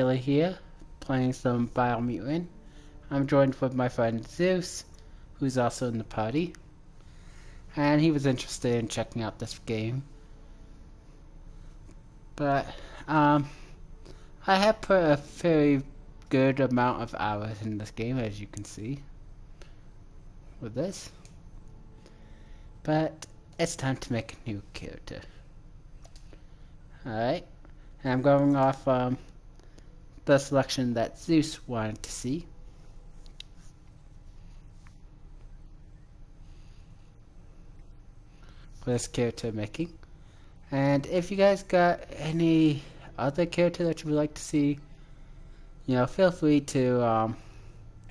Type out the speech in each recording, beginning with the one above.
Billy here, playing some Biomutant. I'm joined with my friend Zeus, who's also in the party, and he was interested in checking out this game. But I have put a very good amount of hours in this game, as you can see with this. But it's time to make a new character. Alright, and I'm going off the selection that Zeus wanted to see. For this character making. And if you guys got any other character that you would like to see, you know, feel free to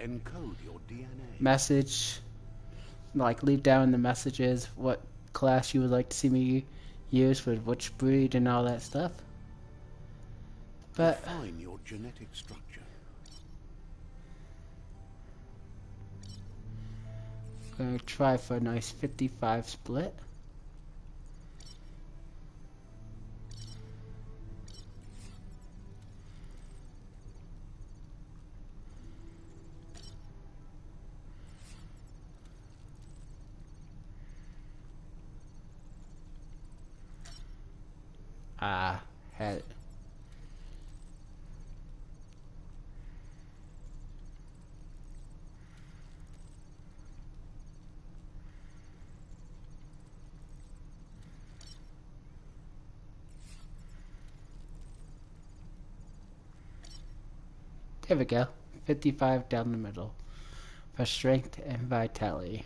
encode your DNA. Message, like leave down in the messages what class you would like to see me use for which breed and all that stuff. But define your genetic structure. I'm gonna try for a nice 55 split. Had it. There we go. 55 down the middle for strength and vitality.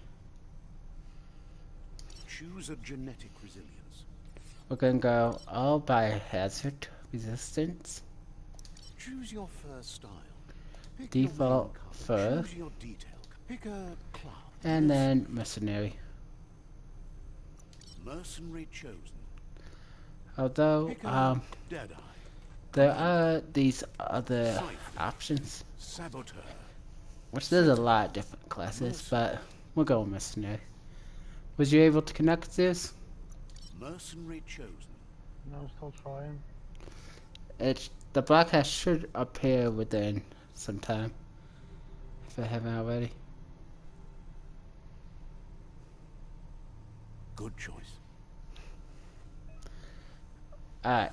Choose a genetic resilience. We're gonna go all biohazard resistance. Choose your fur style. Pick Default fur. Choose your detail. Pick a class. And then mercenary. Mercenary chosen. Although Deadeye. there are these other options, Saboteur. which there's a lot of different classes, but we'll go with mercenary. Was you able to connect this? Mercenary chosen. No, I'm still trying. The broadcast should appear within some time, if I haven't already. Good choice. Alright.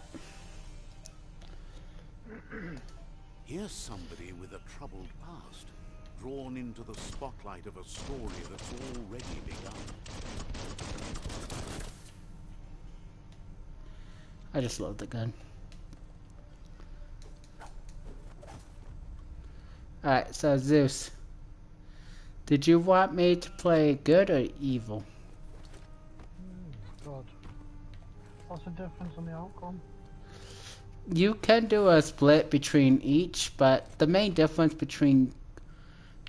Here's somebody with a troubled past, drawn into the spotlight of a story that's already begun. I just love the gun. Alright, so Zeus. Did you want me to play good or evil? God. What's the difference in the outcome? You can do a split between each, but the main difference between,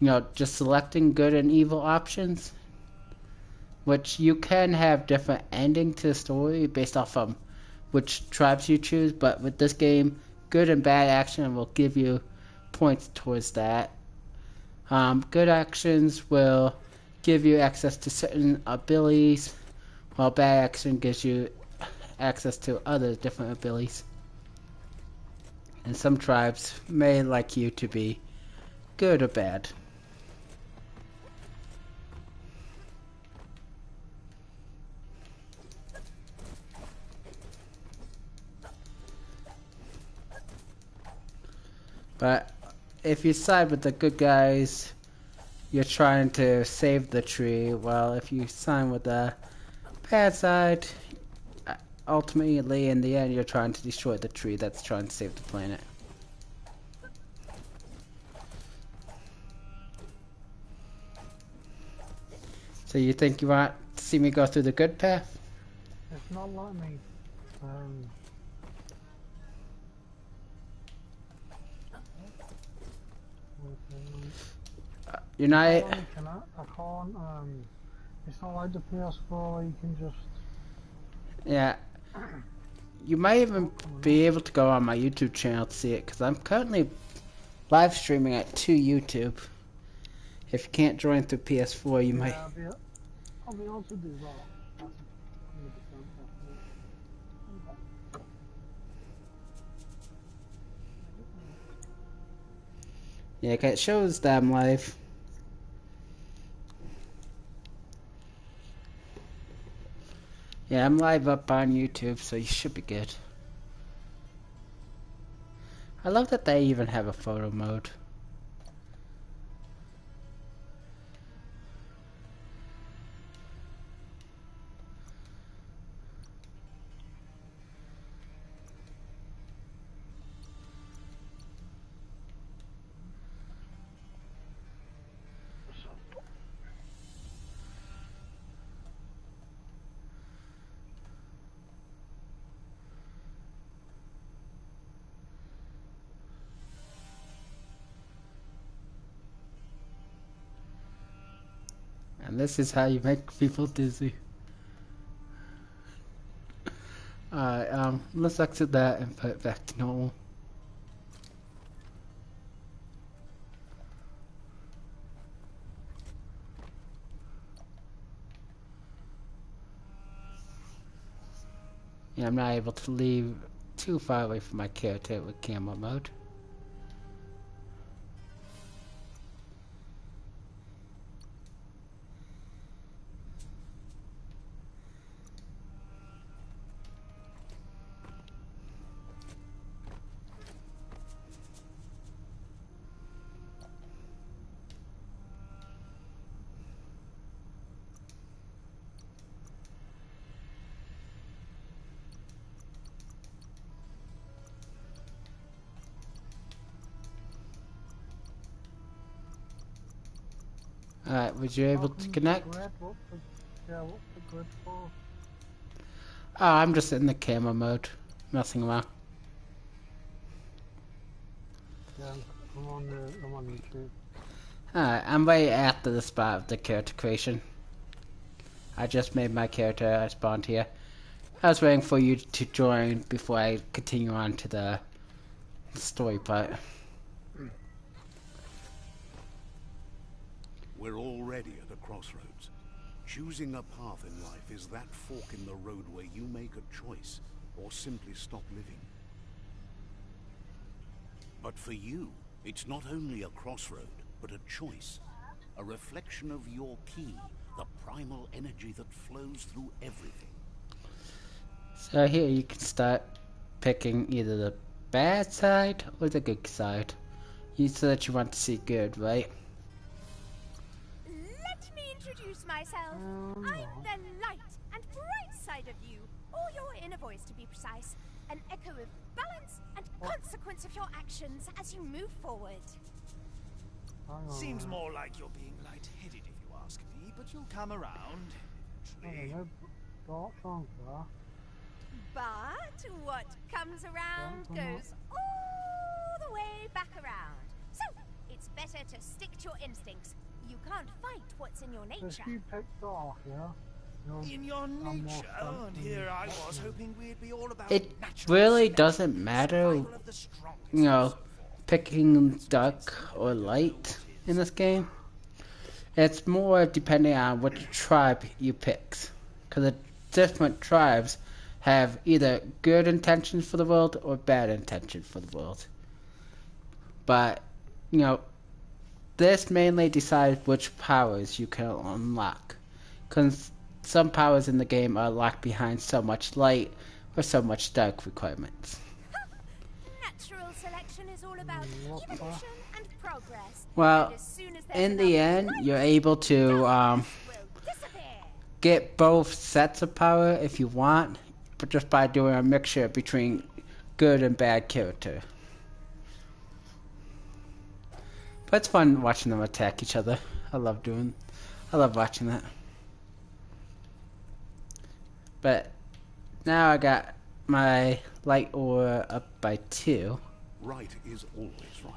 you know, just selecting good and evil options, which you can have different ending to the story based off of which tribes you choose, but with this game, good and bad action will give you points towards that. Good actions will give you access to certain abilities, while bad action gives you access to other different abilities. And some tribes may like you to be good or bad. But if you side with the good guys, you're trying to save the tree, while if you side with the bad side, ultimately in the end you're trying to destroy the tree that's trying to save the planet. So you think you want to see me go through the good path? It's not like me. You're not. I can't. It's not like the PS4 where you can just. Yeah. You might even be able to go on my YouTube channel to see it, because I'm currently live streaming at 2 YouTube. If you can't join through PS4, you might. I'll be able to do that. That's 100% Yeah, 'cause it shows that I'm live. Yeah, I'm live up on YouTube, so you should be good. I love that they even have a photo mode. And this is how you make people dizzy. Alright, let's exit that and put it back to normal. Yeah, I'm not able to leave too far away from my character with camera mode. Alright, was you able to connect? Yeah, what's the grid for? Oh, I'm just in the camera mode, messing around. Yeah, I'm on YouTube. Alright, I'm right after the spot of the character creation. I just made my character, I spawned here. I was waiting for you to join before I continue on to the story part. We're already at a crossroads. Choosing a path in life is that fork in the road where you make a choice or simply stop living. But for you, it's not only a crossroad, but a choice. A reflection of your key, the primal energy that flows through everything. So here you can start picking either the bad side or the good side. You said that you want to see good, right? Let me introduce myself. I'm the light and bright side of you, or your inner voice to be precise. An echo of balance and consequence of your actions as you move forward. Seems more like you're being light-headed if you ask me, but you'll come around eventually. But what comes around goes all the way back around. So, it's better to stick to your instincts. You can't fight what's in your nature. You picked off, yeah? In your nature, and here I was hoping we'd be all about It natural really selection, doesn't matter, survival of the strongest, you know, and so forth. picking dark or light in this game. It's more depending on which tribe you pick. Because the different tribes have either good intentions for the world or bad intentions for the world. But, you know, this mainly decides which powers you can unlock. Because some powers in the game are locked behind so much light or so much dark requirements. Natural selection is all about evolution and progress. Well, And as soon as there's in the enough end, light, you're able to darkness will disappear. get both sets of power if you want, but just by doing a mixture between good and bad character. But it's fun watching them attack each other. I love watching that. But now I got my light aura up by 2. Right is always right.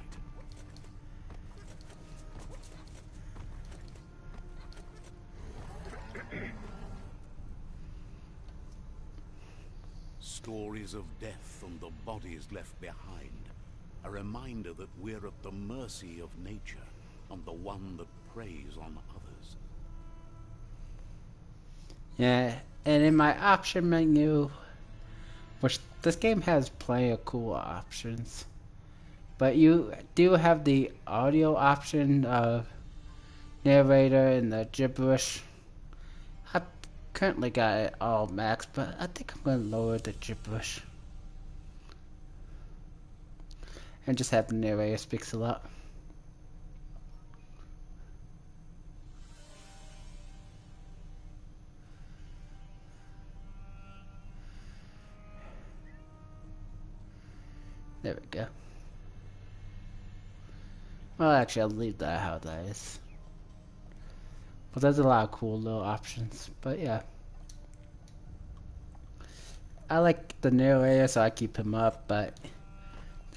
Stories of death and the bodies left behind. A reminder that we're at the mercy of nature and the one that preys on others. Yeah, and in my option menu, which this game has plenty of cool options, But you do have the audio option of narrator and the gibberish. I've currently got it all max, but I think I'm going to lower the gibberish. And just have the narrator speaks a lot. There we go. Well, actually, I'll leave that how that is. But there's a lot of cool little options. But yeah. I like the narrator, so I keep him up, but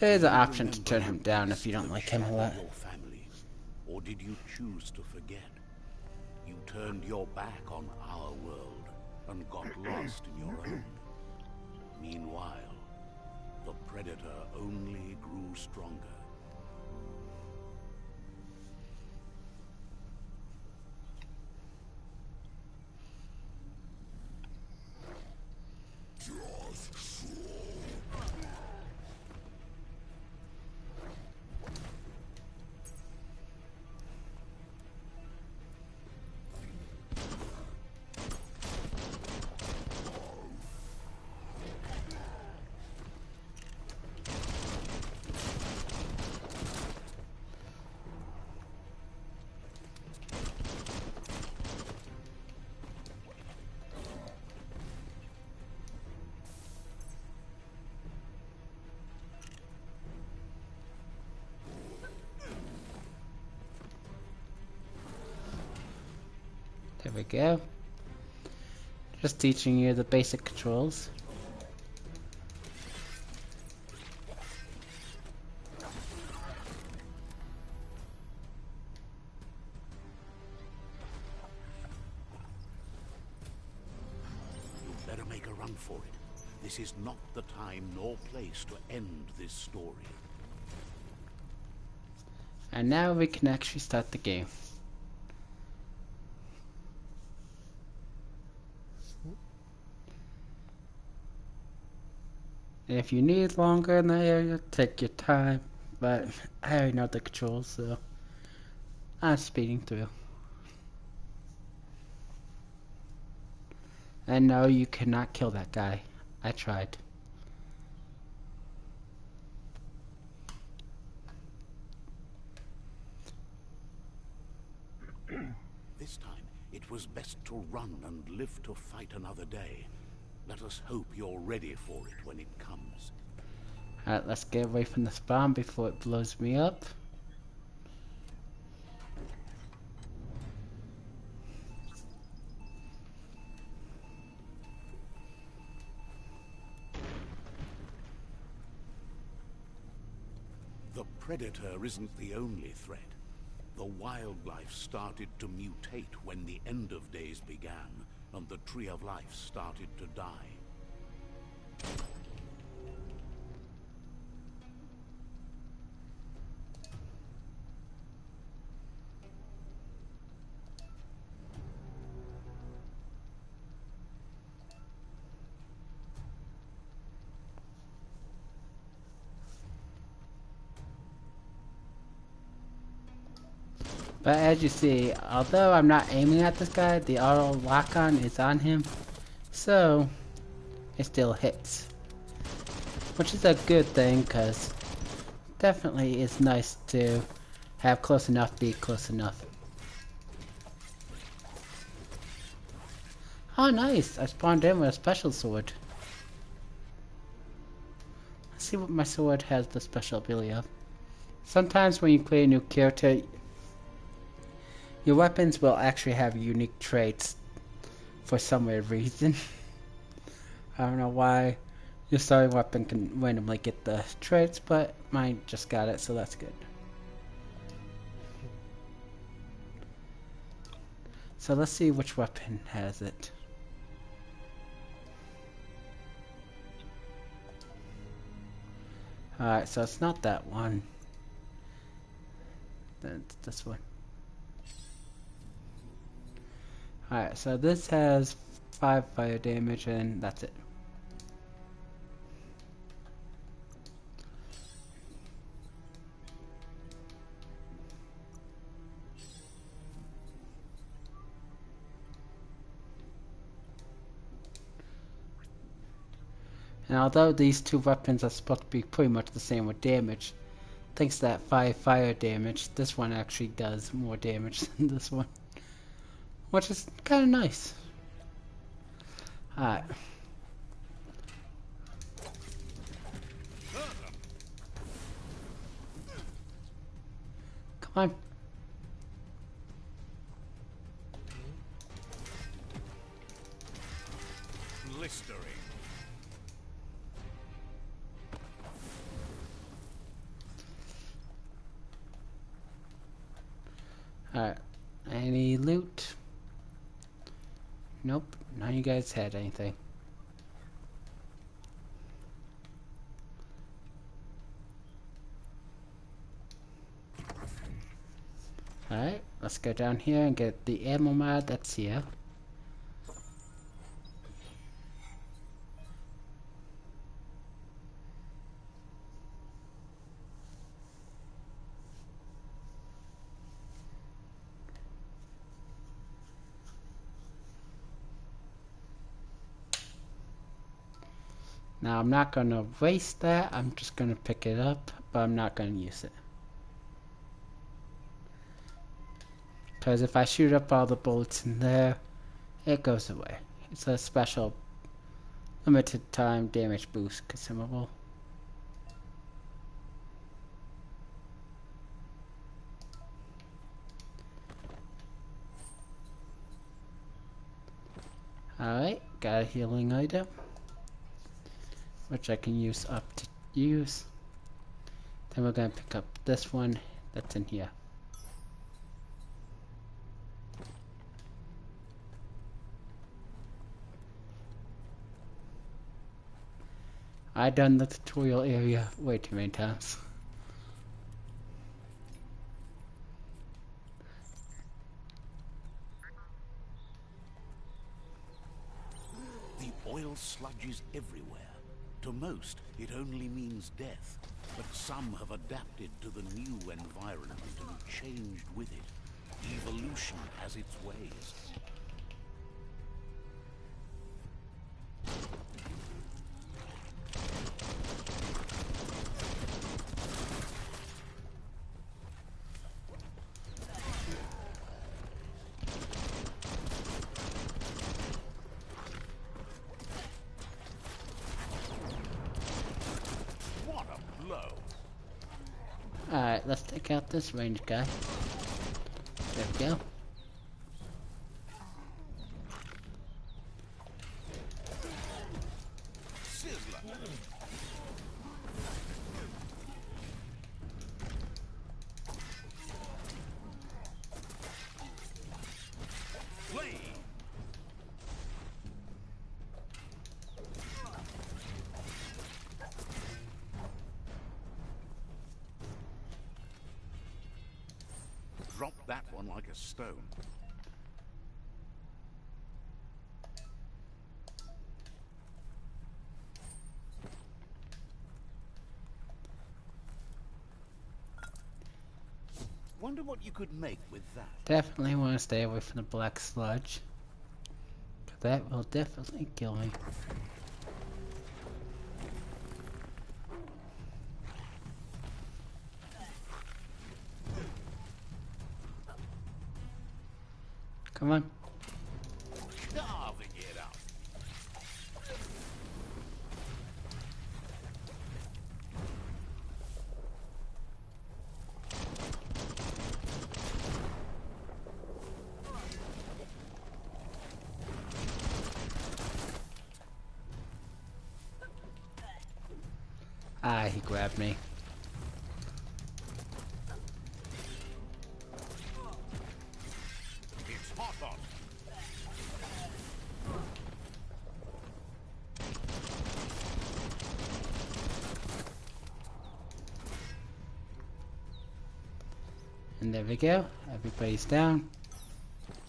there is an option to turn him down if you don't like him a lot. Your family, or did you choose to forget? You turned your back on our world and got lost in your own. Meanwhile, the Predator only grew stronger. There we go. Just teaching you the basic controls. You'd better make a run for it. This is not the time nor place to end this story. And now we can actually start the game. If you need longer in the area, take your time. But I already know the controls, so I'm speeding through. And no, you cannot kill that guy. I tried. This time, it was best to run and live to fight another day. Let us hope you're ready for it when it comes. Alright, let's get away from this bomb before it blows me up. The Predator isn't the only threat. The wildlife started to mutate when the end of days began, and the Tree of Life started to die. But as you see, although I'm not aiming at this guy, the auto lock-on is on him, so it still hits. Which is a good thing, because definitely it's nice to have close enough be close enough. Oh nice, I spawned in with a special sword. Let's see what my sword has the special ability of. Sometimes when you create a new character, your weapons will actually have unique traits for some weird reason. I don't know why your starting weapon can randomly get the traits, but mine just got it, so that's good. So let's see which weapon has it. Alright, so it's not that one. Then it's this one. Alright, so this has 5 fire damage and that's it. And although these two weapons are supposed to be pretty much the same with damage, thanks to that 5 fire damage, this one actually does more damage than this one. Which is kind of nice. Alright. Come on. Blistering. Alright. Any loot? Nope. None of you guys had anything. Alright, let's go down here and get the ammo mod that's here. Now I'm not going to waste that, I'm just going to pick it up, but I'm not going to use it. Because if I shoot up all the bullets in there, it goes away. It's a special limited time damage boost consumable. Alright, got a healing item, which I can use up to use. Then we're going to pick up this one that's in here. I've done the tutorial area way too many times. The oil sludges everywhere. To most, it only means death. But some have adapted to the new environment and changed with it. Evolution has its ways. Alright, let's take out this range guy. There we go. Drop that one like a stone. Wonder what you could make with that. Definitely want to stay away from the black sludge. 'Cause that will definitely kill me. Come on. Carving it up. Ah, he grabbed me. It's hot on. And there we go. Everybody's down.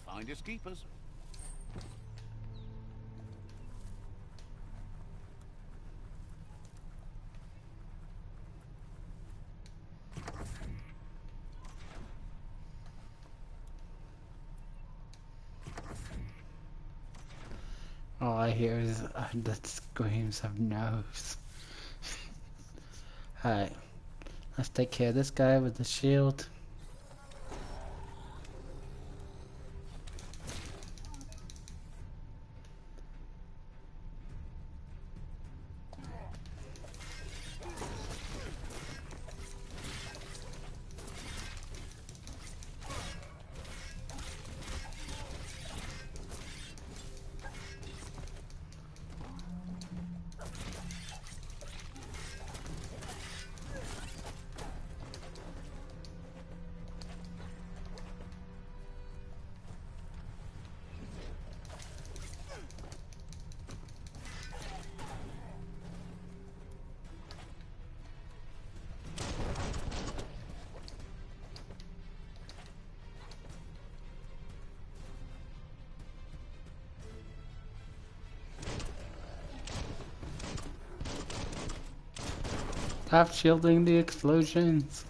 Finders keepers. all I hear is the screams of no's. Alright, let's take care of this guy with the shield. Stop shielding the explosions.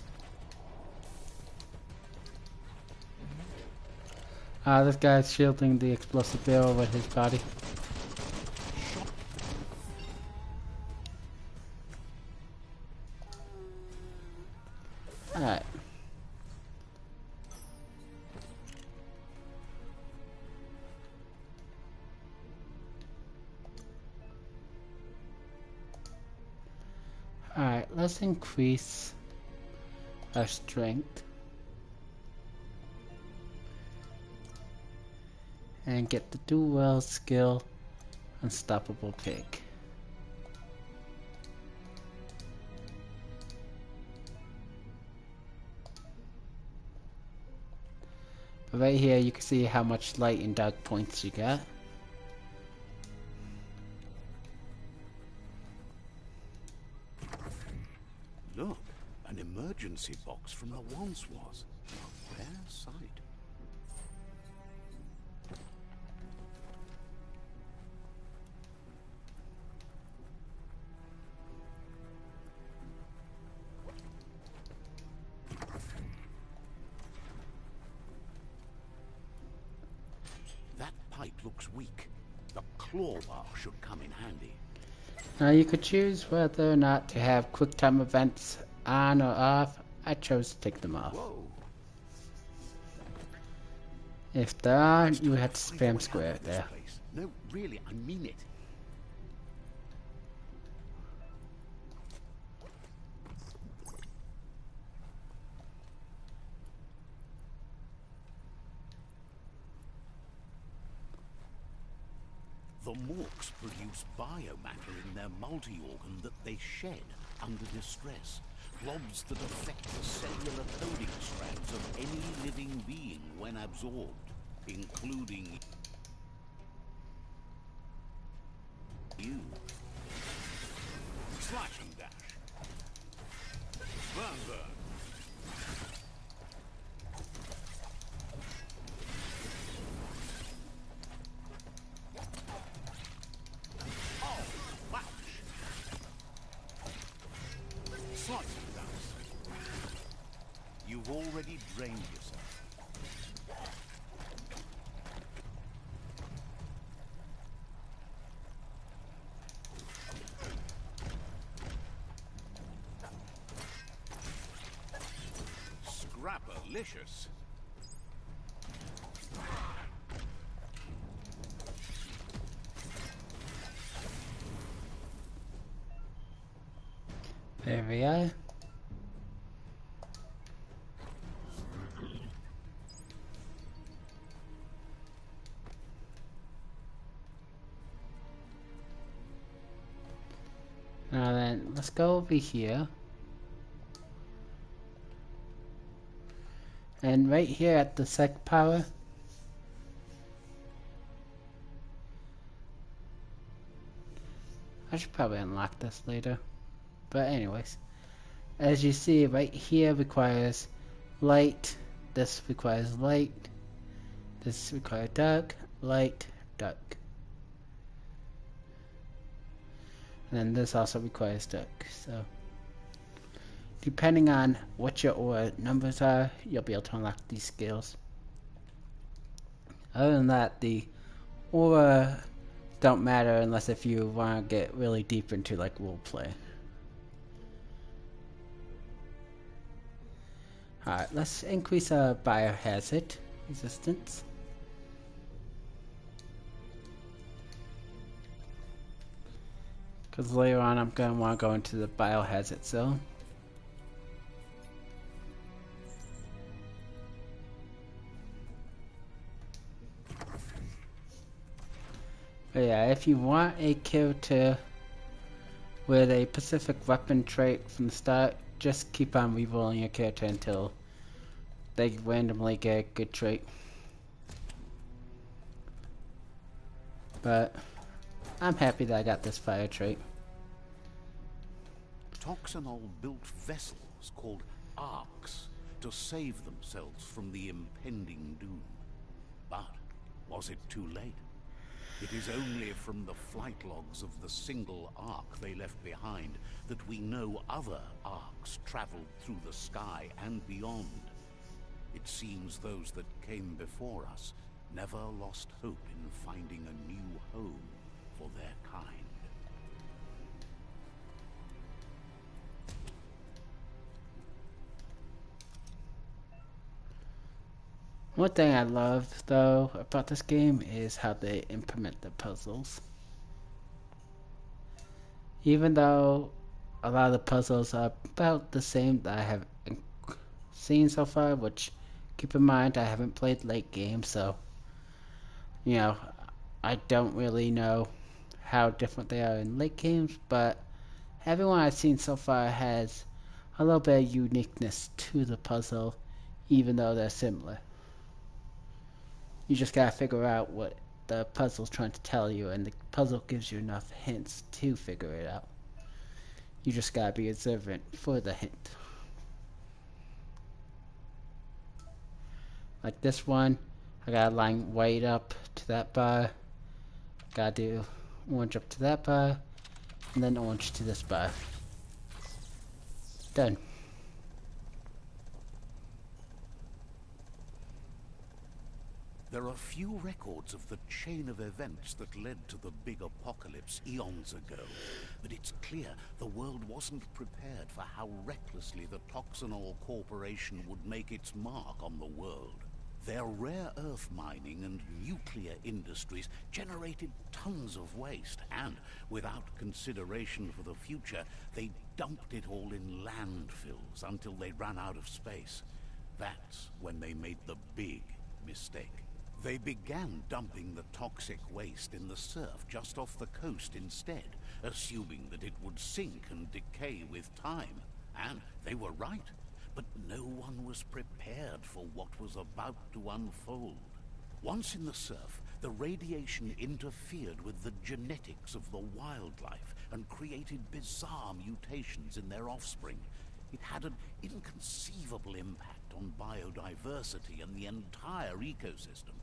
This guy's shielding the explosive barrel with his body. Alright. Alright, let's increase our strength. And get the do well skill, Unstoppable Pig. But right here you can see how much light and dark points you got. Look, an emergency box from the once was. A rare sight. That pipe looks weak. The claw bar should come in handy. Now you could choose whether or not to have quick time events on or off. I chose to take them off. Whoa. If they're on, you have to spam square it This there. place. No, really, I mean it. The Morks produce biomatter in their multi-organ that they shed under distress. Blobs that affect the cellular coding strands of any living being when absorbed, including you. Slash and dash. Burn, burn. Oh, ouch. Slice and dash. You've already drained yourself. Scrapalicious. There we are. Now then, let's go over here. And right here at the sec power, I should probably unlock this later. But anyways, as you see right here requires light, this requires light, this requires dark, light, dark. And then this also requires dark, so depending on what your aura numbers are, you'll be able to unlock these skills. Other than that, the aura don't matter unless if you want to get really deep into like role play. Alright, let's increase our biohazard resistance. Because later on I'm going to want to go into the biohazard zone. But yeah, if you want a character with a specific weapon trait from the start, just keep on rerolling your character until they randomly get a good trait. But I'm happy that I got this fire trait. Toxanol built vessels called arks to save themselves from the impending doom. But was it too late? It is only from the flight logs of the single ark they left behind that we know other arks traveled through the sky and beyond. It seems those that came before us never lost hope in finding a new home for their kind. One thing I love, though, about this game is how they implement the puzzles. Even though a lot of the puzzles are about the same that I have seen so far, which, keep in mind, I haven't played late game, so, you know, I don't really know how different they are in late games, but everyone I've seen so far has a little bit of uniqueness to the puzzle, even though they're similar. You just gotta figure out what the puzzle's trying to tell you, and the puzzle gives you enough hints to figure it out. You just gotta be observant for the hint. Like this one, I gotta line white up to that bar, gotta do orange up to that bar, and then orange to this bar. Done. There are few records of the chain of events that led to the big apocalypse eons ago, but it's clear the world wasn't prepared for how recklessly the Toxanol Corporation would make its mark on the world. Their rare earth mining and nuclear industries generated tons of waste, and without consideration for the future, they dumped it all in landfills until they ran out of space. That's when they made the big mistake. They began dumping the toxic waste in the surf just off the coast instead, assuming that it would sink and decay with time. And they were right. But no one was prepared for what was about to unfold. Once in the surf, the radiation interfered with the genetics of the wildlife and created bizarre mutations in their offspring. It had an inconceivable impact on biodiversity and the entire ecosystem.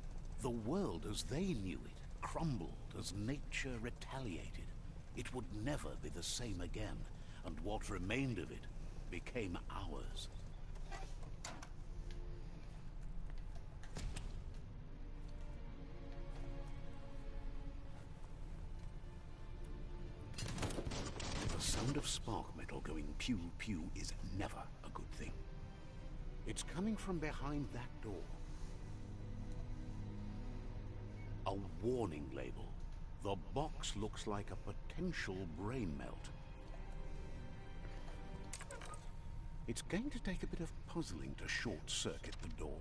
The world as they knew it crumbled as nature retaliated. It would never be the same again, and what remained of it became ours. The sound of spark metal going pew-pew is never a good thing. It's coming from behind that door. A warning label. The box looks like a potential brain melt. It's going to take a bit of puzzling to short-circuit the door.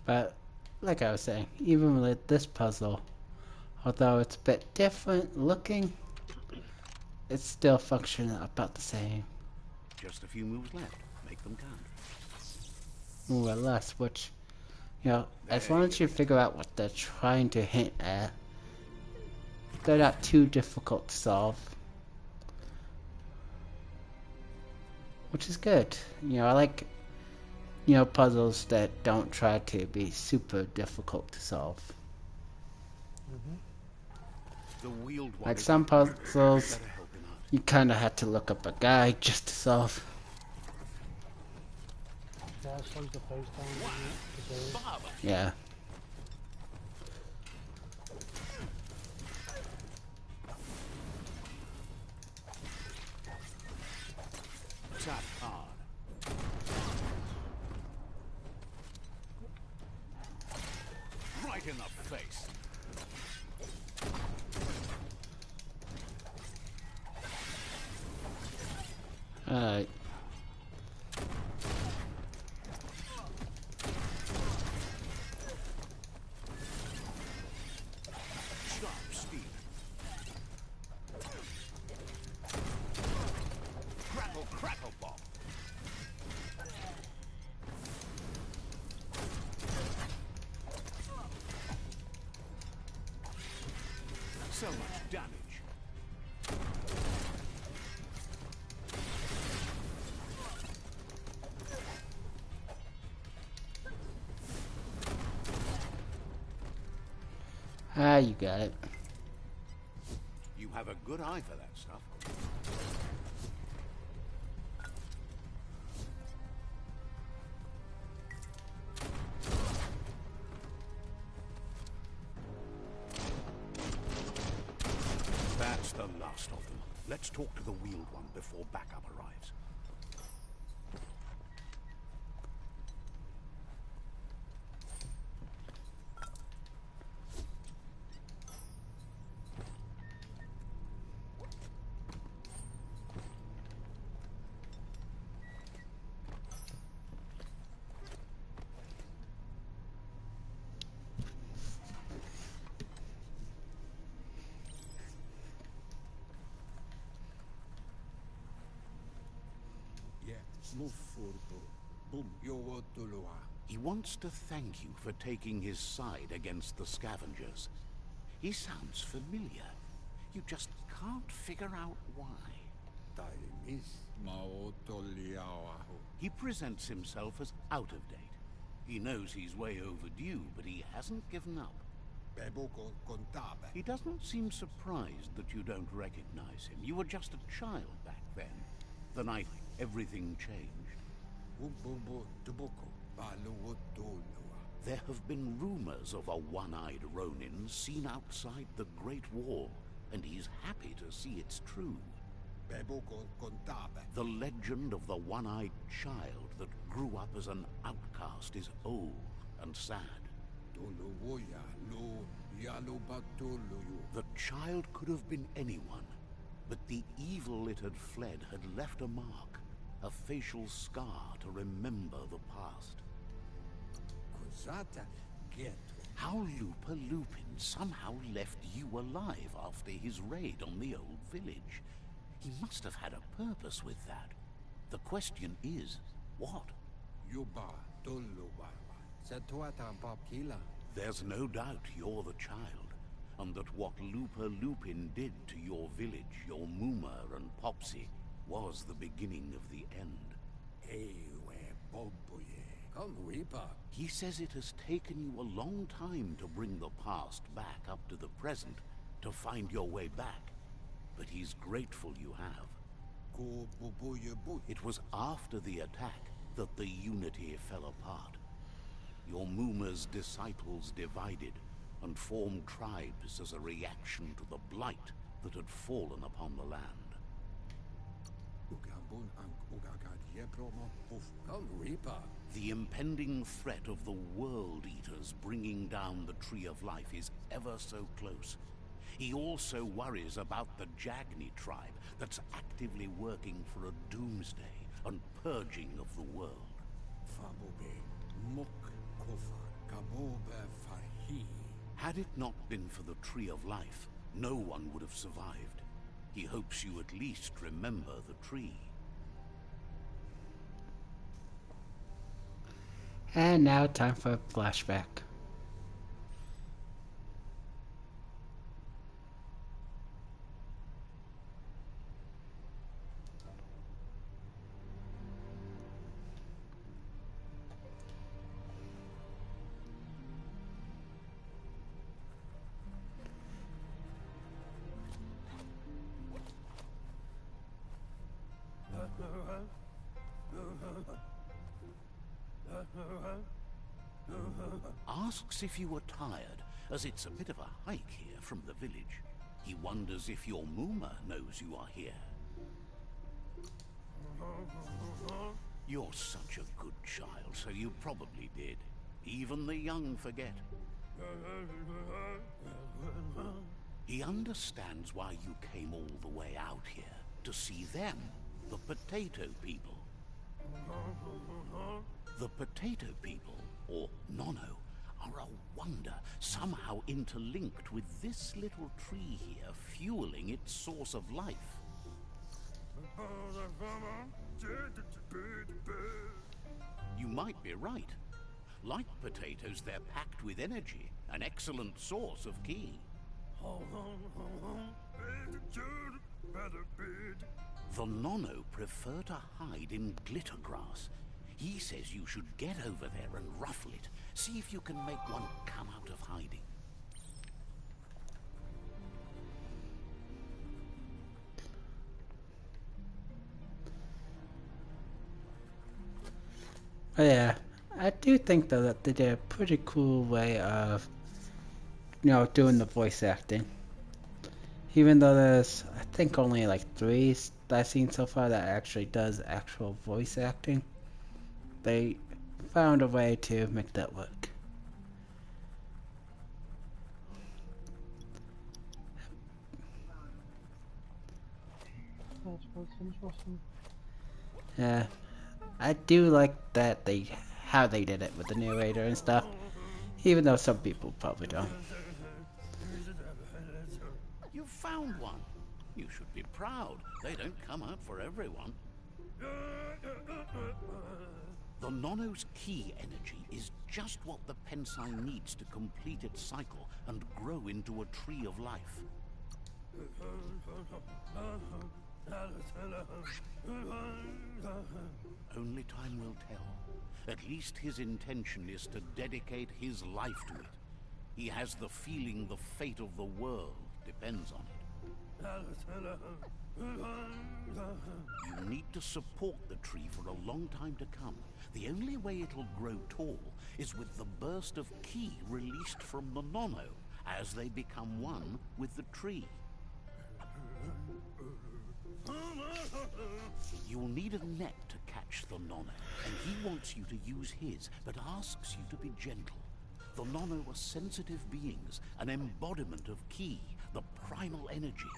But, like I was saying, even with this puzzle, although it's a bit different looking, it's still functioning about the same. Just a few moves left. Make them count. More or less, which, you know, as long as you figure out what they're trying to hint at, they're not too difficult to solve. Which is good. You know, I like, you know, puzzles that don't try to be super difficult to solve. The wheeled one Like some puzzles, you kind of have to look up a guide just to solve. Yeah, slows the pace down, doesn't it? Yeah. in the face. Alright. Sharp speed. Crackle, crackle, bomb. So much damage. Ah, you got it. You have a good eye for that stuff. That's the last of them. Let's talk to the wheeled one before backup arrives. He wants to thank you for taking his side against the scavengers. He sounds familiar. You just can't figure out why. He presents himself as out of date. He knows he's way overdue, but he hasn't given up. He doesn't seem surprised that you don't recognize him. You were just a child back then, the night everything changed. There have been rumors of a one-eyed Ronin seen outside the Great Wall, and he's happy to see it's true. The legend of the one-eyed child that grew up as an outcast is old and sad. The child could have been anyone, but the evil it had fled had left a mark, a facial scar to remember the past. How Lupa Lupin somehow left you alive after his raid on the old village. He must have had a purpose with that. The question is, what? There's no doubt you're the child, and that what Lupa Lupin did to your village, your Muma and Popsy, was the beginning of the end. He says it has taken you a long time to bring the past back up to the present, to find your way back. But he's grateful you have. It was after the attack that the Unity fell apart. Your Muma's disciples divided and formed tribes as a reaction to the blight that had fallen upon the land. The impending threat of the World Eaters bringing down the Tree of Life is ever so close. He also worries about the Jagni tribe that's actively working for a doomsday and purging of the world. Had it not been for the Tree of Life, no one would have survived. He hopes you at least remember the tree. And now time for a flashback. Asks if you were tired, as it's a bit of a hike here from the village. He wonders if your Muma knows you are here. You're such a good child, so you probably did. Even the young forget. He understands why you came all the way out here, to see them, the potato people. The potato people, or Nono, are a wonder, somehow interlinked with this little tree here, fueling its source of life. You might be right. Like potatoes, they're packed with energy, an excellent source of ki. The Nono prefer to hide in glitter grass. He says you should get over there and ruffle it. See if you can make one come out of hiding. Oh, yeah, I do think though that they did a pretty cool way of, doing the voice acting. Even though there's, I think, only like 3 that I've seen so far that actually does actual voice acting, they found a way to make that work. It's interesting. Yeah, I do like that how they did it with the narrator and stuff, even though some people probably don't. You found one. You should be proud. They don't come out for everyone. The Nono's ki energy is just what the Pensai needs to complete its cycle and grow into a tree of life. Only time will tell. At least his intention is to dedicate his life to it. He has the feeling the fate of the world depends on it. You need to support the tree for a long time to come. The only way it'll grow tall is with the burst of ki released from the Nono as they become one with the tree. You'll need a net to catch the Nono, and he wants you to use his, but asks you to be gentle. The Nono are sensitive beings, an embodiment of ki, the primal energy.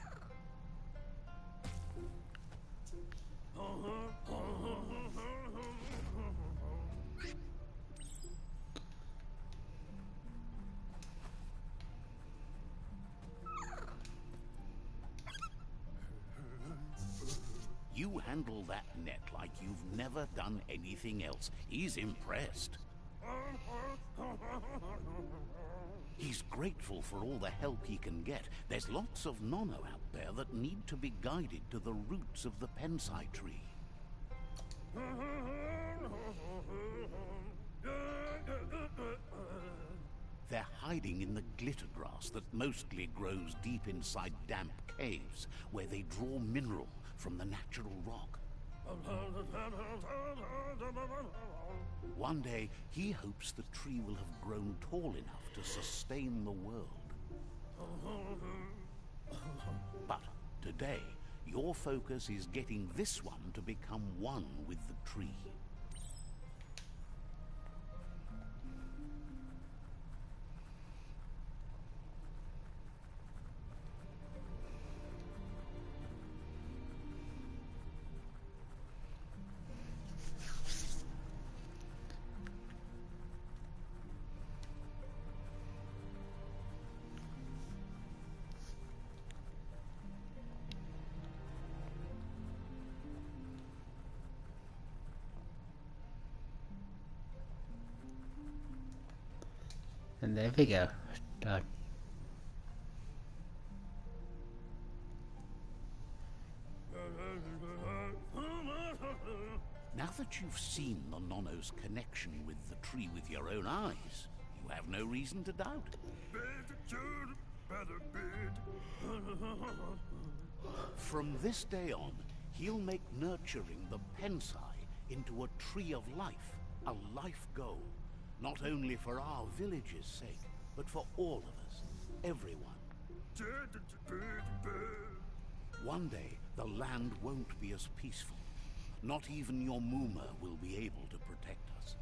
You handle that net like you've never done anything else. He's impressed. He's grateful for all the help he can get. There's lots of Nono out there that need to be guided to the roots of the Pensai tree. They're hiding in the glitter grass that mostly grows deep inside damp caves, where they draw mineral from the natural rock. One day, he hopes the tree will have grown tall enough to sustain the world. But today, your focus is getting this one to become one with the tree. And there we go. Done. Now that you've seen the Nono's connection with the tree with your own eyes, you have no reason to doubt. From this day on, he'll make nurturing the Pensai into a tree of life, a life goal. Not only for our village's sake, but for all of us, everyone. One day, the land won't be as peaceful. Not even your Muma will be able to protect us.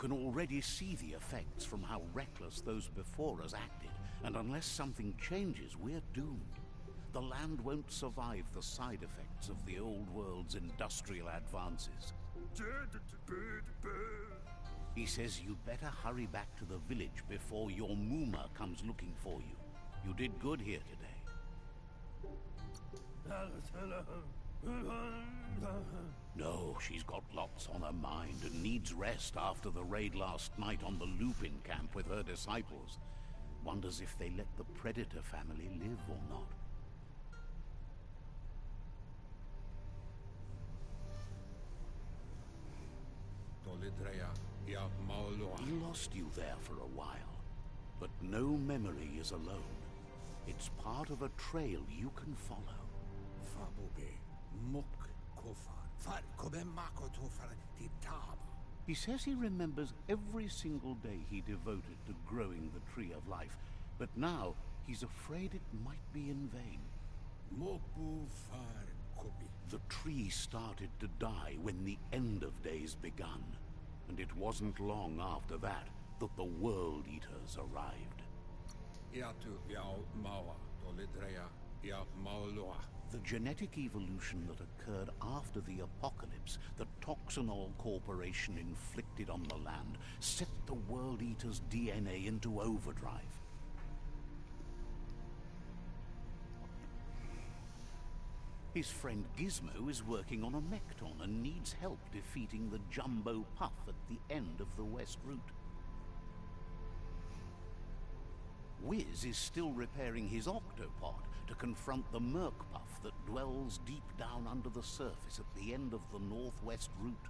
can already see the effects from how reckless those before us acted, and unless something changes, we're doomed. The land won't survive the side effects of the old world's industrial advances. He says you'd better hurry back to the village before your Muma comes looking for you. You did good here today. No, she's got lots on her mind and needs rest after the raid last night on the Lupin camp with her disciples. Wonders if they let the Predator family live or not. He lost you there for a while, but no memory is alone. It's part of a trail you can follow. He says he remembers every single day he devoted to growing the Tree of Life, but now he's afraid it might be in vain. The tree started to die when the end of days begun, and it wasn't long after that that the World Eaters arrived. The genetic evolution that occurred after the apocalypse the Toxinol Corporation inflicted on the land set the World Eaters' DNA into overdrive. His friend Gizmo is working on a Mekton and needs help defeating the Jumbo Puff at the end of the West Route. Wiz is still repairing his Octopod to confront the Merc Puff that dwells deep down under the surface at the end of the Northwest Route.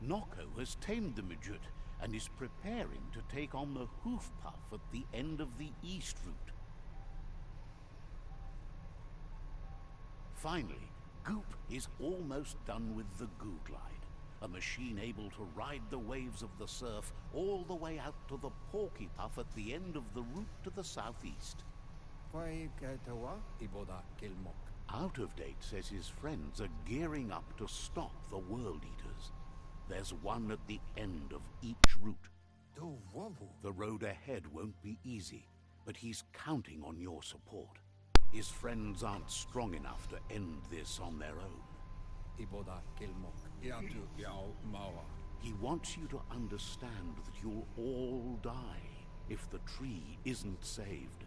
Nocco has tamed the Majut and is preparing to take on the Hoof Puff at the end of the East Route. Finally, Goop is almost done with the Goo Glide, a machine able to ride the waves of the surf all the way out to the Porky Puff at the end of the route to the southeast. Out of Date says his friends are gearing up to stop the World Eaters. There's one at the end of each route. The road ahead won't be easy, but he's counting on your support. His friends aren't strong enough to end this on their own. He wants you to understand that you'll all die if the tree isn't saved.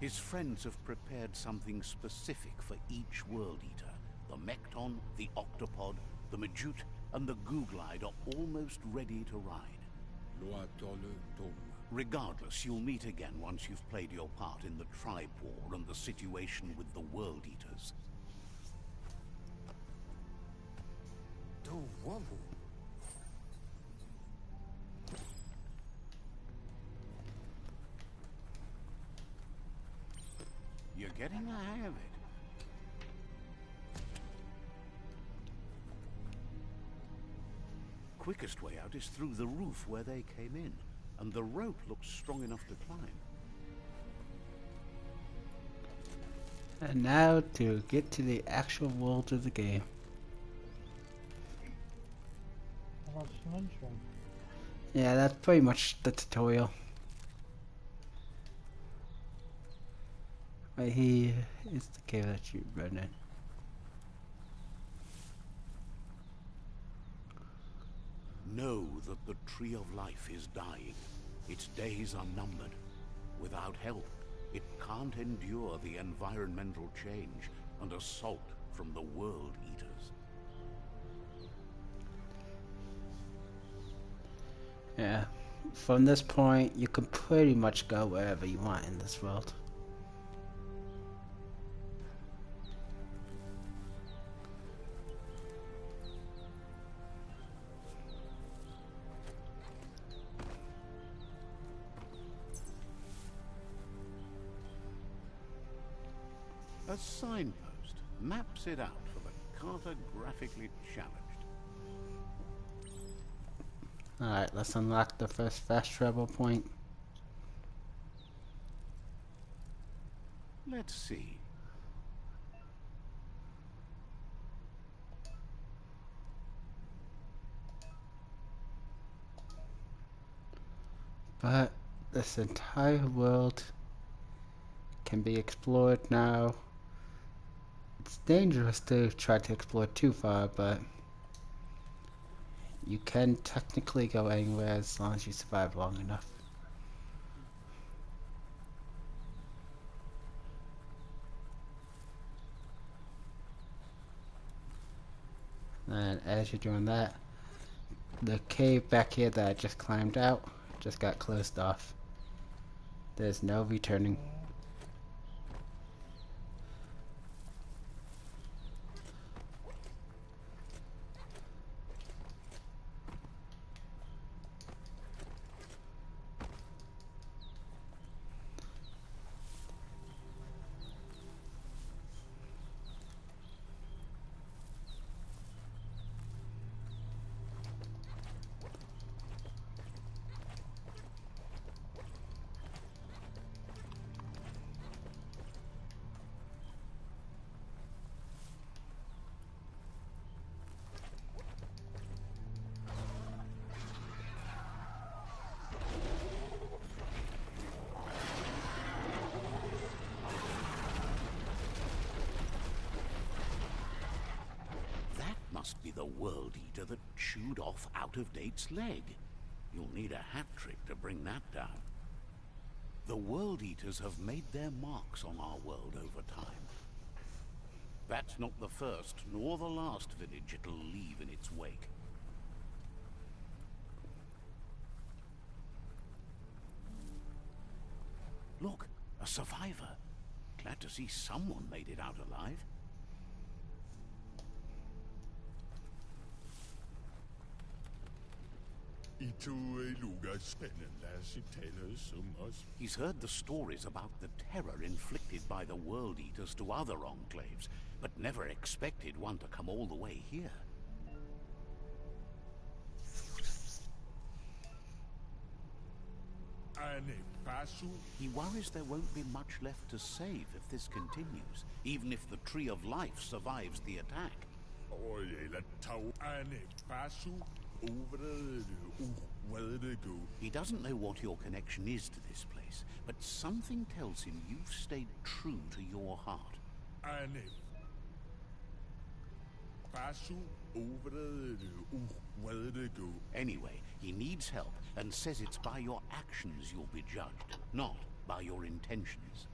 His friends have prepared something specific for each World Eater. The Mekton, the Octopod, the Majut, and the Goo Glide are almost ready to ride. Regardless, you'll meet again once you've played your part in the tribe war and the situation with the World Eaters. You're getting the hang of it. Quickest way out is through the roof where they came in, and the rope looks strong enough to climb. And now to get to the actual world of the game. That's an intro. Yeah, that's pretty much the tutorial. Right here is the cave that you run in. Know that the Tree of Life is dying. Its days are numbered. Without help, it can't endure the environmental change and assault from the World Eaters. Yeah, from this point, you can pretty much go wherever you want in this world. A signpost maps it out for the cartographically challenged. Alright, let's unlock the first fast travel point. Let's see. But this entire world can be explored now. It's dangerous to try to explore too far, but you can technically go anywhere as long as you survive long enough. And as you're doing that, the cave back here that I just climbed out just got closed off. There's no returning. Must be the World Eater that chewed off Out-of-Date's leg. You'll need a hat trick to bring that down. The World Eaters have made their marks on our world over time. That's not the first nor the last village it'll leave in its wake. Look, a survivor. Glad to see someone made it out alive. He's heard the stories about the terror inflicted by the World Eaters to other enclaves, but never expected one to come all the way here. He worries there won't be much left to save if this continues, even if the Tree of Life survives the attack. He doesn't know what your connection is to this place, but something tells him you've stayed true to your heart. Anyway, he needs help and says it's by your actions you'll be judged, not by your intentions.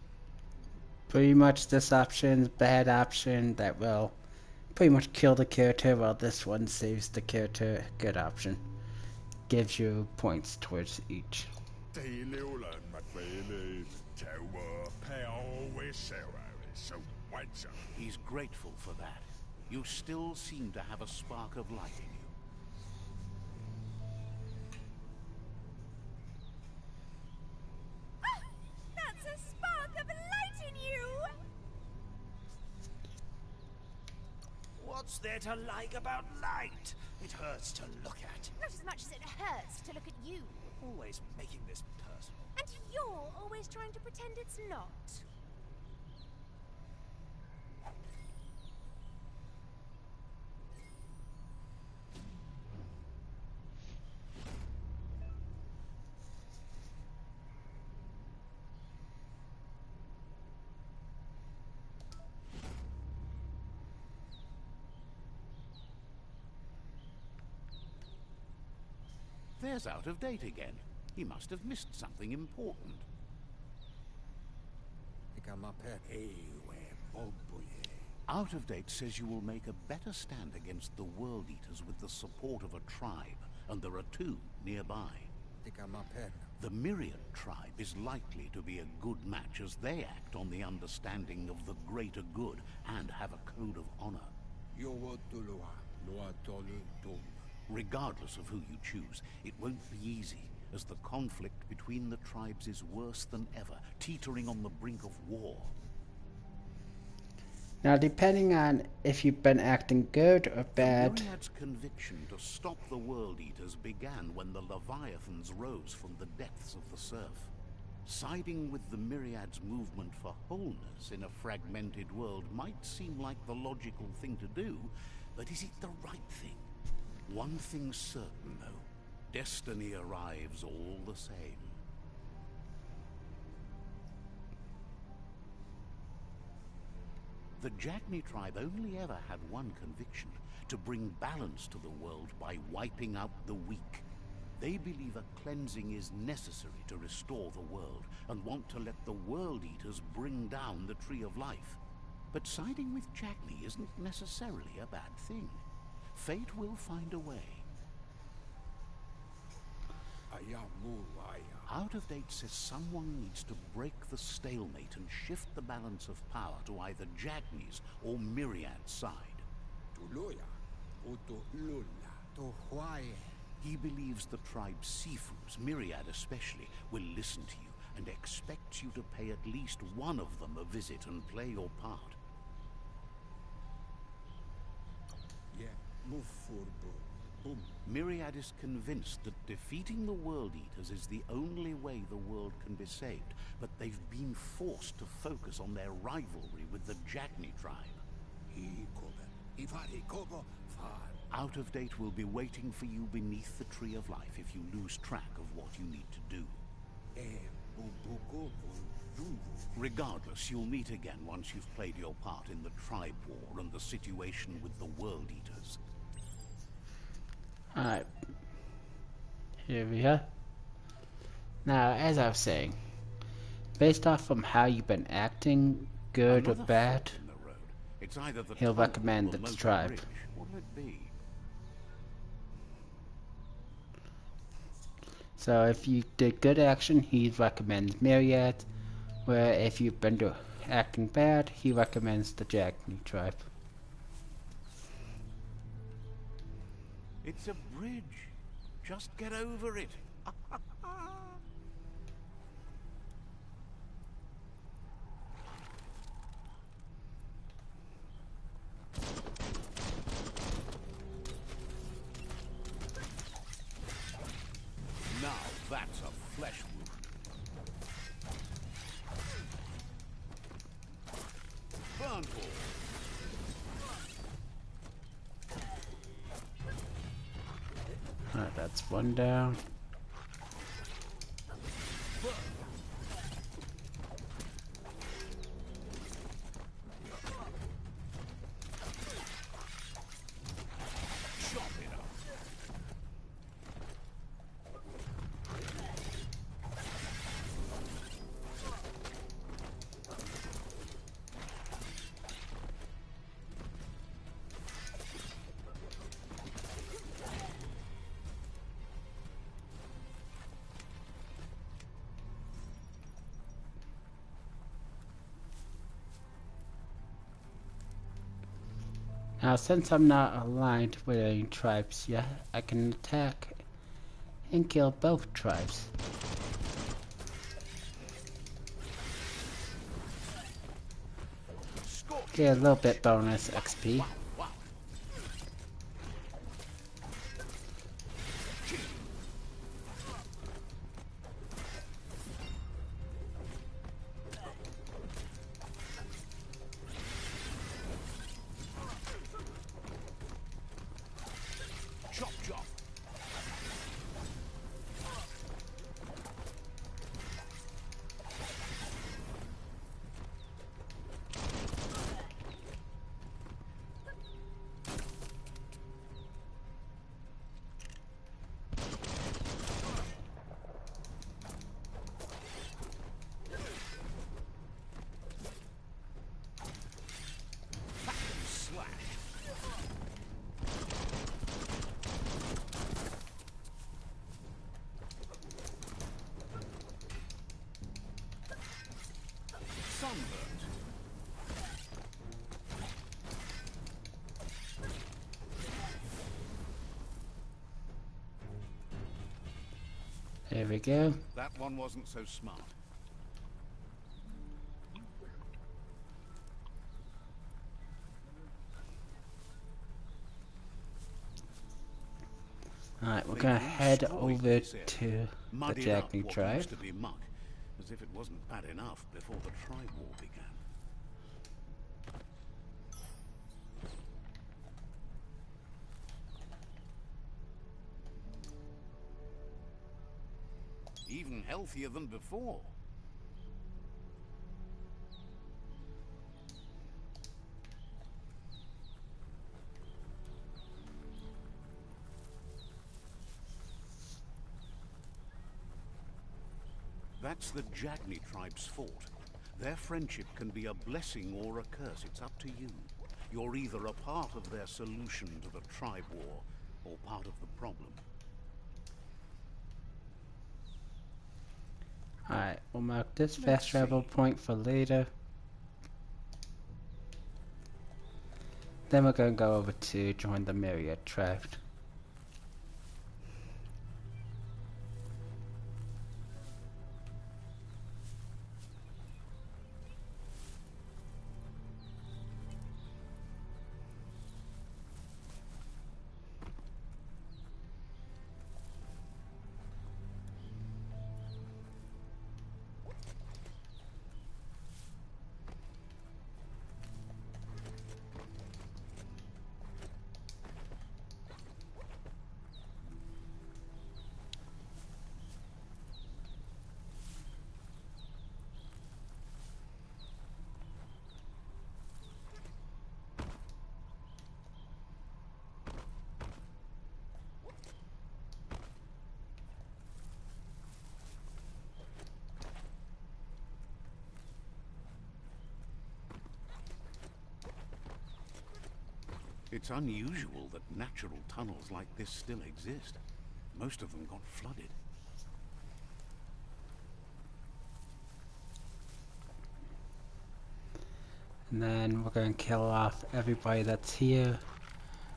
Pretty much this option, bad option that will pretty much kill the character, while this one saves the character, good option. Gives you points towards each. He's grateful for that. You still seem to have a spark of light in you. Ah, that's a spark of light in you! What's there to like about light? It hurts to look at. Not as much as it hurts to look at you. Always making this personal. And you're always trying to pretend it's not. There's Out-of-Date again. He must have missed something important. Out-of-Date says you will make a better stand against the World Eaters with the support of a tribe, and there are two nearby. The Myriad tribe is likely to be a good match as they act on the understanding of the greater good and have a code of honor. Regardless of who you choose, it won't be easy, as the conflict between the tribes is worse than ever, teetering on the brink of war. Now, depending on if you've been acting good or bad... The Myriad's conviction to stop the World Eaters began when the Leviathans rose from the depths of the surf. Siding with the Myriad's movement for wholeness in a fragmented world might seem like the logical thing to do, but is it the right thing? One thing's certain, though. Destiny arrives all the same. The Jagni tribe only ever had one conviction: to bring balance to the world by wiping out the weak. They believe a cleansing is necessary to restore the world, and want to let the World Eaters bring down the Tree of Life. But siding with Jagni isn't necessarily a bad thing. Fate will find a way. Out of Date says someone needs to break the stalemate and shift the balance of power to either Jagni's or Myriad's side. He believes the tribe's Sifus, Myriad especially, will listen to you and expects you to pay at least one of them a visit and play your part. Myriad is convinced that defeating the World Eaters is the only way the world can be saved, but they've been forced to focus on their rivalry with the Jagni tribe. Out of Date will be waiting for you beneath the Tree of Life if you lose track of what you need to do. Regardless, you'll meet again once you've played your part in the tribe war and the situation with the World Eaters. Alright. Here we are. Now, as I was saying, based off from how you've been acting, good or bad, It's either the he'll tunnel recommend or the the motor tribe. bridge. What'll it be? So if you did good action, he recommends Myriad, where if you've been acting bad, he recommends the Jagni tribe. It's a bridge. Just get over it. Now that's a flesh wound. Burn ball. Alright, that's one down. Chop it up. Now, since I'm not aligned with any tribes yet, I can attack and kill both tribes. Get a little bit bonus XP. Wow. Chop, chop. Slash. Sunburnt. There we go. That one wasn't so smart. Alright, we're They gonna head destroyed over this area, to the muddied up Jagni what tribe. used to be muck, as if it wasn't bad enough before the tribe war began. Even healthier than before. That's the Jagni tribe's fort. Their friendship can be a blessing or a curse. It's up to you. You're either a part of their solution to the tribe war, or part of the problem. Alright, we'll mark this Let's fast travel see. point for later. Then we're gonna go over to join the Myriad tribe. It's unusual that natural tunnels like this still exist. Most of them got flooded. And then we're gonna kill off everybody that's here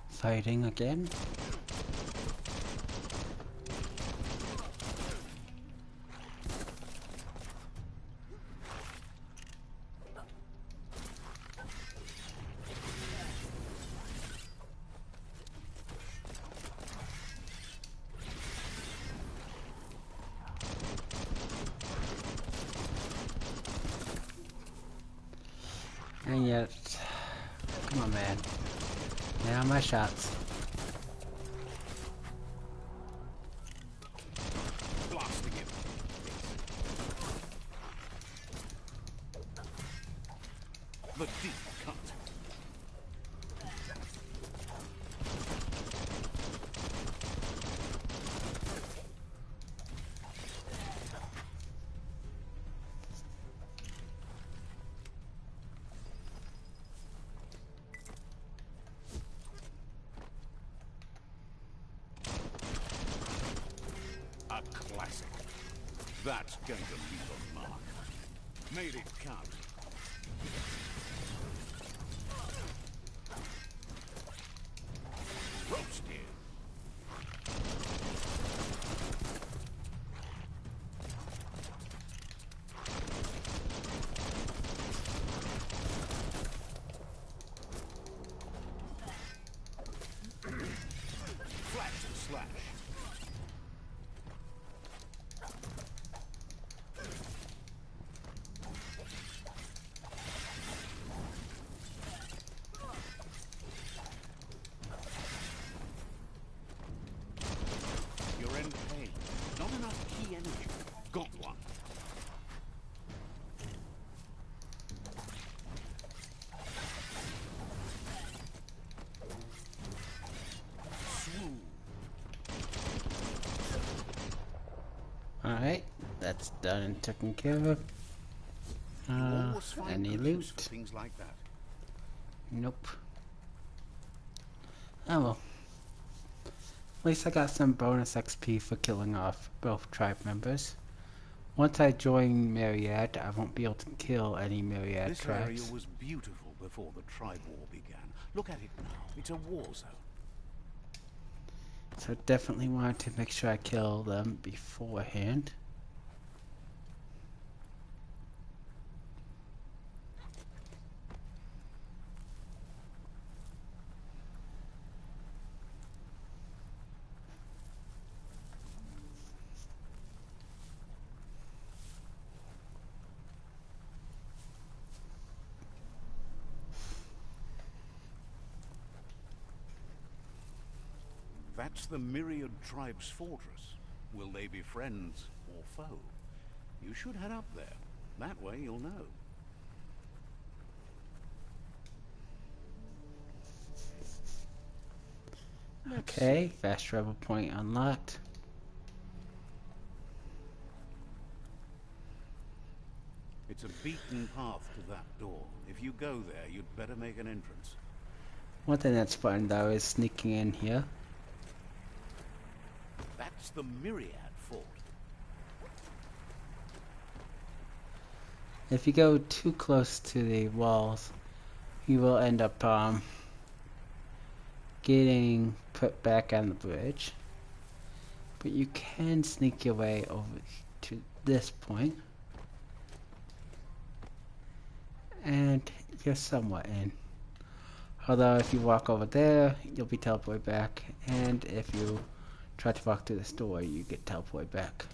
fighting again. And yet, come on, man. Now my shots. Blasting him. The deep cut. A classic. That's going to leave a mark. Made it count. Roasted. Flash and slash. You're in pain. Not enough key energy. Got one. Swoon. Alright, that's done and taken care of. You always find Any good use for loot? things like that. Nope. Oh well. At least I got some bonus XP for killing off both tribe members. Once I join Myriad, I won't be able to kill any Myriad This area tribes. was beautiful before the tribe war began. Look at it now. It's a war zone. So definitely wanted to make sure I kill them beforehand. That's the Myriad tribe's fortress. Will they be friends or foe? You should head up there. That way you'll know. Okay, fast travel point unlocked. It's a beaten path to that door. If you go there, you'd better make an entrance. One thing that's fun though is sneaking in here. That's the Myriad Fort. If you go too close to the walls, you will end up getting put back on the bridge. But you can sneak your way over to this point, and you're somewhat in. Although if you walk over there, you'll be teleported back, and if you try to walk through this door, you get teleported back.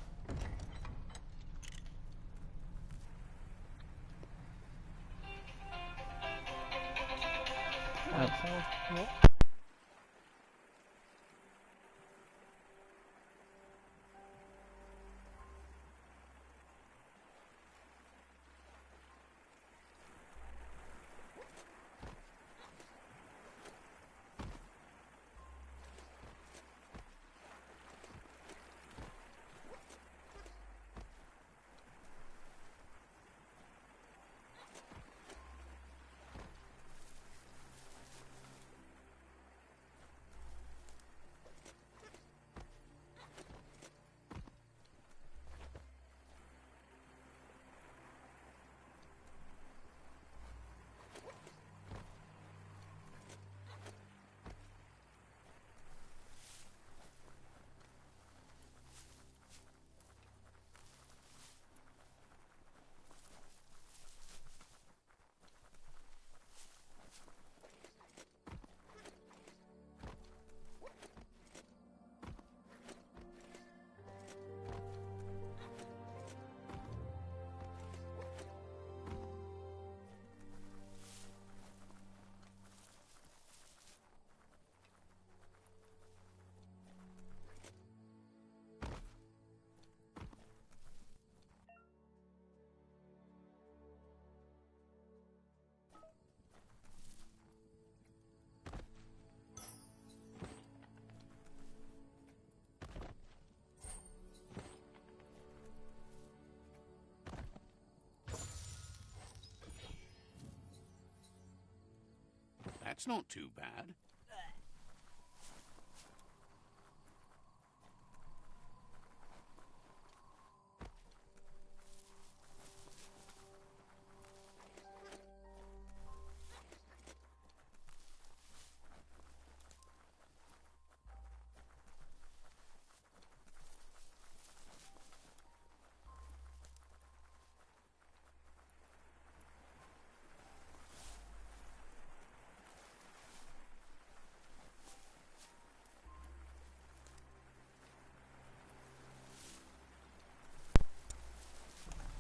That's not too bad.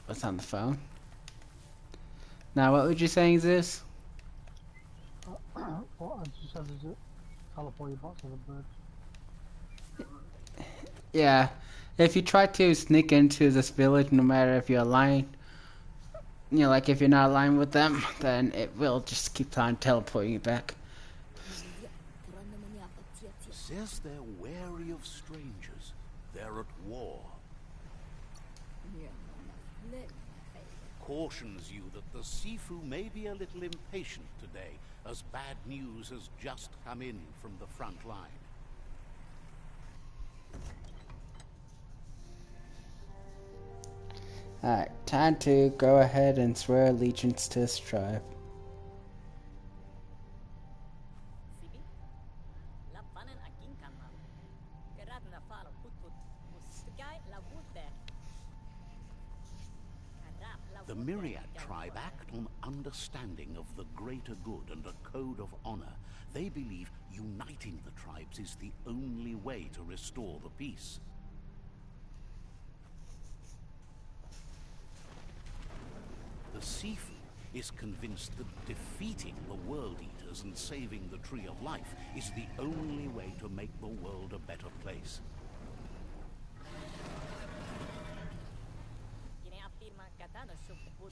What's on the phone? Now, what would you saying, Zeus? What I just said is it teleport you back to the bridge. Yeah, if you try to sneak into this village, no matter if you're aligned, like if you're not aligned with them, then it will just keep on teleporting you back. Says they're wary of strangers. They're at war. Cautions you that the Sifu may be a little impatient today, as bad news has just come in from the front line. Alright, time to go ahead and swear allegiance to this tribe. The Myriad tribe act on understanding of the greater good and a code of honor. They believe uniting the tribes is the only way to restore the peace. The Sifu is convinced that defeating the World Eaters and saving the Tree of Life is the only way to make the world a better place.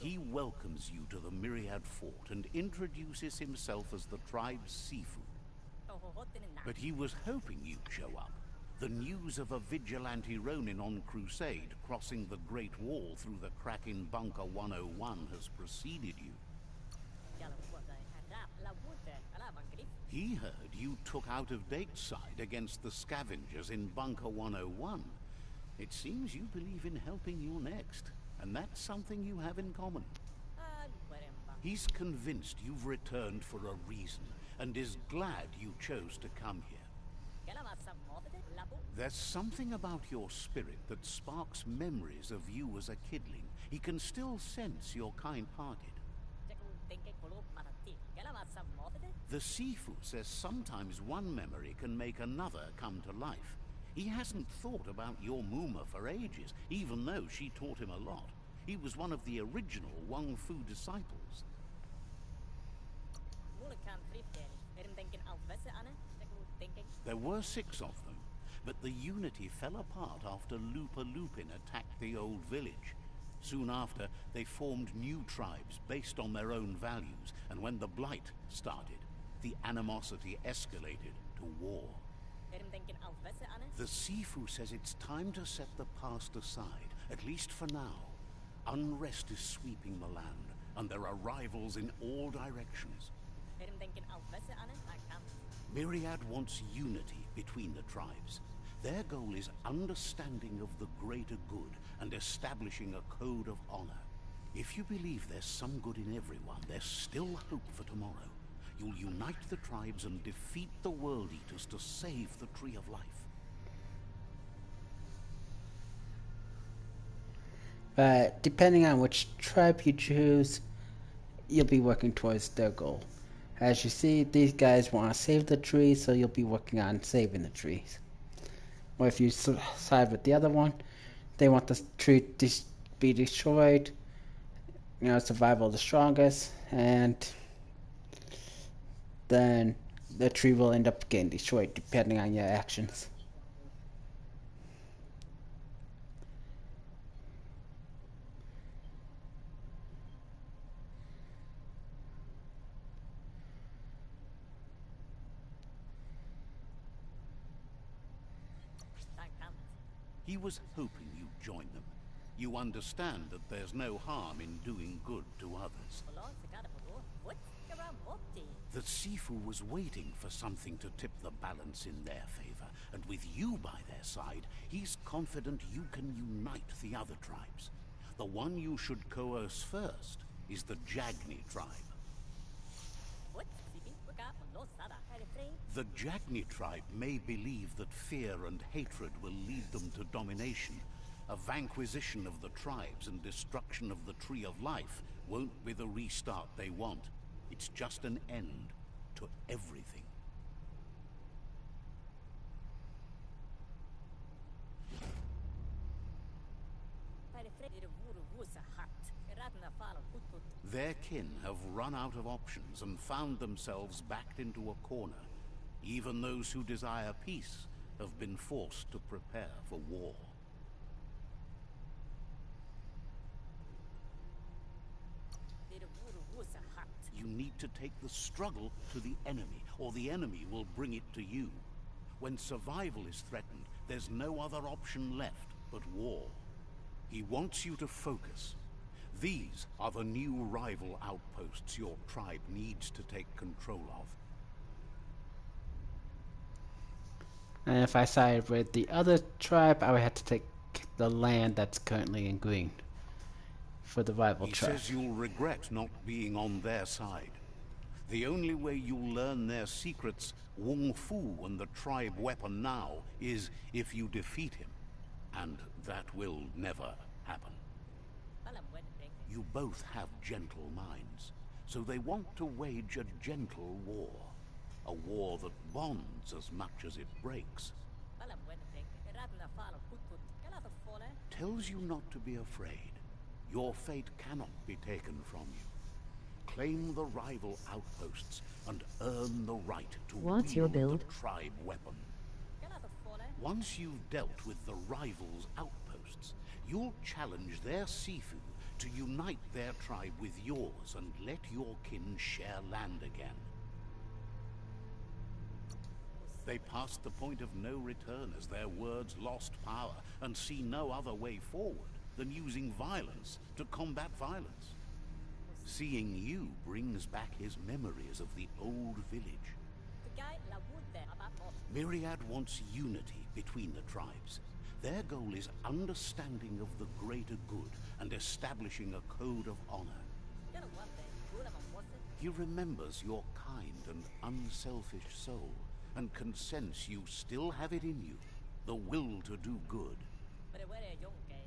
He welcomes you to the Myriad Fort and introduces himself as the tribe's Sifu. But he was hoping you'd show up. The news of a vigilante Ronin on crusade crossing the Great Wall through the crack in Bunker 101 has preceded you. He heard you took out-of-date side against the scavengers in Bunker 101. It seems you believe in helping your next, and that's something you have in common. He's convinced you've returned for a reason, and is glad you chose to come here. There's something about your spirit that sparks memories of you as a kidling. He can still sense you're kind-hearted. The Sifu says sometimes one memory can make another come to life. He hasn't thought about your Muma for ages, even though she taught him a lot. He was one of the original Wang Fu disciples. There were 6 of them, but the unity fell apart after Lupa Lupin attacked the old village. Soon after, they formed new tribes based on their own values, and when the Blight started, the animosity escalated to war. The Sifu says it's time to set the past aside, at least for now. Unrest is sweeping the land, and there are rivals in all directions. Myriad wants unity between the tribes. Their goal is understanding of the greater good and establishing a code of honor. If you believe there's some good in everyone, there's still hope for tomorrow. You'll unite the tribes and defeat the World Eaters to save the Tree of Life. But depending on which tribe you choose, you'll be working towards their goal. As you see, these guys want to save the trees, so you'll be working on saving the trees. Or if you side with the other one, they want the tree to be destroyed, survival of the strongest, and then the tree will end up getting destroyed depending on your actions. He was hoping you'd join them. You understand that there's no harm in doing good to others. The Sifu was waiting for something to tip the balance in their favor, and with you by their side, he's confident you can unite the other tribes. The one you should coerce first is the Jagni tribe. The Jagni tribe may believe that fear and hatred will lead them to domination. A vanquisition of the tribes and destruction of the Tree of Life won't be the restart they want. It's just an end to everything. Their kin have run out of options and found themselves backed into a corner. Even those who desire peace have been forced to prepare for war. You need to take the struggle to the enemy, or the enemy will bring it to you. When survival is threatened, there's no other option left but war. He wants you to focus. These are the new rival outposts your tribe needs to take control of. And if I side with the other tribe, I would have to take the land that's currently in green for the rival tribe. He says you'll regret not being on their side. The only way you'll learn their secrets, Wung Fu and the tribe weapon now, is if you defeat him. And that will never happen. You both have gentle minds, so they want to wage a gentle war. A war that bonds as much as it breaks. Tells you not to be afraid. Your fate cannot be taken from you. Claim the rival outposts and earn the right to wield the tribe weapon. Once you've dealt with the rival's outposts, you'll challenge their Sifu to unite their tribe with yours and let your kin share land again. They passed the point of no return as their words lost power and see no other way forward than using violence to combat violence. Seeing you brings back his memories of the old village. Myriad wants unity between the tribes. Their goal is understanding of the greater good and establishing a code of honor. He remembers your kind and unselfish soul, and can sense you still have it in you, the will to do good.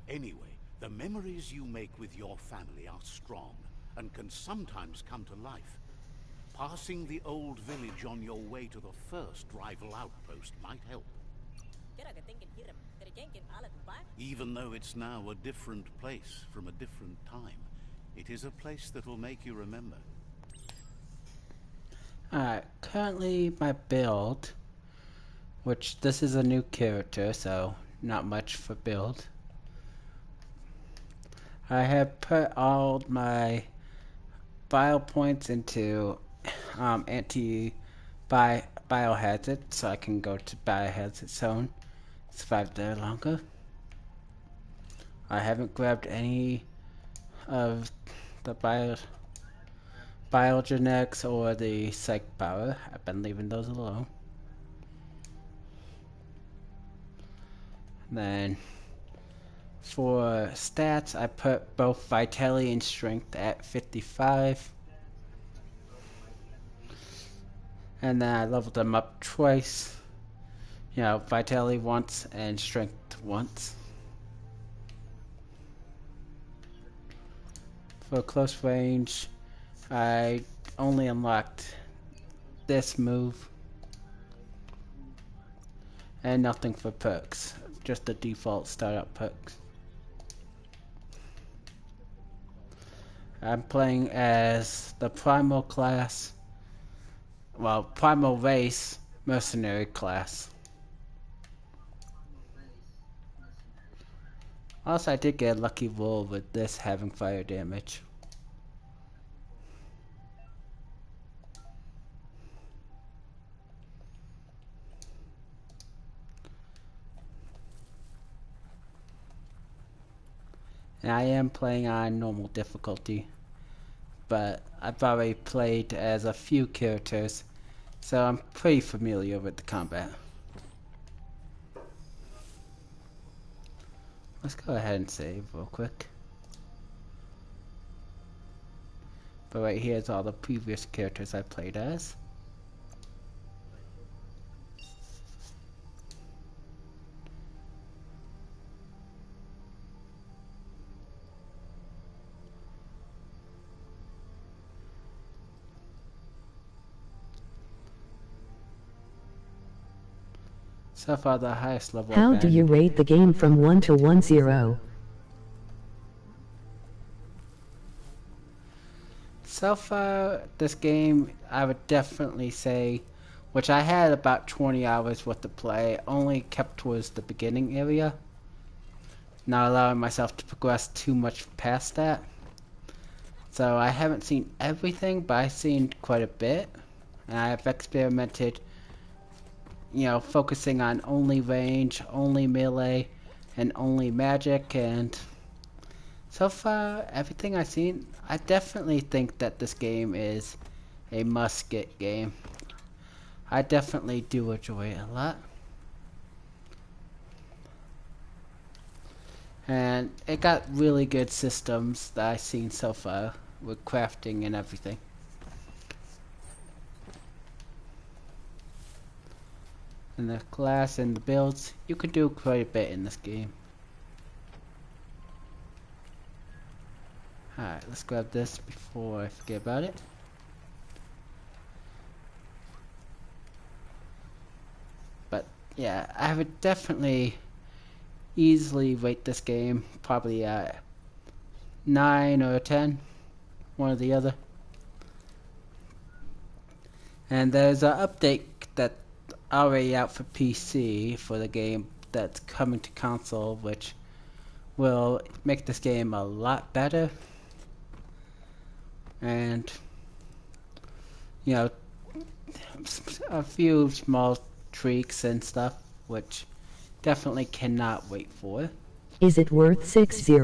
Anyway, the memories you make with your family are strong, and can sometimes come to life. Passing the old village on your way to the first rival outpost might help. Even though it's now a different place from a different time, it is a place that'll make you remember. Alright, currently my build, which this is a new character, so not much for build. I have put all my bio points into biohazard, so I can go to biohazard zone, survive there longer. I haven't grabbed any of the biogenetics or the psych power. I've been leaving those alone. Then for stats, I put both vitality and strength at 55. And then I leveled them up twice. You know, vitality once and strength once. For close range, I only unlocked this move. And nothing for perks, just the default startup perks. I'm playing as the primal class, well, primal race mercenary class. Also, I did get a lucky roll with this having fire damage. And I am playing on normal difficulty, but I've already played as a few characters, so I'm pretty familiar with the combat. Let's go ahead and save real quick. But right here is all the previous characters I played as. So far the highest level. How do you rate the game from 1 to 10? So far, this game, I would definitely say, which I had about 20 hours worth to play, only kept towards the beginning area, not allowing myself to progress too much past that. So I haven't seen everything, but I've seen quite a bit, and I have experimented, you know, focusing on only range, only melee, and only magic, and so far, everything I've seen, I definitely think that this game is a must-get game. I definitely do enjoy it a lot. And it got really good systems that I've seen so far, with crafting and everything. And the class and the builds, you can do quite a bit in this game. Alright, let's grab this before I forget about it. But yeah, I would definitely easily rate this game probably at 9 or 10, one or the other. And there's an update that's already out for PC for the game that's coming to console, which will make this game a lot better. And, you know, a few small streaks and stuff, which definitely cannot wait for. Is it worth 60?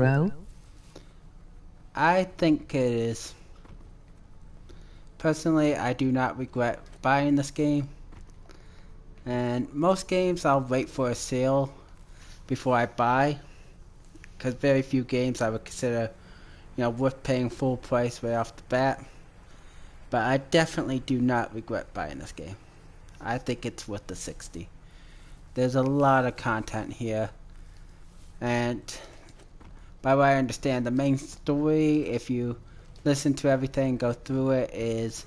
I think it is. Personally, I do not regret buying this game. And most games I'll wait for a sale before I buy, because very few games I would consider, worth paying full price right off the bat. But I definitely do not regret buying this game. I think it's worth the 60. There's a lot of content here, and by what I understand, the main story, if you listen to everything, go through it, is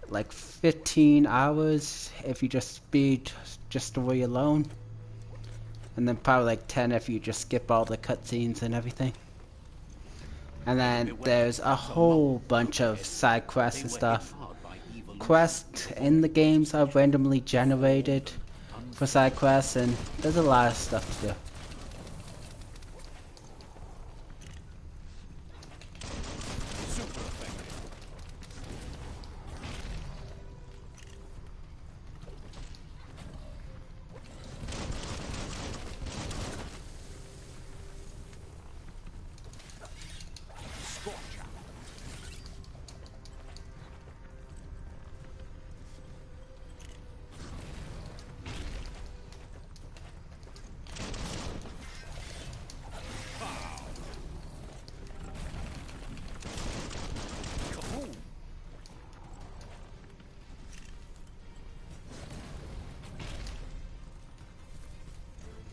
like 15 hours if you just speed just story alone, and then probably like 10 if you just skip all the cutscenes and everything. And then there's a whole bunch of side quests and stuff. Quests in the games are randomly generated for side quests, and there's a lot of stuff to do.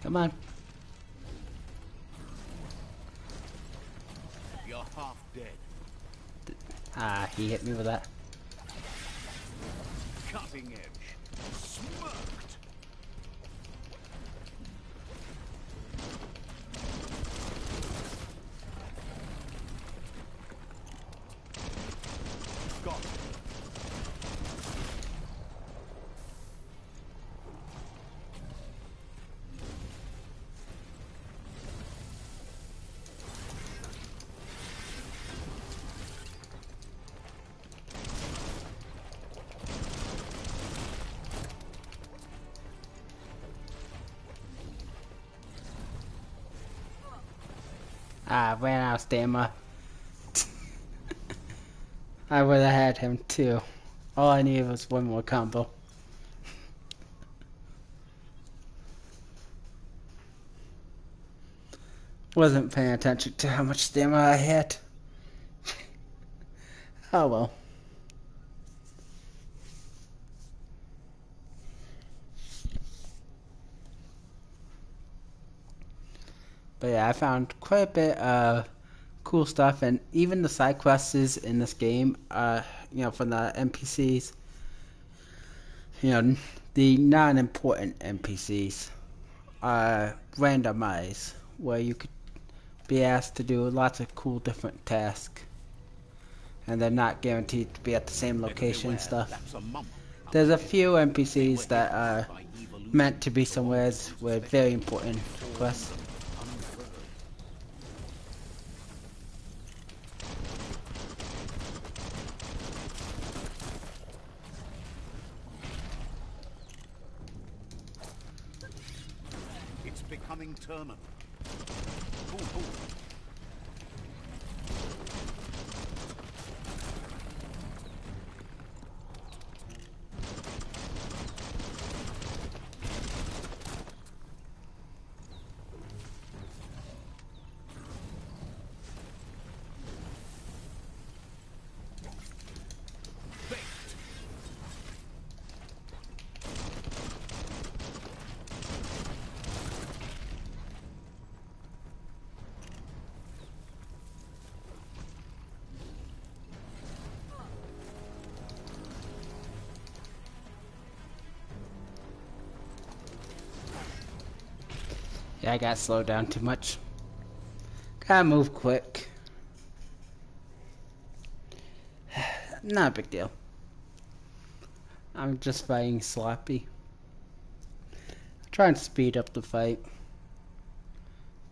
Come on. You're half dead. Ah, he hit me with that. Cutting edge. Smirked. Got it. Ah, ran out of stamina. I would have had him too. All I needed was one more combo. Wasn't paying attention to how much stamina I had. Oh well. But yeah, I found quite a bit of cool stuff, and even the side quests in this game, from the NPCs, the non-important NPCs are randomized, where you could be asked to do lots of cool different tasks, and they're not guaranteed to be at the same location and stuff. There's a few NPCs that are meant to be somewhere with very important quests. It's becoming terminal. Cool, cool. Yeah, I got slowed down too much. Gotta move quick. Not a big deal. I'm just fighting sloppy. Trying to speed up the fight.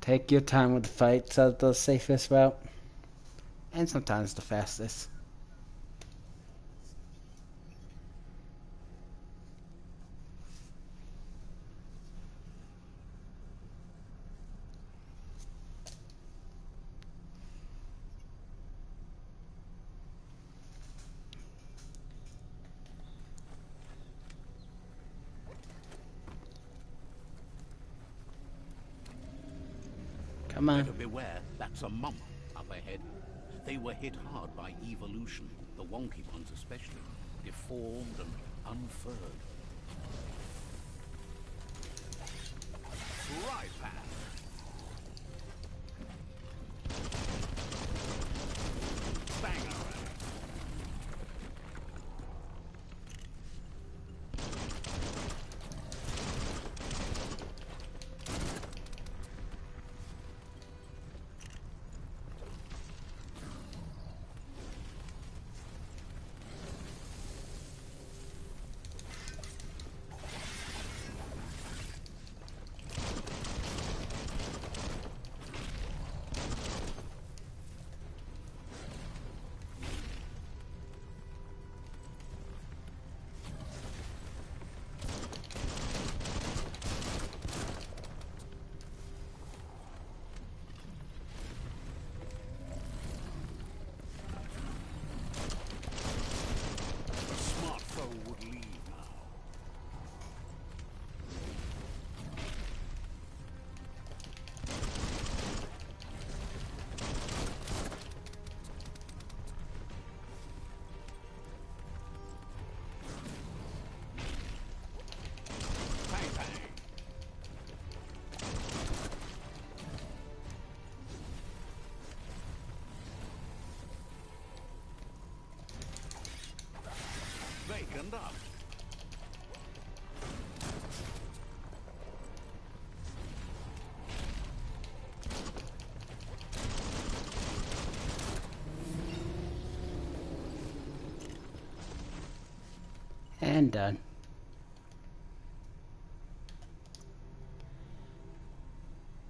Take your time with the fight, so the safest route. And sometimes the fastest. Come on. Better beware, that's a mump up ahead. They were hit hard by evolution, the wonky ones especially, deformed and unfurred. Right path. Banger. Would leave now. Bang, bang. Vacant up. And done.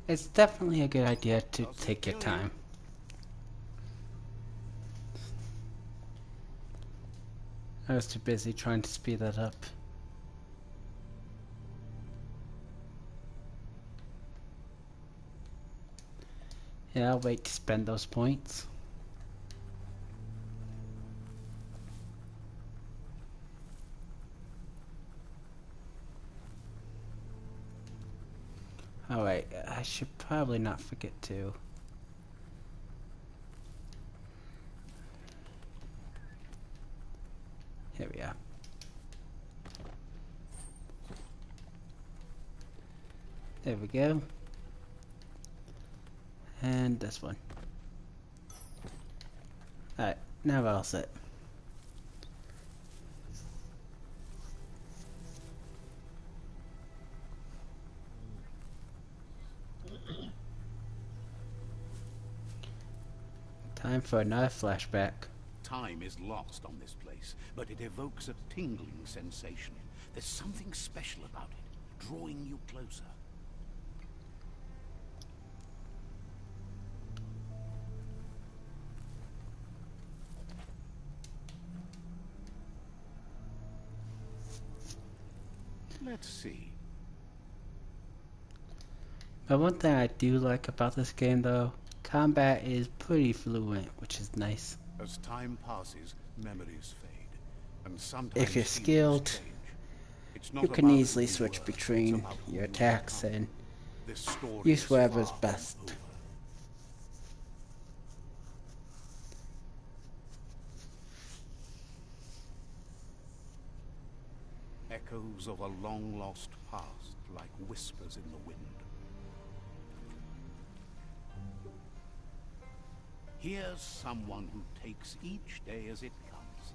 It's definitely a good idea to take your time. I was too busy trying to speed that up. Yeah, I'll wait to spend those points. Alright, I should probably not forget to. Here we are. There we go. And this one. Alright, now we're all set. Time for another flashback. Time is lost on this place, but it evokes a tingling sensation. There's something special about it, drawing you closer. Let's see. But one thing I do like about this game though, combat is pretty fluent, which is nice. As time passes, memories fade, and sometimes If you're feelings skilled, change. It's not you can about who easily you switch were, between it's about who your you've attacks become. and This story use is whatever's far from best. over. Echoes of a long-lost past, like whispers in the wind. Here's someone who takes each day as it comes.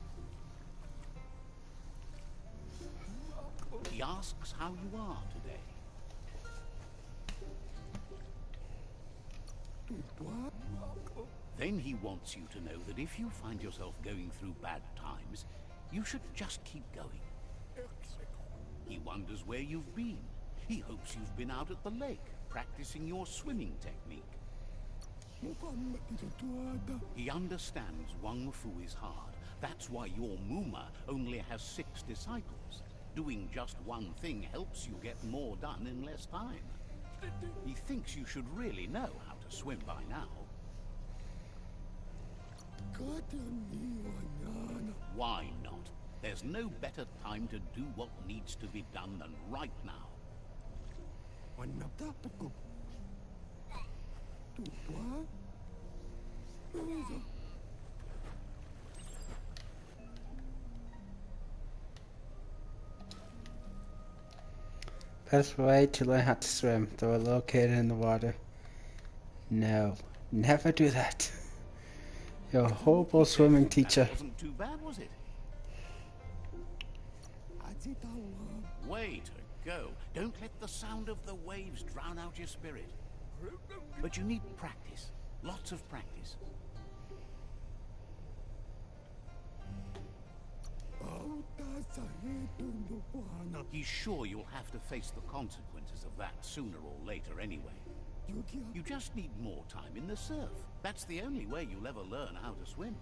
He asks how you are today. Then he wants you to know that if you find yourself going through bad times, you should just keep going. He wonders where you've been. He hopes you've been out at the lake, practicing your swimming technique. He understands Wang Fu is hard. That's why your Muma only has 6 disciples. Doing just one thing helps you get more done in less time. He thinks you should really know how to swim by now. Why not? There's no better time to do what needs to be done than right now. Best way to learn how to swim. Throw a little kid in the water. No, never do that. You're a horrible swimming teacher. That wasn't too bad, was it? Way to go. Don't let the sound of the waves drown out your spirit. But you need practice. Lots of practice. He's sure you'll have to face the consequences of that sooner or later anyway. You just need more time in the surf. That's the only way you'll ever learn how to swim.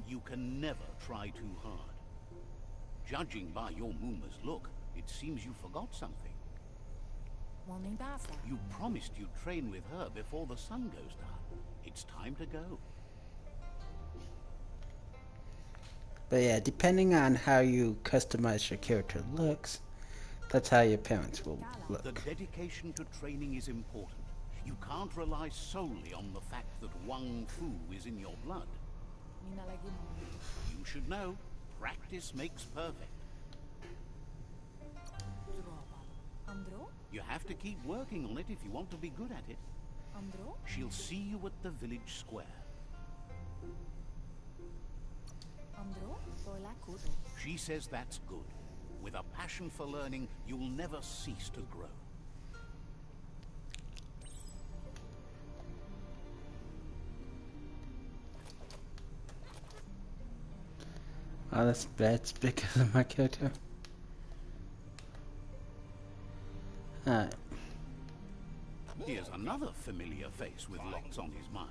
You can never try too hard. Judging by your Muma's look, it seems you forgot something. You promised you'd train with her before the sun goes down. It's time to go. But yeah, depending on how you customize your character looks, that's how your parents will look. The dedication to training is important. You can't rely solely on the fact that Wang Fu is in your blood. You should know, practice makes perfect. You have to keep working on it if you want to be good at it. She'll see you at the village square. She says that's good. With a passion for learning, you'll never cease to grow. Oh, that's bigger than my character. Alright. Here's another familiar face with lots on his mind.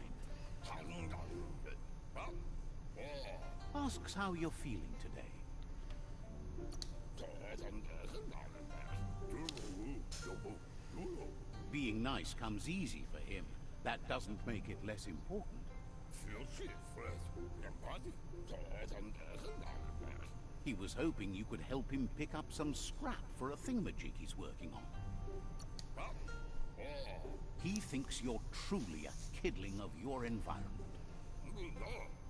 Asks how you're feeling today. Being nice comes easy for him. That doesn't make it less important. He was hoping you could help him pick up some scrap for a thingamajig he's working on. He thinks you're truly a kidling of your environment.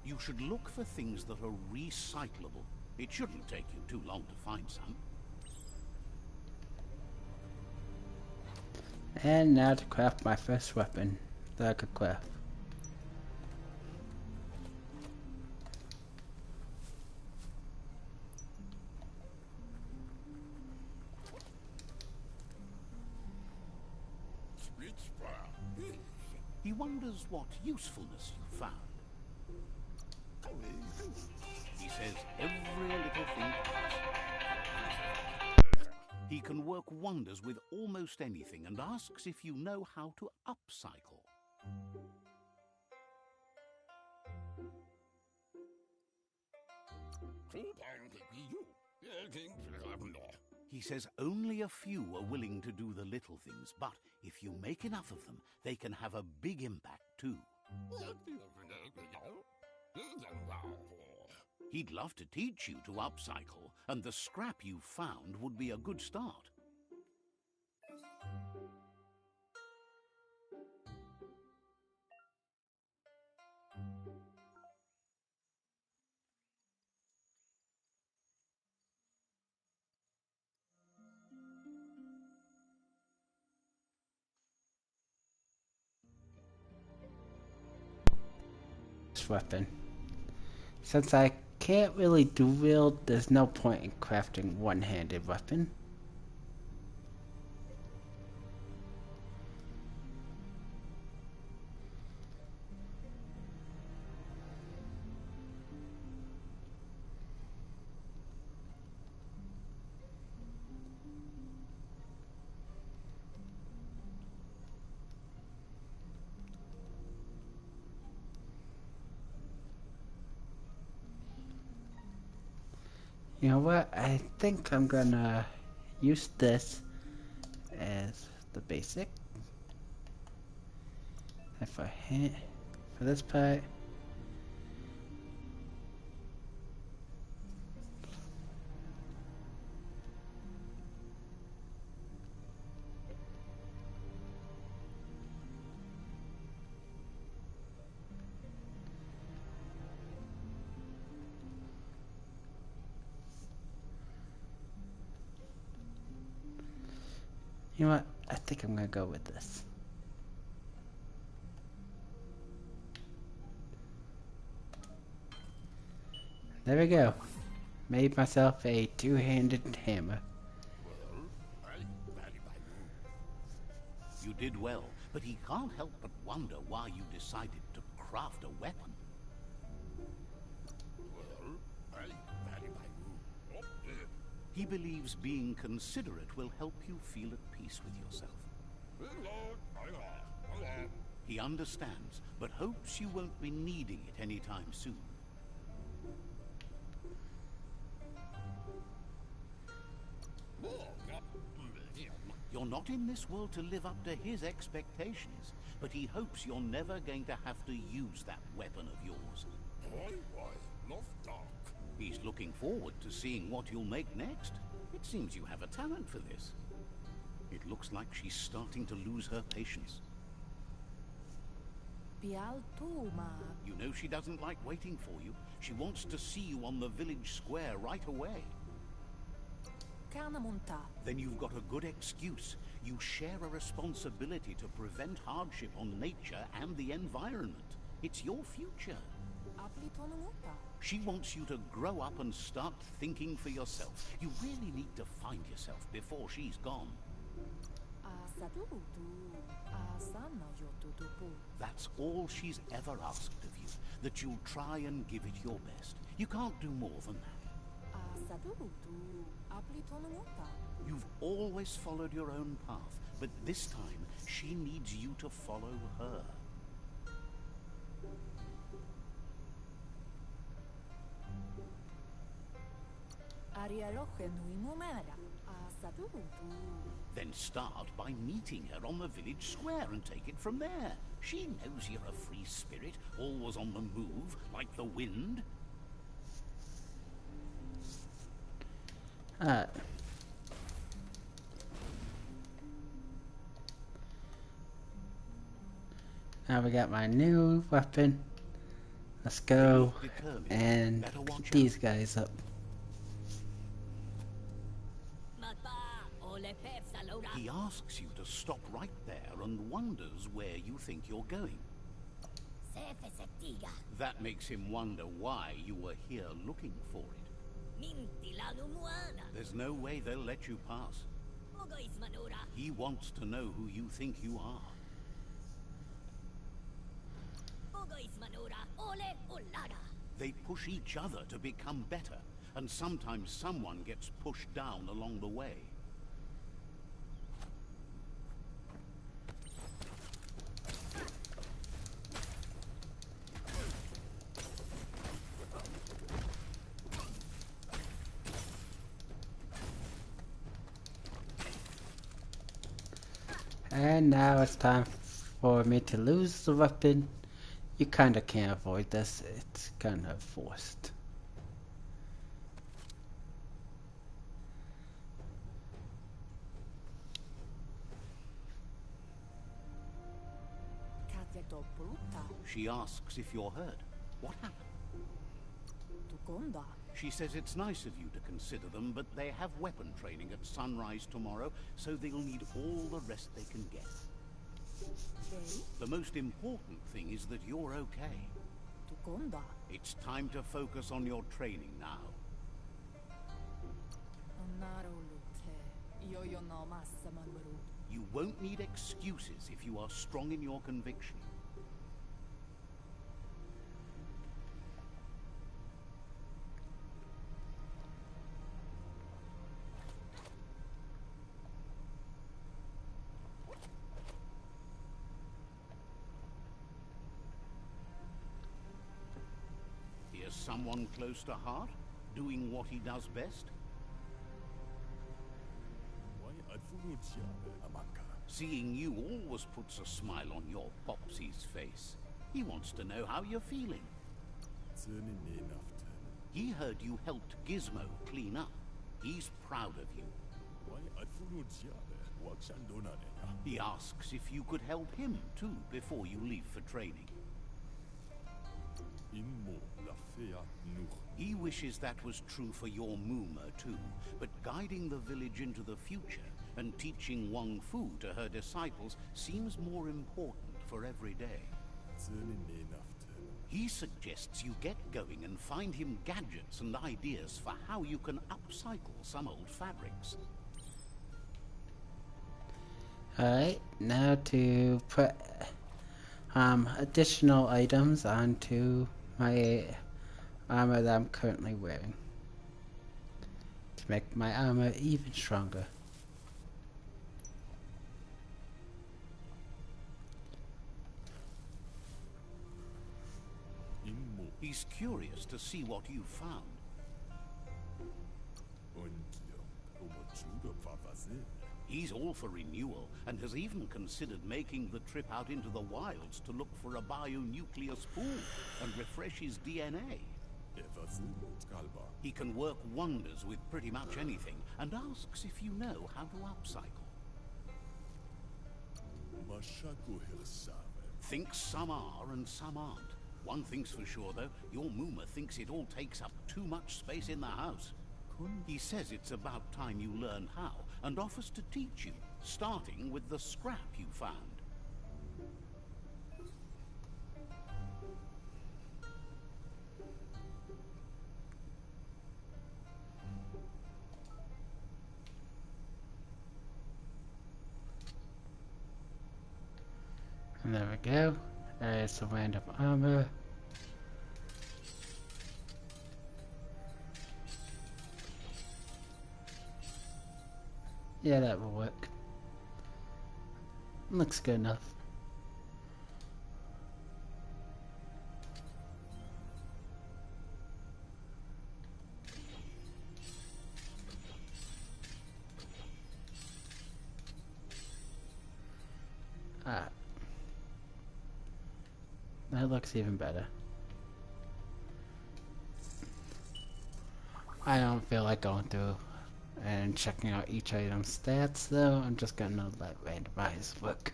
You should look for things that are recyclable. It shouldn't take you too long to find some. And now to craft my first weapon that I could craft. He wonders what usefulness you found. He says every little thing counts. He can work wonders with almost anything and asks if you know how to upcycle. He says only a few are willing to do the little things, but if you make enough of them, they can have a big impact too. He'd love to teach you to upcycle, and the scrap you found would be a good start. Weapon. Since I can't really dual, there's no point in crafting one-handed weapon. You know what? I think I'm gonna use this as the basic. And for this part, You know what? I think I'm gonna go with this. There we go. Made myself a two-handed hammer. You did well, but he can't help but wonder why you decided to craft a weapon. He believes being considerate will help you feel at peace with yourself. He understands, but hopes you won't be needing it anytime soon. You're not in this world to live up to his expectations, but he hopes you're never going to have to use that weapon of yours. He's looking forward to seeing what you'll make next. It seems you have a talent for this. It looks like she's starting to lose her patience. You know she doesn't like waiting for you. She wants to see you on the village square right away. Then you've got a good excuse. You share a responsibility to prevent hardship on nature and the environment. It's your future. She wants you to grow up and start thinking for yourself. You really need to find yourself before she's gone. That's all she's ever asked of you, that you'll try and give it your best. You can't do more than that. You've always followed your own path, but this time she needs you to follow her. Then start by meeting her on the village square and take it from there. She knows you're a free spirit, always on the move, like the wind. Now we got my new weapon. Let's go and beat these guys up. He asks you to stop right there and wonders where you think you're going. That makes him wonder why you were here looking for it. There's no way they'll let you pass. He wants to know who you think you are. They push each other to become better, and sometimes someone gets pushed down along the way. And now it's time for me to lose the weapon. You kinda can't avoid this, it's kinda forced. She asks if you're hurt. What happened? She says it's nice of you to consider them, but they have weapon training at sunrise tomorrow, so they'll need all the rest they can get. The most important thing is that you're okay. It's time to focus on your training now. You won't need excuses if you are strong in your conviction. Here's someone close to heart, doing what he does best. Seeing you always puts a smile on your Popsy's face. He wants to know how you're feeling. He heard you helped Gizmo clean up. He's proud of you. He asks if you could help him too before you leave for training. He wishes that was true for your Moomer too, but guiding the village into the future and teaching Wong Fu to her disciples seems more important for every day. He suggests you get going and find him gadgets and ideas for how you can upcycle some old fabrics. Alright, now to put additional items onto my armor that I'm currently wearing to make my armor even stronger. He's curious to see what you've found. He's all for renewal and has even considered making the trip out into the wilds to look for a bionuclear spool and refresh his DNA. He can work wonders with pretty much anything and asks if you know how to upcycle. Thinks some are and some aren't. One thing's for sure, though, your Mooma thinks it all takes up too much space in the house. He says it's about time you learn how, and offers to teach you, starting with the scrap you found. And there we go. There's some random armor. Yeah, that will work. Looks good enough. Ah, that looks even better. I don't feel like going through and checking out each item's stats though. I'm just gonna let randomize work.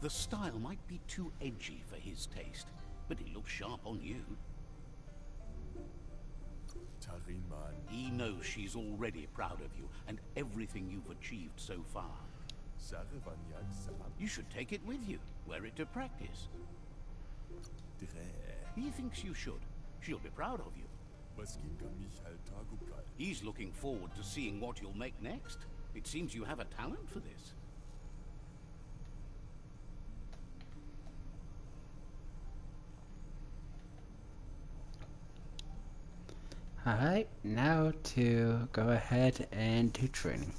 The style might be too edgy for his taste, but it looks sharp on you. He knows she's already proud of you and everything you've achieved so far. You should take it with you, wear it to practice. He thinks you should. She'll be proud of you. He's looking forward to seeing what you'll make next. It seems you have a talent for this. Alright, now to go ahead and do training.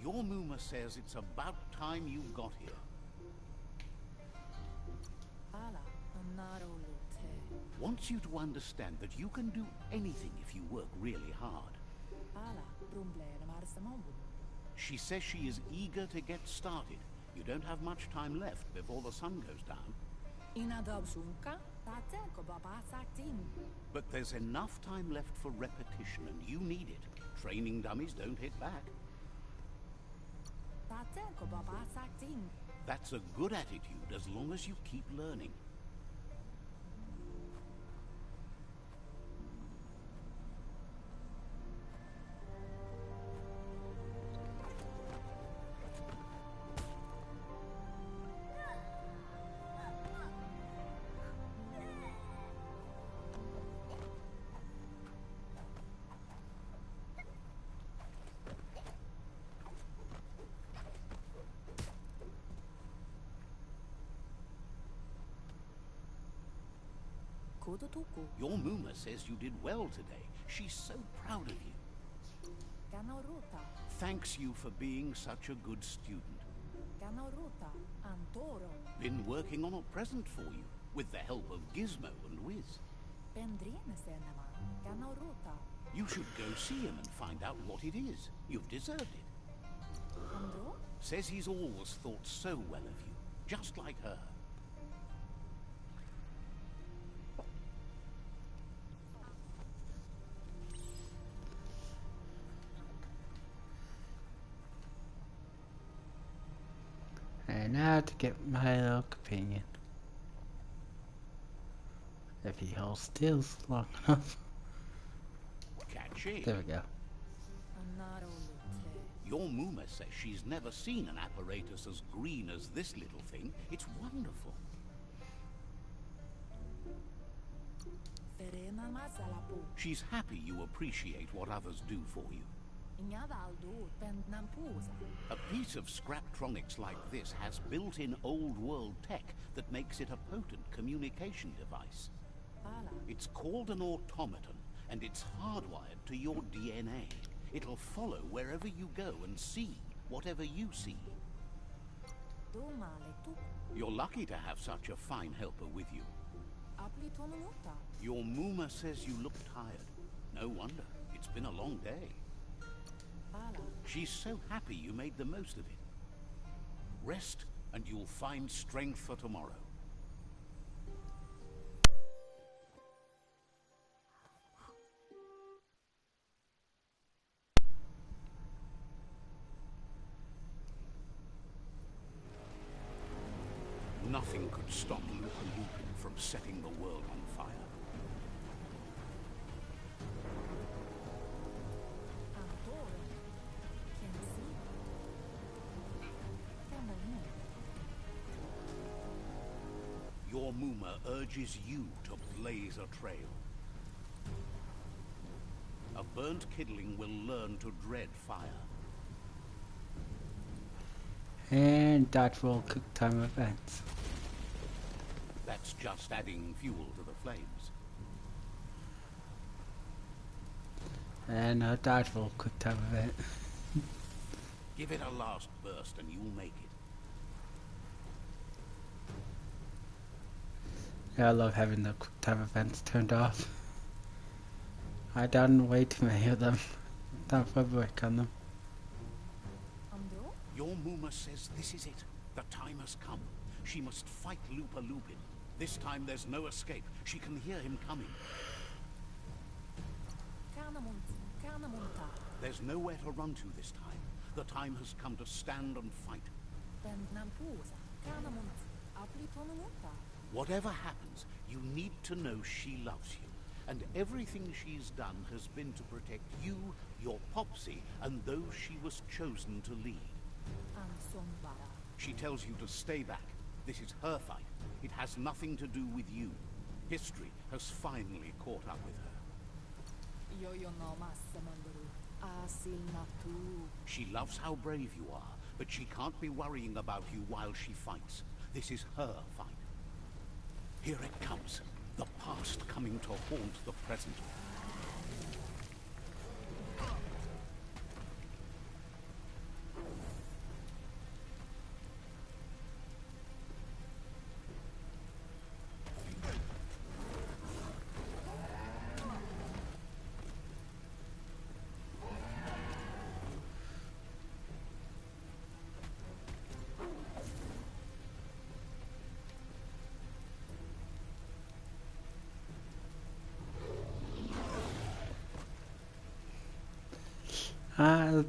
Your Mooma says it's about time you got here. Wants you to understand that you can do anything if you work really hard. She says she is eager to get started. You don't have much time left before the sun goes down. But there's enough time left for repetition, and you need it. Training dummies don't hit back. That's a good attitude as long as you keep learning. Your Mooma says you did well today. She's so proud of you. Thanks you for being such a good student. Been working on a present for you, with the help of Gizmo and Wiz. You should go see him and find out what it is. You've deserved it. Says he's always thought so well of you, just like her. And now to get my little companion. If he holds still long enough. Catchy. There we go. Your Muma says she's never seen an apparatus as green as this little thing. It's wonderful. She's happy you appreciate what others do for you. A piece of Scraptronics like this has built-in old-world tech that makes it a potent communication device. It's called an automaton, and it's hardwired to your DNA. It'll follow wherever you go and see whatever you see. You're lucky to have such a fine helper with you. Your Muma says you look tired. No wonder. It's been a long day. She's so happy you made the most of it. Rest, and you'll find strength for tomorrow. Nothing could stop Lupin from setting the world on fire. Your Muma urges you to blaze a trail. A burnt kidling will learn to dread fire. And dodgeball cook time events. That's just adding fuel to the flames. And a dodgeball cook time event. Give it a last burst and you'll make it. Yeah, I love having the quick time events turned off. I done way too many of them. Time for a break on them. Your Muma says this is it. The time has come. She must fight Lupa Lupin. This time there's no escape. She can hear him coming. There's nowhere to run to this time. The time has come to stand and fight. Whatever happens, you need to know she loves you. And everything she's done has been to protect you, your Popsy, and those she was chosen to lead. She tells you to stay back. This is her fight. It has nothing to do with you. History has finally caught up with her. She loves how brave you are, but she can't be worrying about you while she fights. This is her fight. Here it comes. The past coming to haunt the present.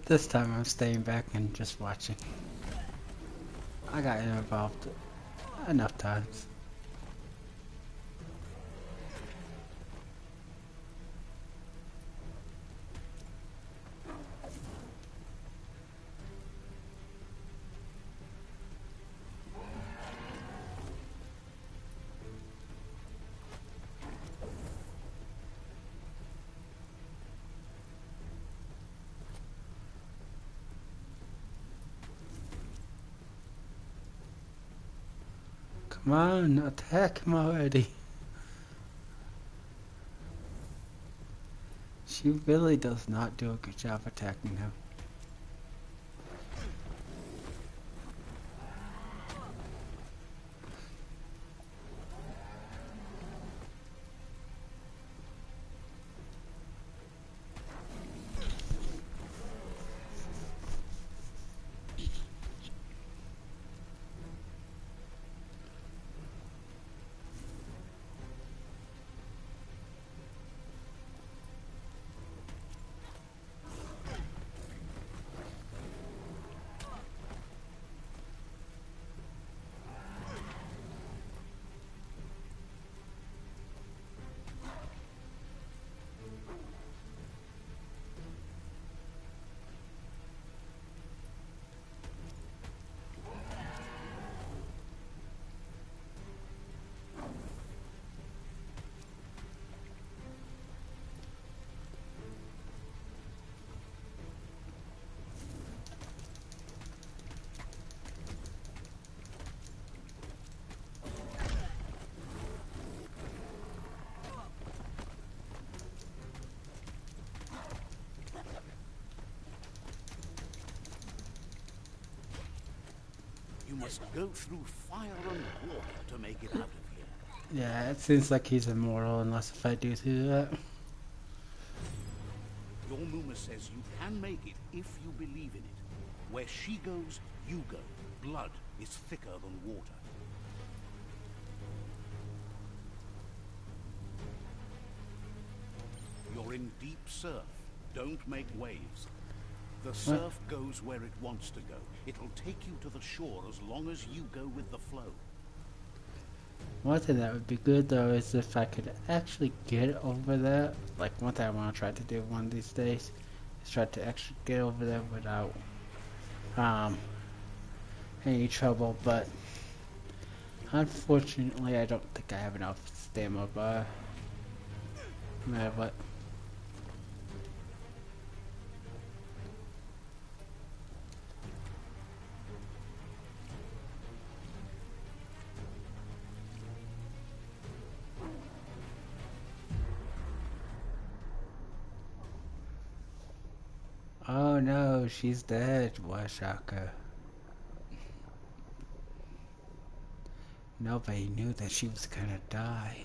This time I'm staying back and just watching. I got involved enough times. Come on, attack him already. She really does not do a good job attacking him. You must go through fire and water to make it out of here. Yeah, it seems like he's immortal unless if I do that. Your Muma says you can make it if you believe in it. Where she goes, you go. Blood is thicker than water. You're in deep surf. Don't make waves. The surf goes where it wants to go. It'll take you to the shore as long as you go with the flow. One thing that would be good though is if I could actually get over there. Like one thing I want to try to do one of these days is try to actually get over there without any trouble. But unfortunately, I don't think I have enough stamina. But yeah, but. Oh no, she's dead, Washaka. Nobody knew that she was gonna die.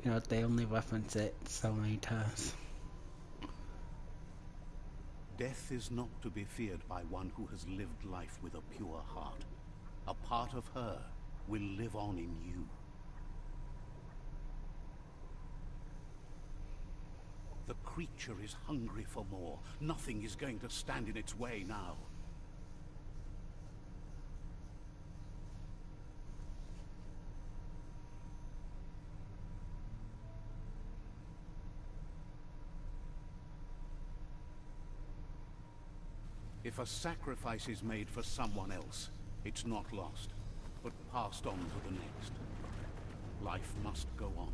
You know, they only reference it so many times. Death is not to be feared by one who has lived life with a pure heart. A part of her will live on in you. The creature is hungry for more. Nothing is going to stand in its way now. If a sacrifice is made for someone else, it's not lost, but passed on to the next. Life must go on.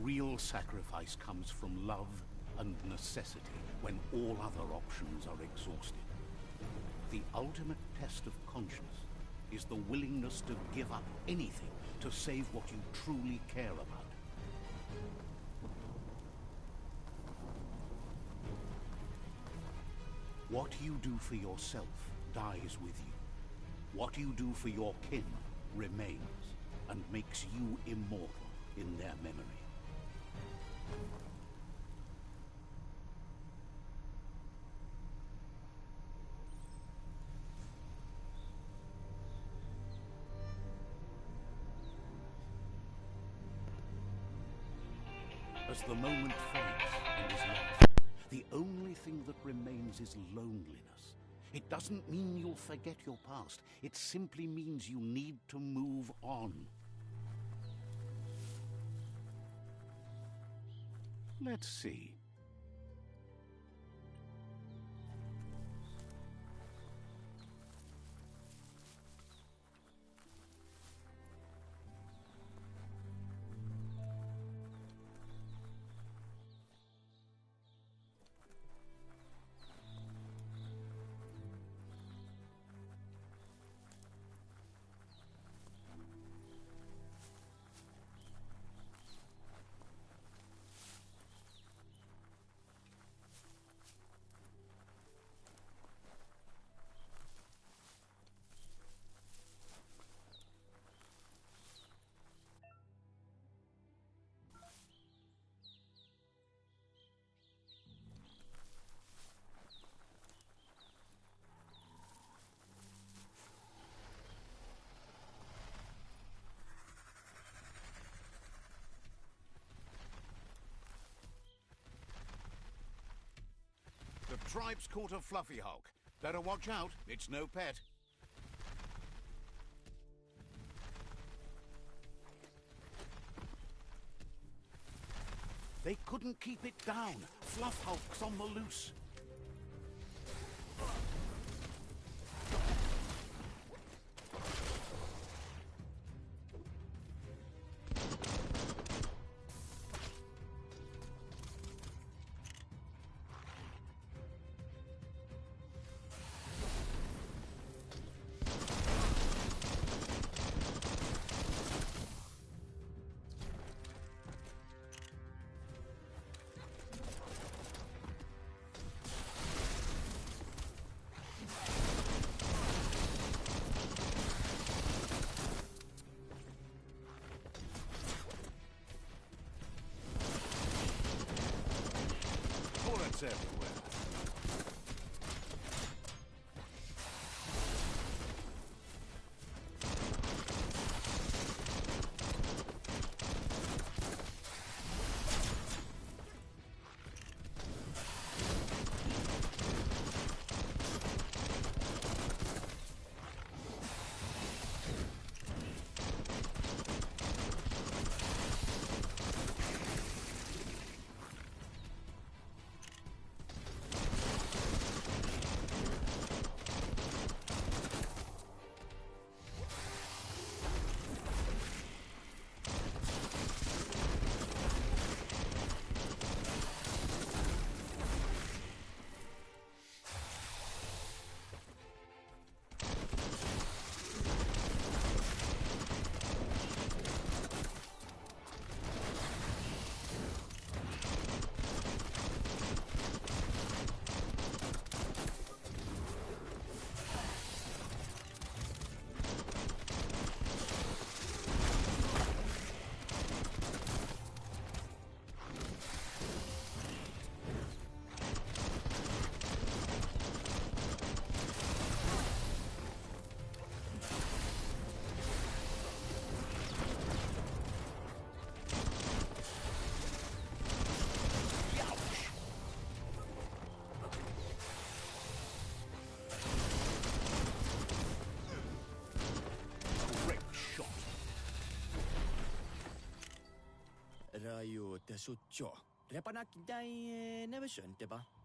Real sacrifice comes from love and necessity when all other options are exhausted. The ultimate test of conscience is the willingness to give up anything to save what you truly care about. What you do for yourself dies with you. What you do for your kin remains and makes you immortal in their memory. As the moment fades and is lost, the only thing that remains is loneliness. It doesn't mean you'll forget your past. It simply means you need to move on. Let's see. The tribe's caught a fluffy hulk. Better watch out, it's no pet. They couldn't keep it down. Fluff hulk's on the loose.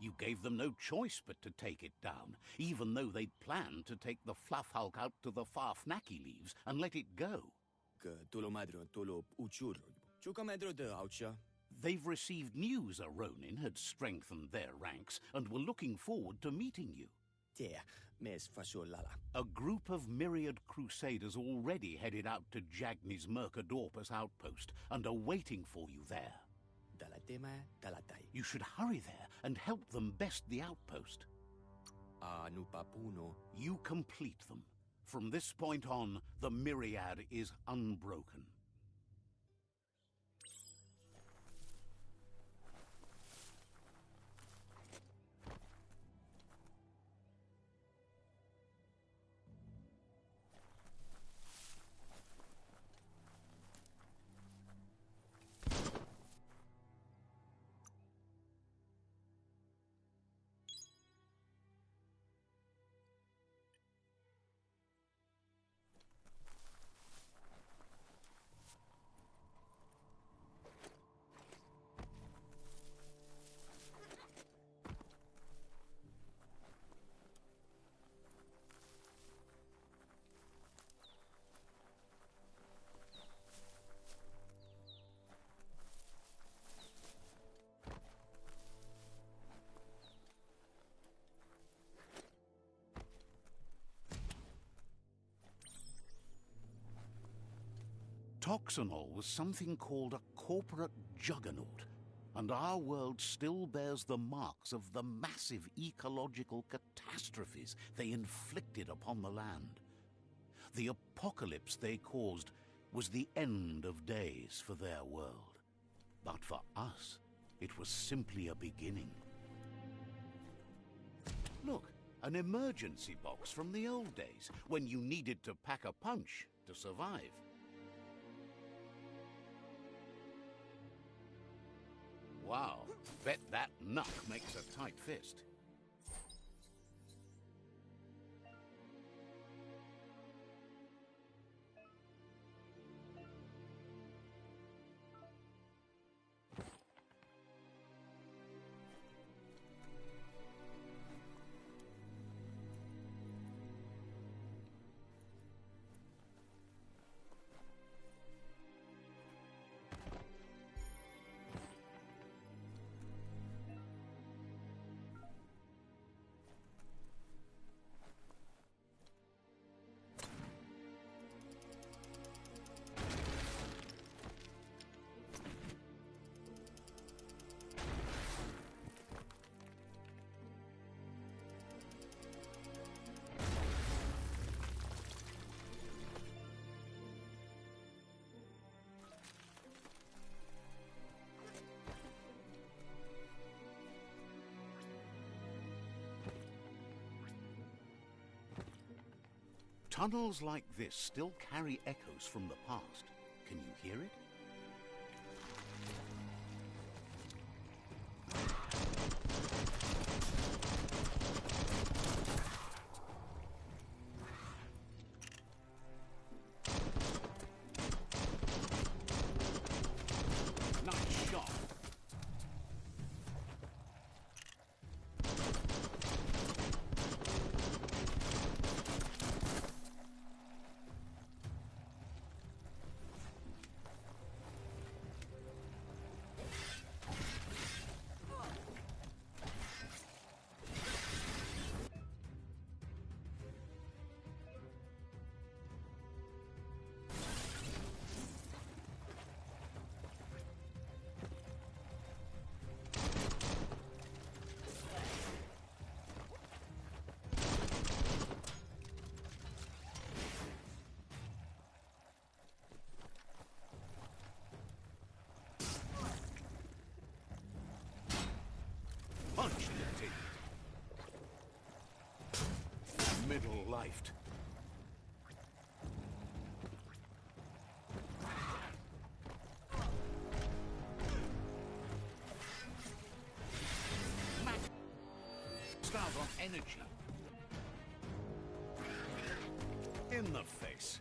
You gave them no choice but to take it down, even though they'd planned to take the Fluff Hulk out to the Farfnaki leaves and let it go. They've received news a Ronin had strengthened their ranks and were looking forward to meeting you. A group of myriad crusaders already headed out to Jagni's Mercadorpus outpost and are waiting for you there. You should hurry there and help them best the outpost. You complete them. From this point on, the Myriad is unbroken. Toxanol was something called a corporate juggernaut, and our world still bears the marks of the massive ecological catastrophes they inflicted upon the land. The apocalypse they caused was the end of days for their world. But for us, it was simply a beginning. Look, an emergency box from the old days, when you needed to pack a punch to survive. Wow, bet that knuck makes a tight fist. Tunnels like this still carry echoes from the past. Can you hear it? Nice shot. Punch the middle-lifed. Maxed out on energy. In the face.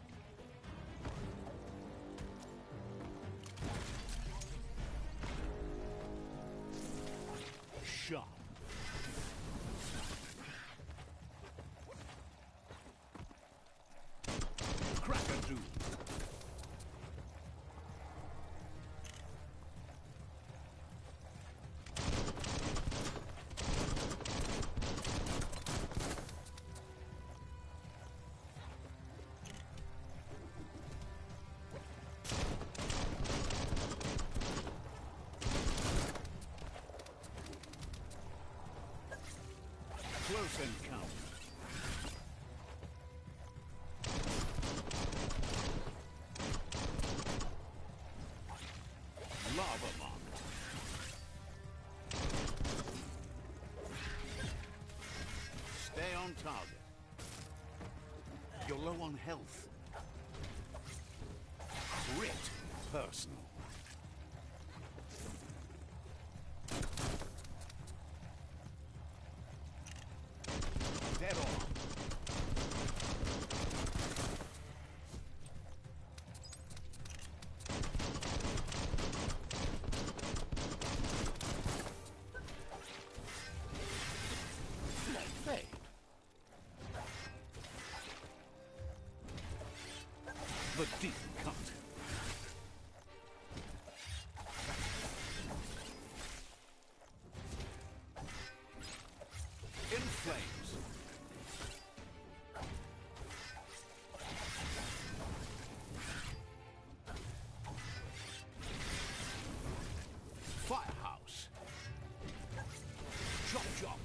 Close encounter. Lava mark. Stay on target. You're low on health. Crit personal. Dead on. Fade. The deep cut. In flames. Firehouse. Chop chop.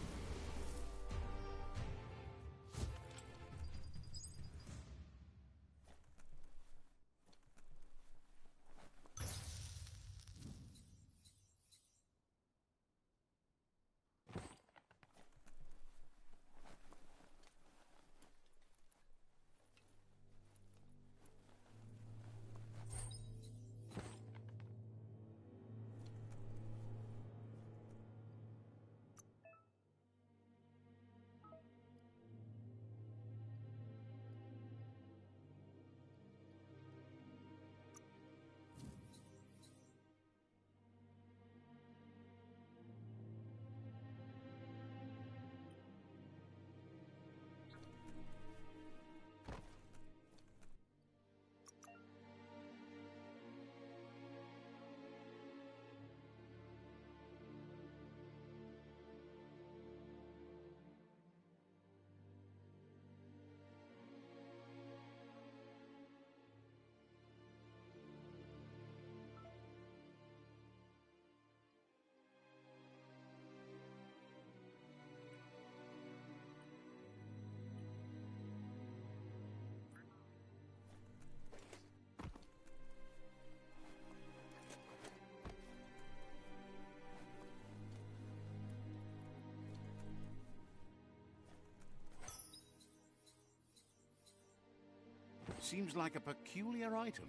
Seems like a peculiar item.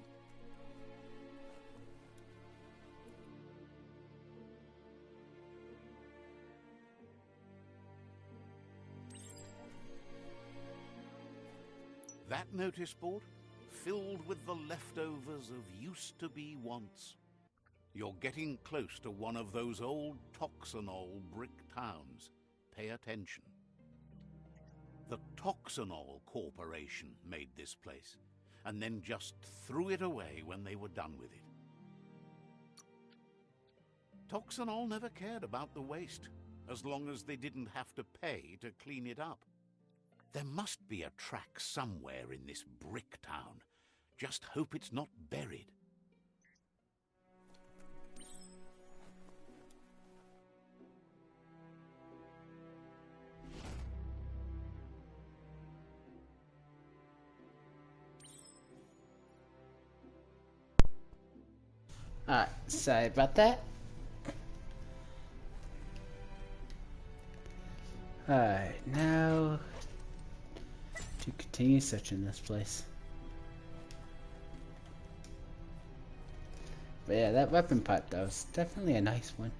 That notice board, filled with the leftovers of used-to-be wants. You're getting close to one of those old Toxanol brick towns. Pay attention. The Toxanol Corporation made this place, and then just threw it away when they were done with it. Toxanol never cared about the waste, as long as they didn't have to pay to clean it up. There must be a track somewhere in this brick town. Just hope it's not buried. Alright, sorry about that. Alright, now to continue searching this place. But yeah, that weapon part though is definitely a nice one.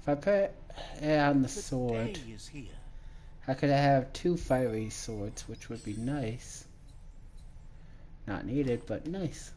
If I put it on the sword, Day is here. how could I have two fiery swords, which would be nice. Not needed, but nice.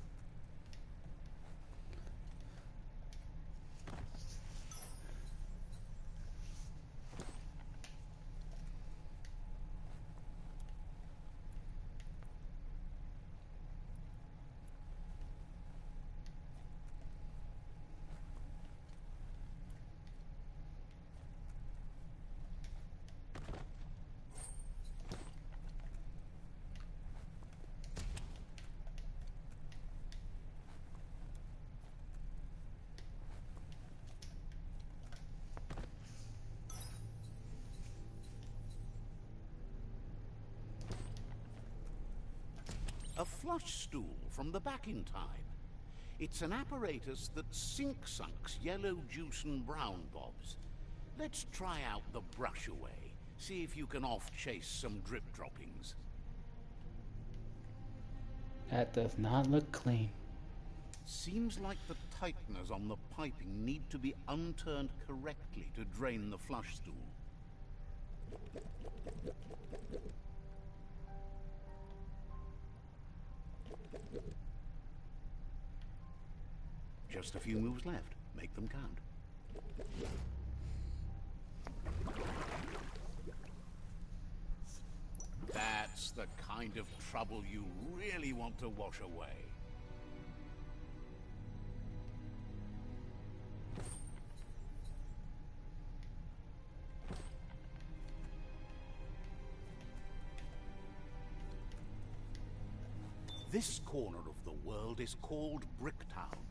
A flush stool from the back in time. It's an apparatus that sink-sunks yellow juice and brown bobs. Let's try out the brush away. See if you can off-chase some drip droppings. That does not look clean. Seems like the tighteners on the piping need to be unturned correctly to drain the flush stool. Just a few moves left. Make them count. That's the kind of trouble you really want to wash away. This corner of the world is called Bricktown.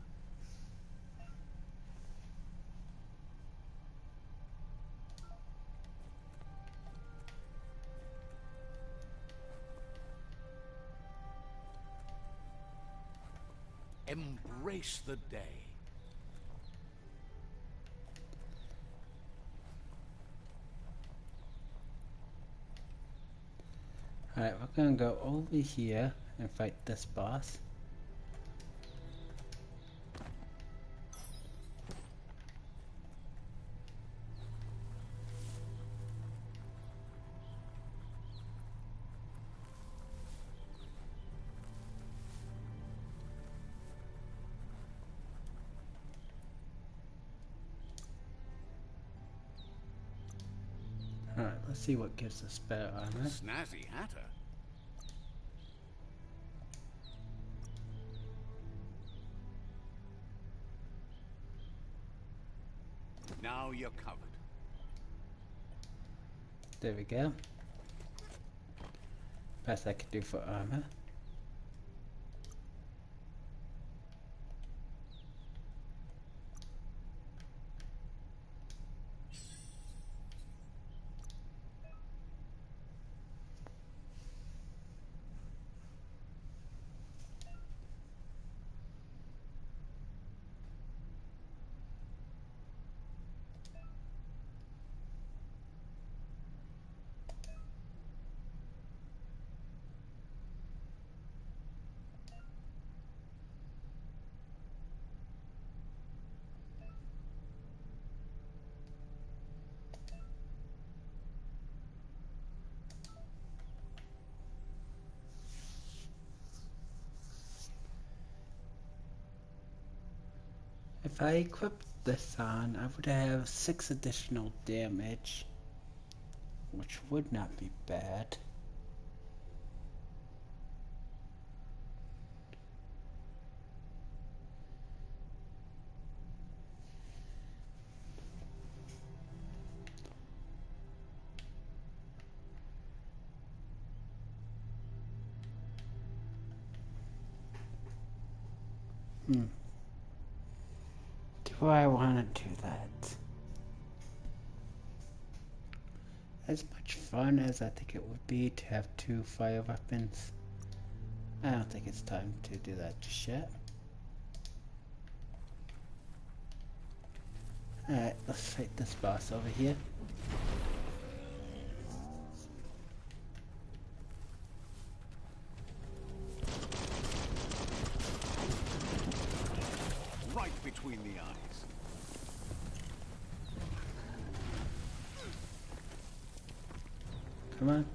Embrace the day. Alright, we're gonna go over here and fight this boss. Alright, let's see what gives us better armor. Snazzy Hatter. Now you're covered. There we go. Best I could do for armor. If I equipped this on, I would have 6 additional damage, which would not be bad. Do I want to do that? As much fun as I think it would be to have 2 fire weapons, I don't think it's time to do that just yet. Alright, let's fight this boss over here. Right between the eyes. Come on.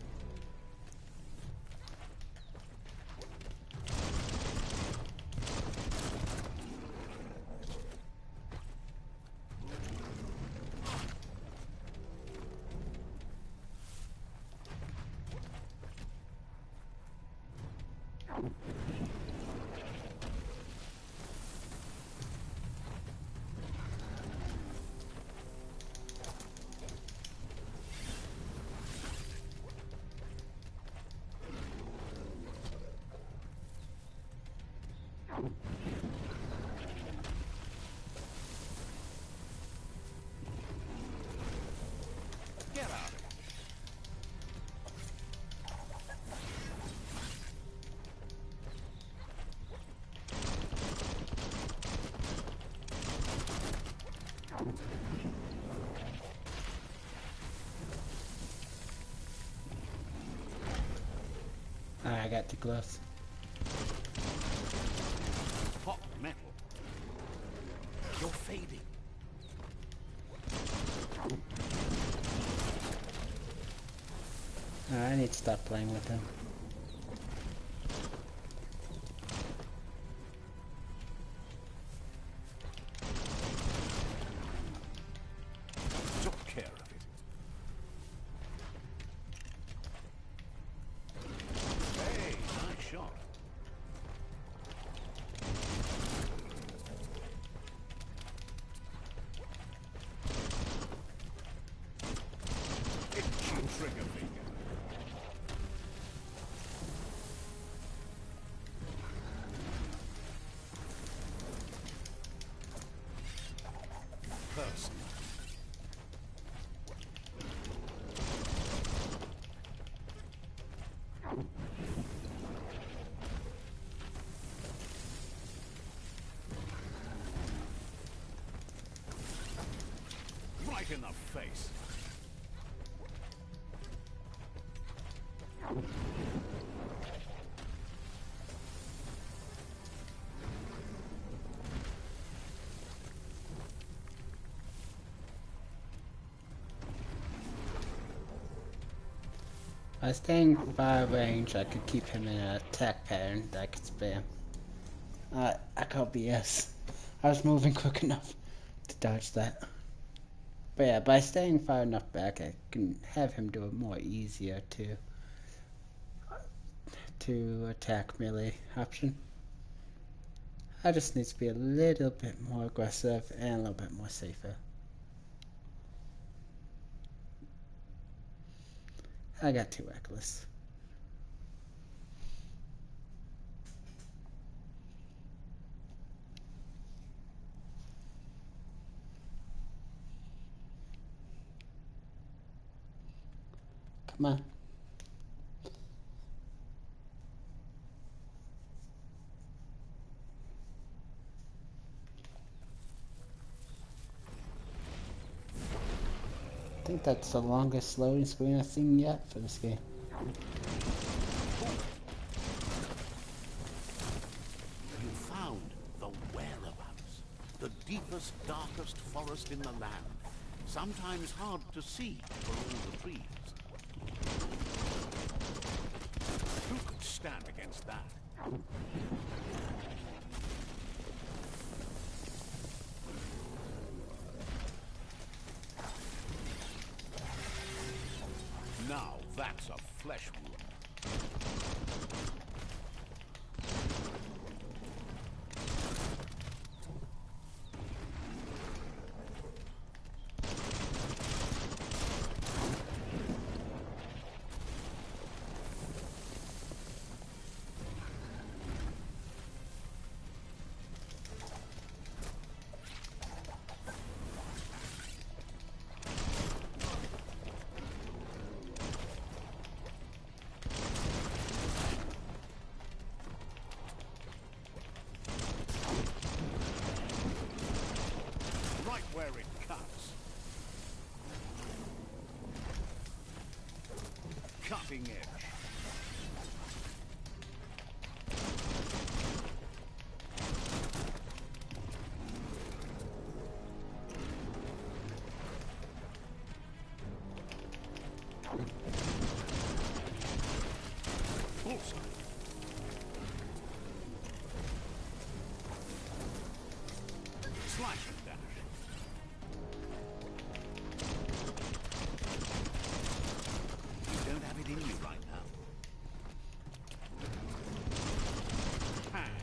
Get out. got too close. Hot metal. You're fading. I need to stop playing with him. Took care of it. Hey, nice shot. Itchy trigger finger. Person. Right in the face. By staying far range, I could keep him in an attack pattern that I could spam. I call BS. I was moving quick enough to dodge that. But yeah, by staying far enough back, I can have him do it more easier to attack melee option. I just need to be a little bit more aggressive and a little bit more safer. I got too reckless. Come on. I think that's the longest loading screen I've seen yet for this game. You found the whereabouts. The deepest, darkest forest in the land. Sometimes hard to see for all the trees. Who could stand against that? Now that's a flesh wound. Right where it cuts. Cutting edge. Bullseye. Slash and dash. You don't have it in you right now. Pang.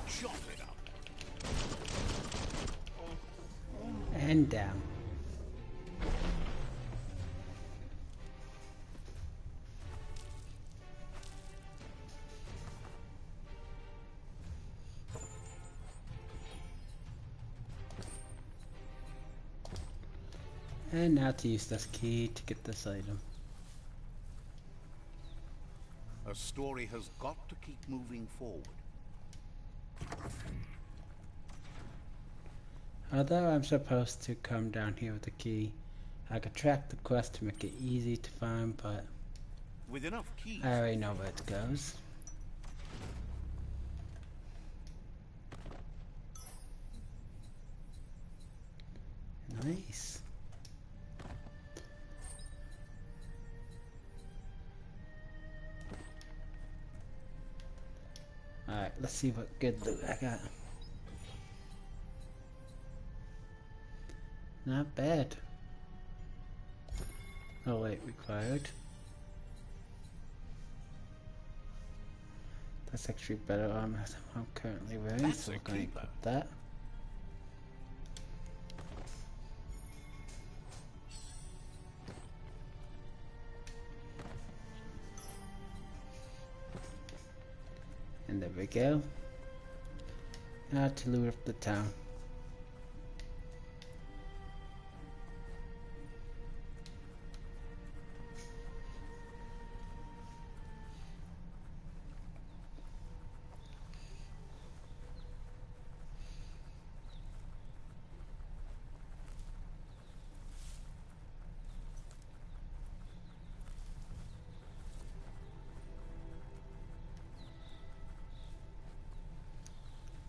Chop it up. And down. And now to use this key to get this item. A story has got to keep moving forward. Although I'm supposed to come down here with the key, I could track the quest to make it easy to find, but With enough keys, I already know where it goes. Nice. Alright, let's see what good loot I got. Not bad. Oh wait, required. That's actually better armor than I'm currently wearing, That's so a we're going to keeper. equip that. And there we go. Now to loot up the town.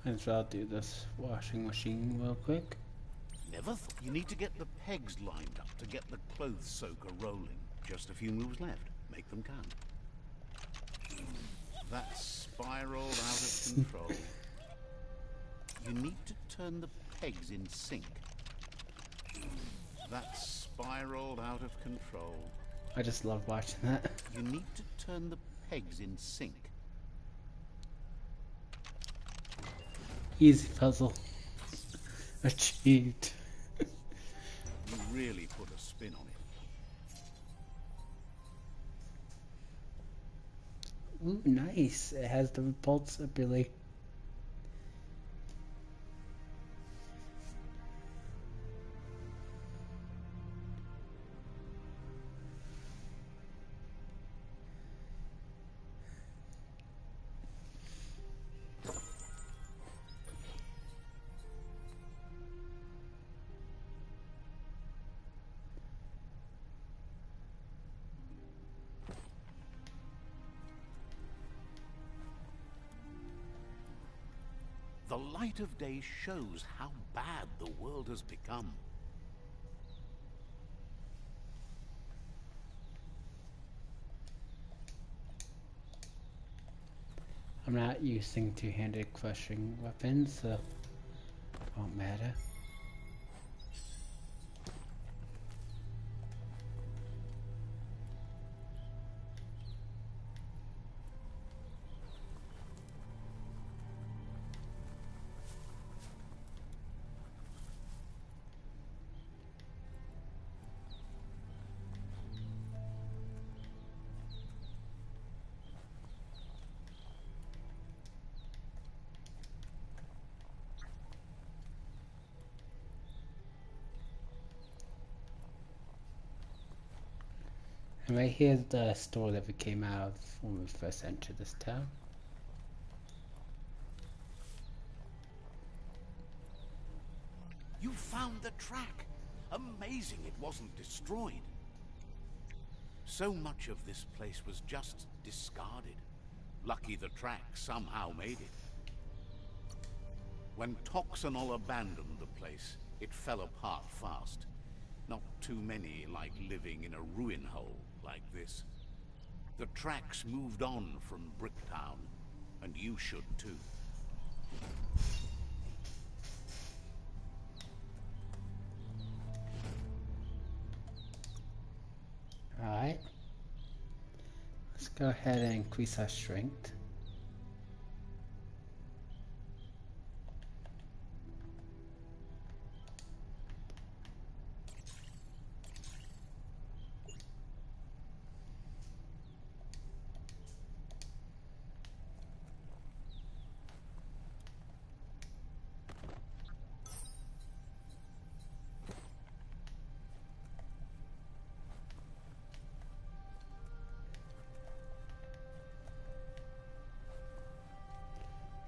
Might as well do this washing machine real quick. Never thought. You need to get the pegs lined up to get the clothes soaker rolling. Just a few moves left. Make them count. That's spiraled out of control. You need to turn the pegs in sync. That's spiraled out of control. I just love watching that. You need to turn the pegs in sync. Easy puzzle. Achieved. You really put a spin on it. Ooh, nice. It has the repulse ability. The light of day shows how bad the world has become. I'm not using two-handed crushing weapons, so it won't matter. And right here's the store that we came out of when we first entered this town. You found the track. Amazing it wasn't destroyed. So much of this place was just discarded. Lucky the track somehow made it. When Toxanol abandoned the place, it fell apart fast. Not too many like living in a ruin hole like this. The tracks moved on from Bricktown, and you should too. Alright. Let's go ahead and increase our strength.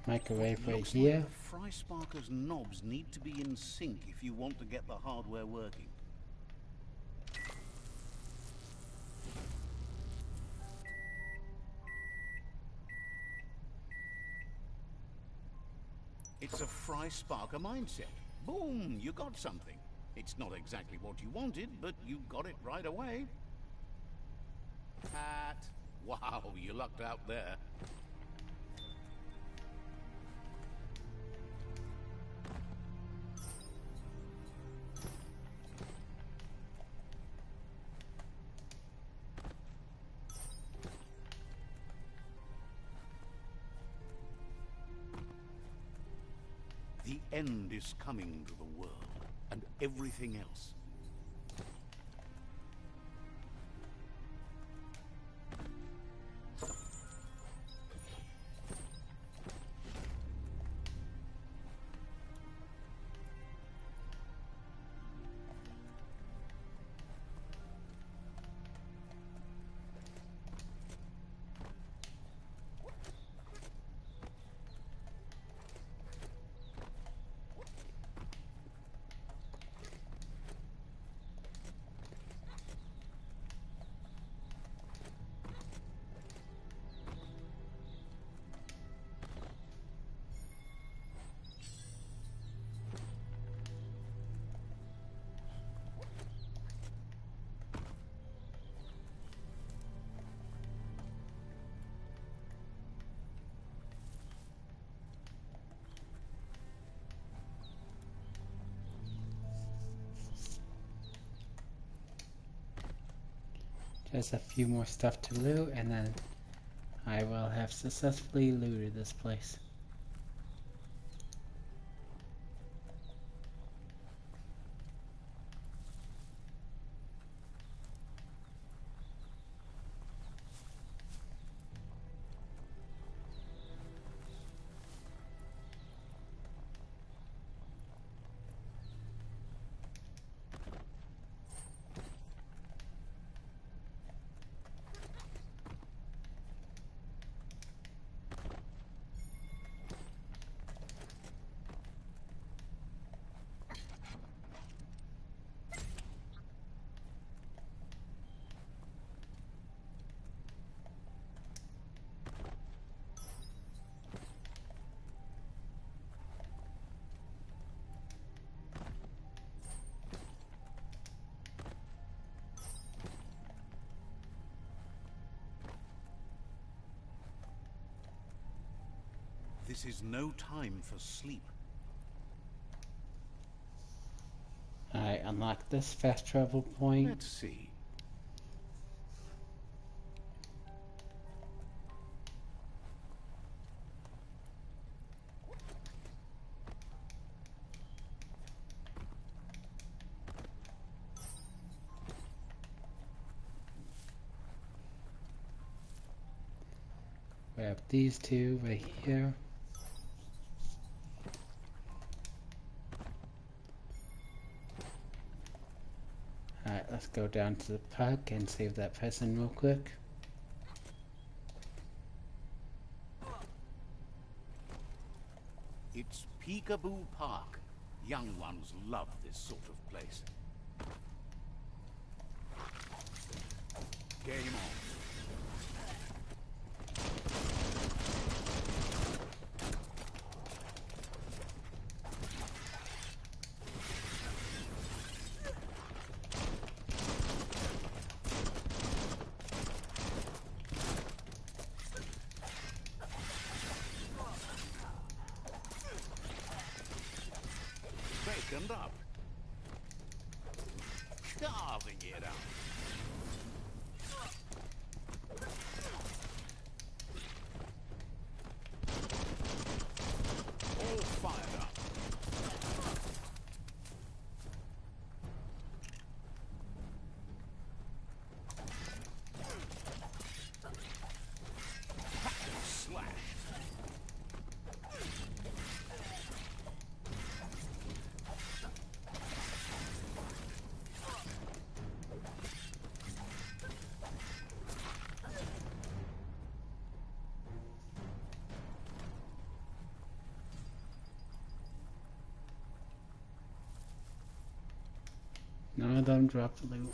Microwave right Looks here. like the Fry Sparker's knobs need to be in sync if you want to get the hardware working. It's a Fry Sparker mindset. Boom, you got something. It's not exactly what you wanted, but you got it right away. Pat. Wow, you lucked out there. The end is coming to the world, and everything else. Just a few more stuff to loot, and then I will have successfully looted this place. This is no time for sleep. I unlocked this fast travel point. Let's see. Grab these two right here. Alright, let's go down to the park and save that person real quick. It's Peekaboo Park. Young ones love this sort of place. Game on. Second up. Carving it up. All fired up. Slash. None of them dropped loot.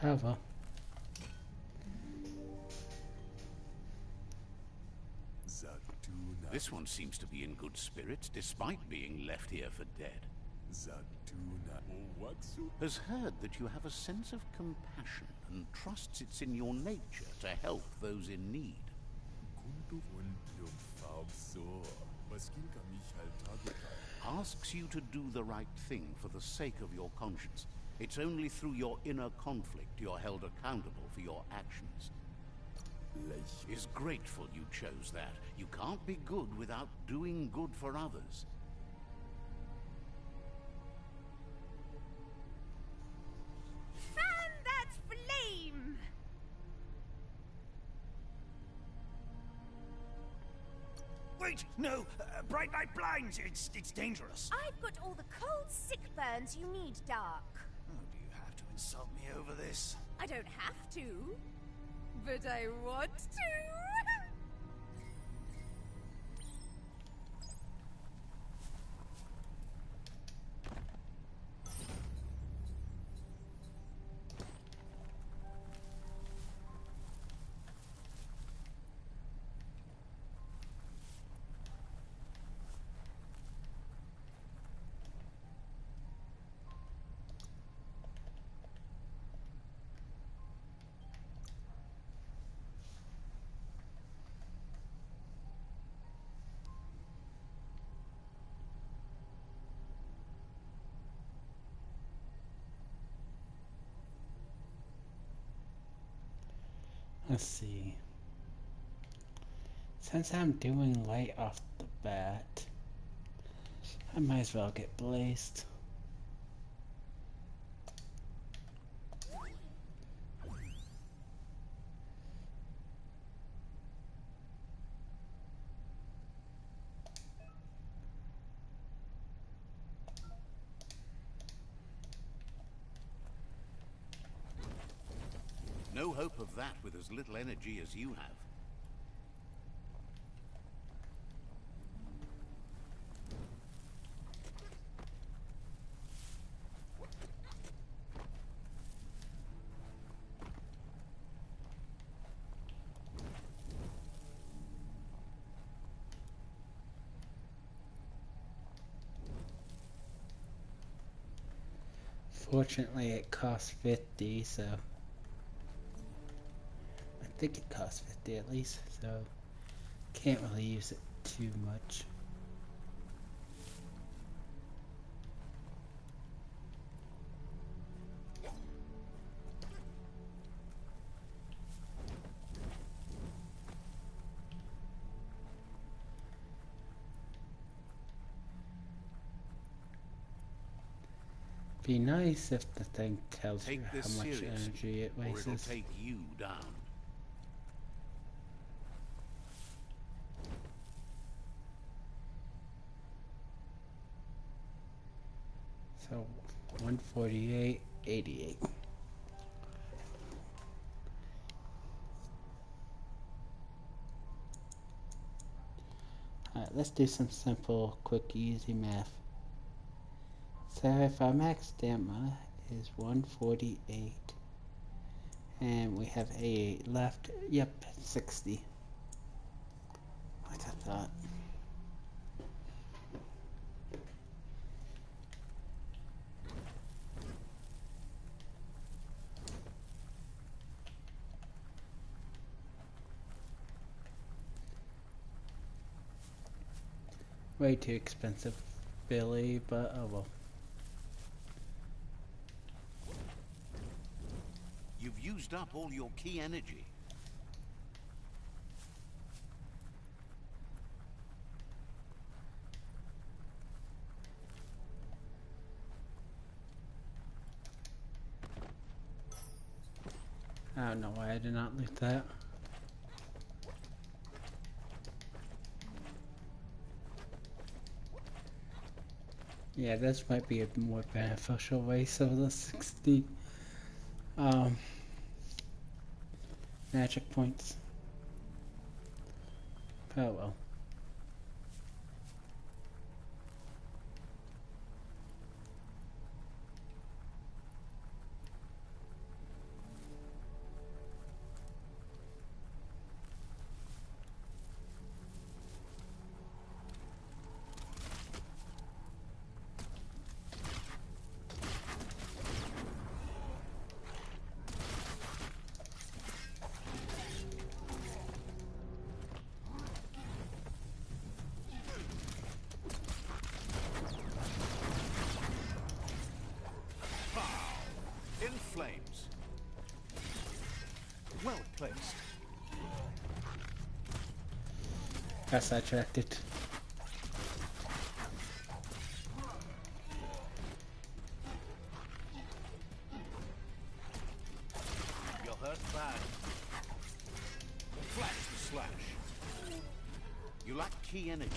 Oh well. This one seems to be in good spirits, despite being left here for dead. Has heard that you have a sense of compassion and trusts it's in your nature to help those in need. Asks you to do the right thing for the sake of your conscience. It's only through your inner conflict you're held accountable for your actions. Is grateful you chose that. You can't be good without doing good for others. Fan that flame! Wait, no! Bright light blinds! It's dangerous! I've got all the cold, sick burns you need, Dark. Oh, do you have to insult me over this? I don't have to, but I want to. Let's see. Since I'm doing light off the bat, I might as well get blazed. No hope of that with as little energy as you have. Fortunately, it costs 50, so I think it costs 50 at least, so can't really use it too much. Be nice if the thing tells you Take how this much seriously, energy it or it'll wastes. take you down. So 148, 88. Alright, let's do some simple, quick, easy math. So if our max stamina is 148 and we have 88 left, yep, 60. Like I thought. Way too expensive, Billy, but oh well. You've used up all your key energy. I don't know why I did not loot that. Yeah, this might be a more beneficial waste of the 60 magic points. Oh well. placed. Got sidetracked. You're hurt bad. Flash the slash. You lack key energy.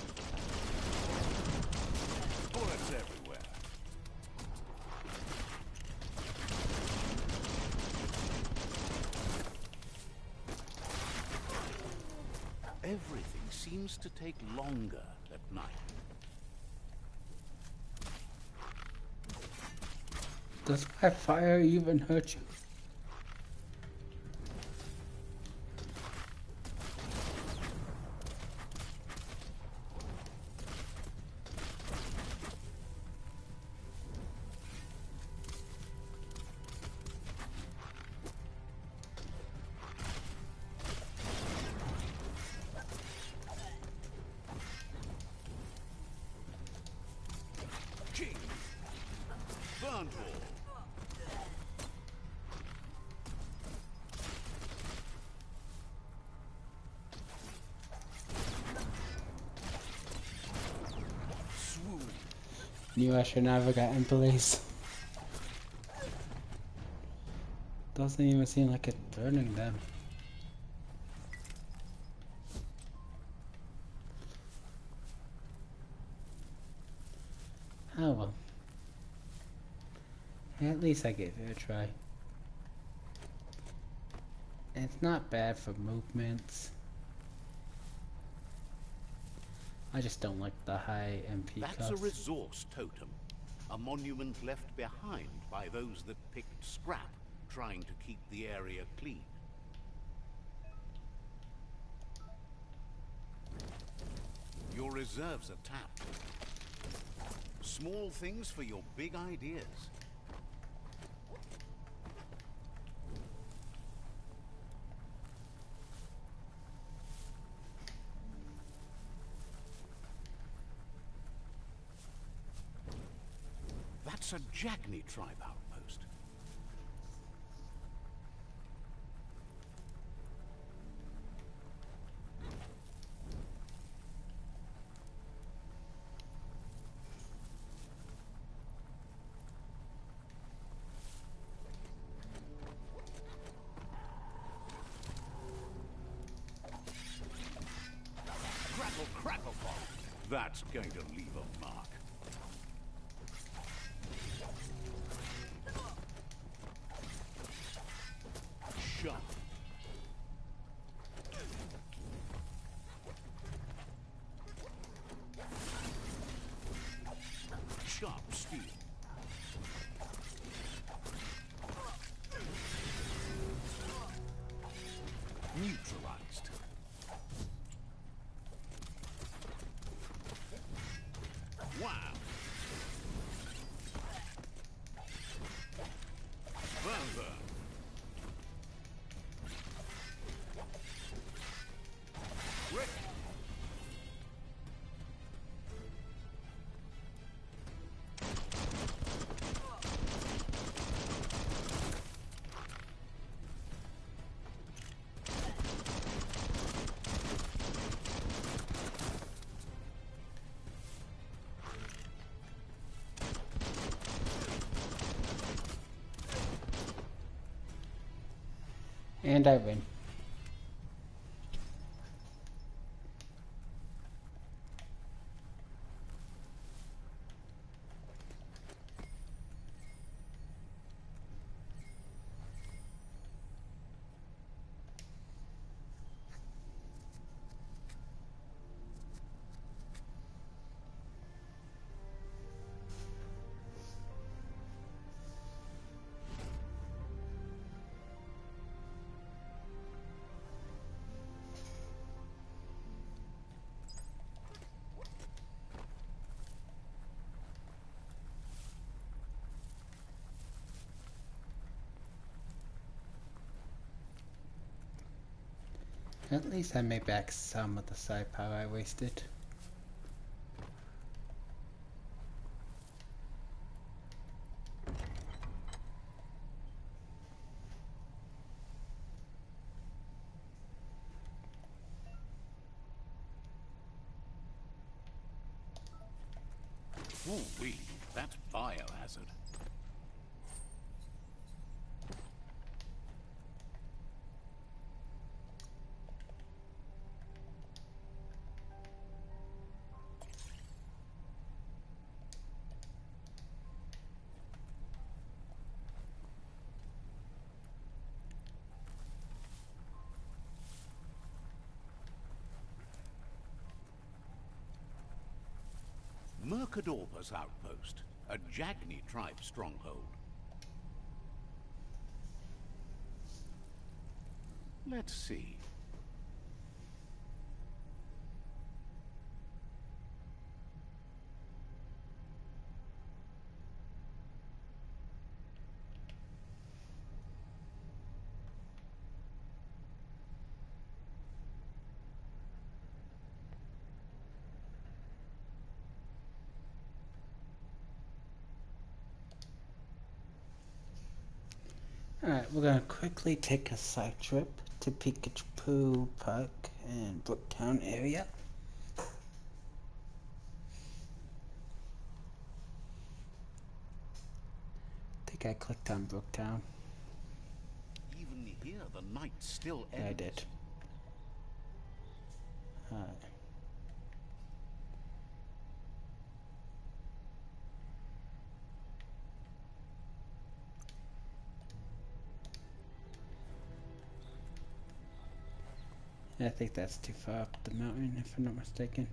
Bullets everywhere. Everything seems to take longer at night. Does my fire even hurt you? King! Burnt wall! Swoon! Knew I should never got in place. Doesn't even seem like it's burning them. Oh well. At least I gave it a try. It's not bad for movements. I just don't like the high MP That's a cost. resource totem. A monument left behind by those that picked scrap, trying to keep the area clean. Your reserves are tapped. Small things for your big ideas. That's a Jagni tribe outpost. Crackle, crackle, pop. That's going to leave a mark. Sharp. Sharp steel. Neutralized. Wow. Burn, burn. Rick. And I win. At least I made back some of the side power I wasted. Ooh-wee, that's biohazard. Mercadorpa's outpost, a Jagni tribe stronghold. Let's see. Alright, we're gonna quickly take a side trip to Pikachu Park and Brooktown area. I think I clicked on Brooktown. Even here, the night still ends. Yeah, I did. Alright. I think that's too far up the mountain, if I'm not mistaken.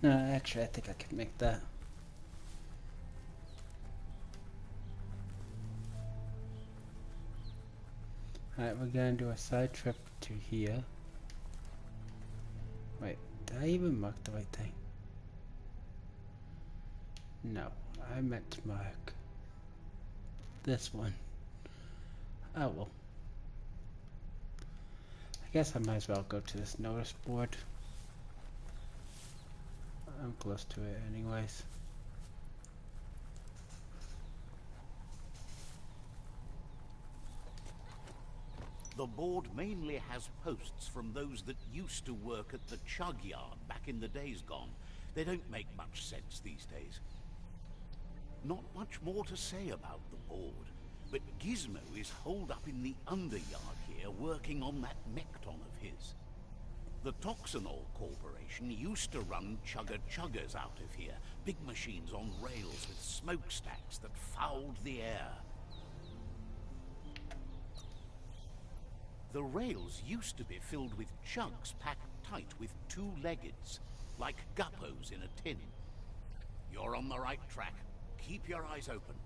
No, actually, I think I can make that. Alright, we're gonna do a side trip to here. Wait, did I even mark the right thing? No, I meant to mark this one. Oh well. I guess I might as well go to this notice board. I'm close to it anyways. The board mainly has posts from those that used to work at the chug yard back in the days gone. They don't make much sense these days. Not much more to say about the board, but Gizmo is holed up in the underyard here working on that Mekton of his. The Toxanol Corporation used to run chugger-chuggers out of here, big machines on rails with smokestacks that fouled the air. The rails used to be filled with chugs packed tight with two-leggeds, like guppos in a tin. You're on the right track. Keep your eyes open.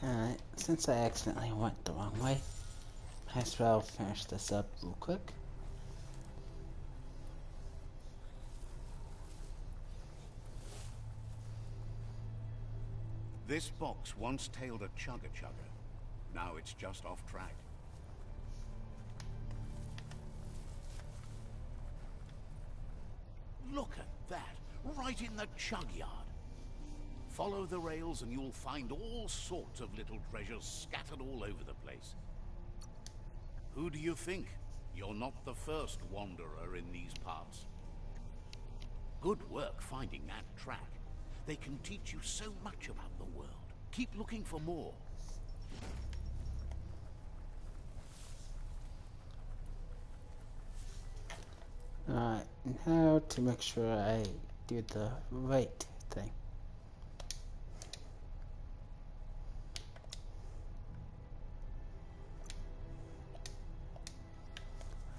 Alright, since I accidentally went the wrong way, might as well finish this up real quick. This box once tailed a chugger-chugger. Now it's just off track. Look at that, right in the chug yard. Follow the rails and you'll find all sorts of little treasures scattered all over the place. Who do you think? You're not the first wanderer in these parts. Good work finding that track. They can teach you so much about the world. Keep looking for more. Alright, now to make sure I do the right thing.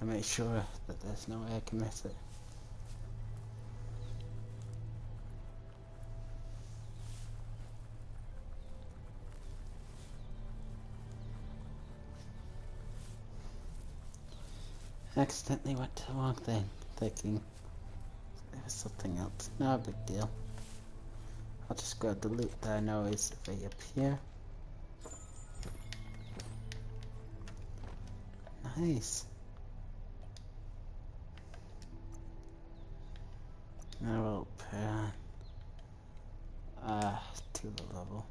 I make sure that there's no way I can miss it. Accidentally went to the wrong thing, thinking it was something else. Not a big deal. I'll just grab the loot that I know is right up here. Nice. I will pan to the level.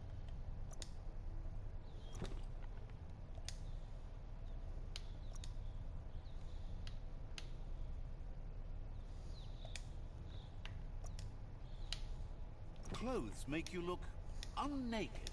Clothes make you look unnaked.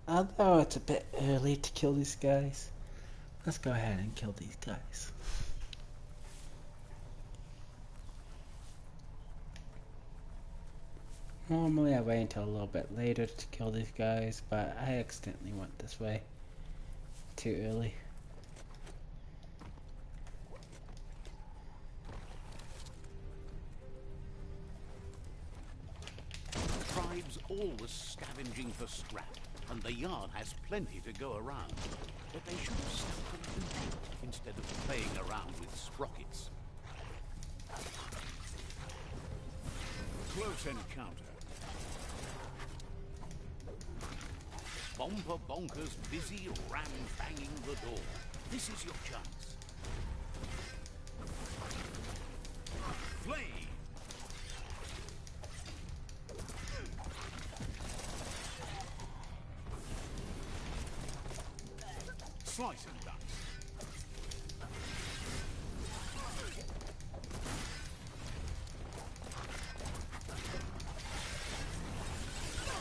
Although it's a bit early to kill these guys, let's go ahead and kill these guys. Normally I wait until a little bit later to kill these guys, but I accidentally went this way too early. Tribes always scavenging for scrap, and the yard has plenty to go around. But they should have stuck to loot instead of playing around with sprockets. Close encounter. Bomber bonkers busy ram-banging the door. This is your chance. Flame! Slice and dice.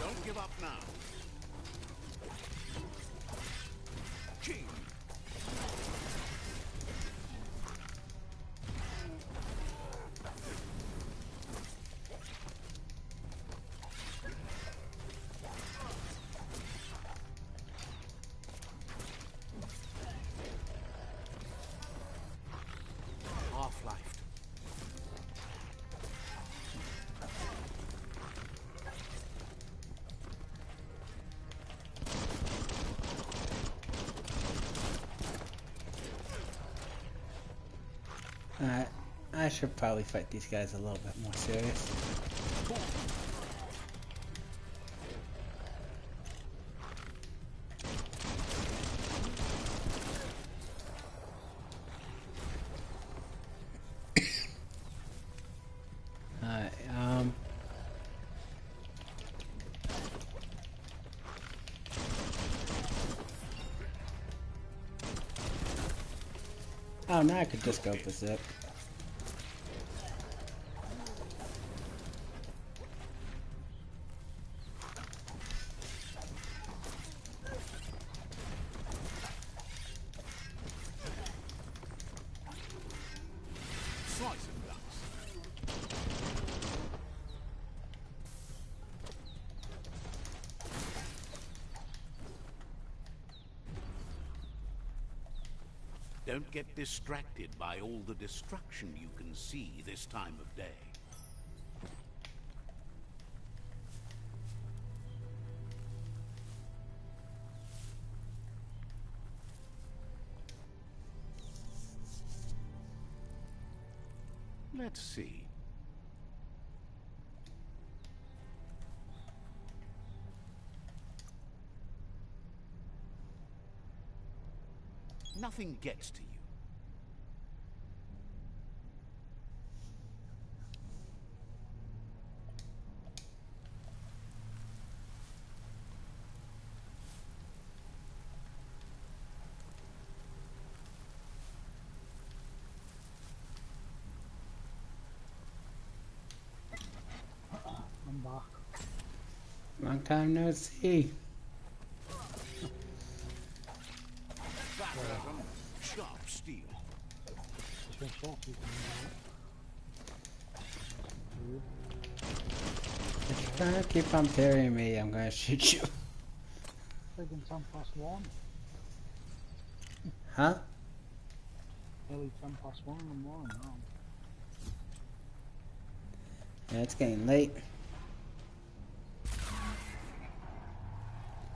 Don't give up now. King. Half-life. I should probably fight these guys a little bit more serious. Alright, oh, now I could just go berserk. Slice and dice. Don't get distracted by all the destruction you can see this time of day. Let's see. Nothing gets to you. I'm back. Long time no see. That weapon, sharp steel. Just been shot. You can If you're trying to keep on parrying me, I'm gonna shoot you. taking 10 past 1. Huh? Nearly 10 past 1 in the morning now. Yeah, it's getting late.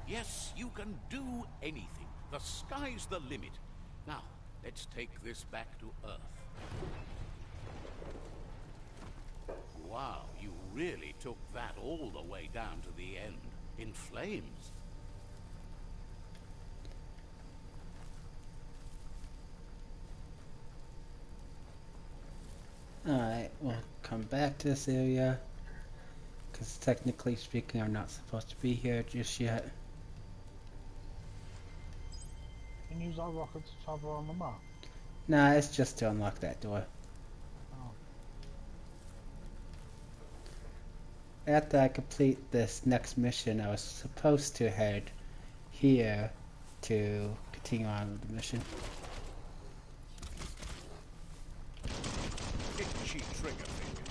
Yes, you can do anything. The sky's the limit. Now, let's take this back to Earth. Wow, you really took that all the way down to the end. In flames. Alright, we'll come back to this area. Because technically speaking, I'm not supposed to be here just yet. Can you use that rocket to travel on the map? Nah, it's just to unlock that door. Oh. After I complete this next mission, I was supposed to head here to continue on with the mission. Itchy trigger finger.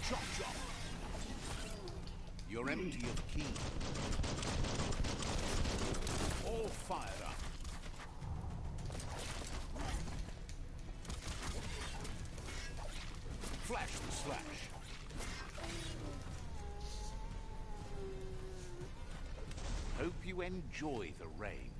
Chop chop. You're empty of ki. All fired up. Flash the slash. Hope you enjoy the rain.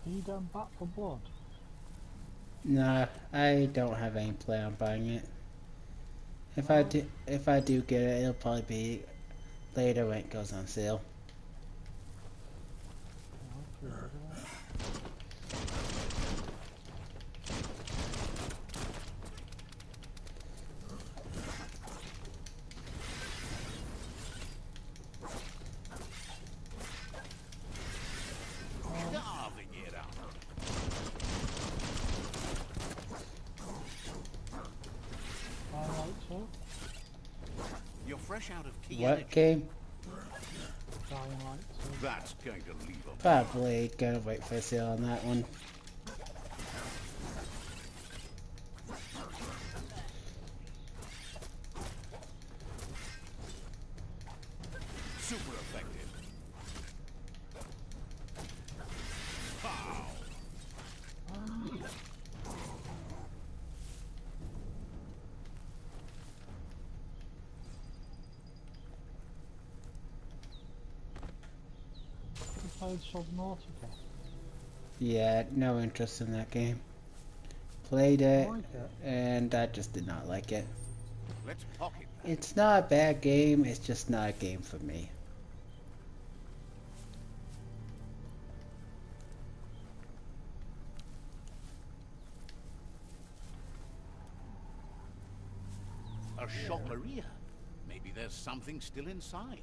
Are you going back for blood? Nah, I don't have any plan on buying it. If I do get it, it'll probably be later when it goes on sale. Okay, Carving it up. I like to. You're fresh out of ki What energy. game? Dying Light 2. That's going to leave a Probably gonna wait for a sale on that one. super effective. Pow! You played Subnautica. Yeah, no interest in that game. Played I it, like it. and I just did not like it. Let's pocket that. It's not a bad game, it's just not a game for me. A shopperia. Maybe there's something still inside.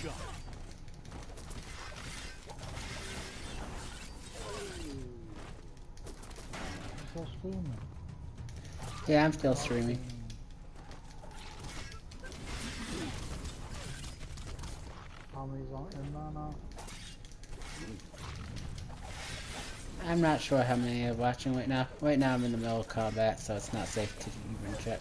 Shot. Still streaming. Yeah, I'm still streaming. How many's on in there now? I'm not sure how many are watching right now. Right now I'm in the middle of combat, so it's not safe to even check.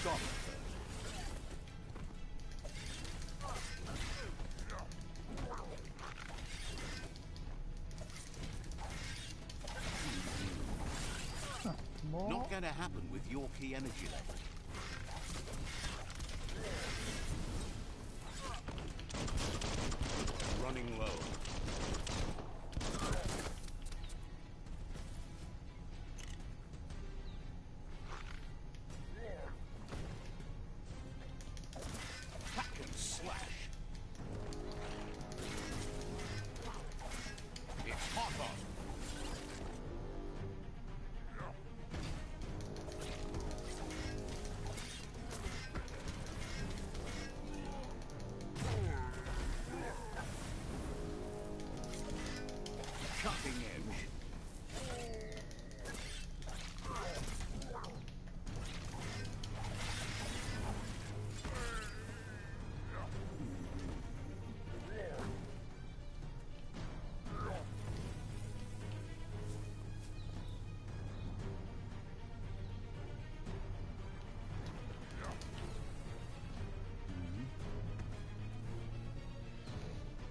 Shot. More? Not going to happen with your ki energy level.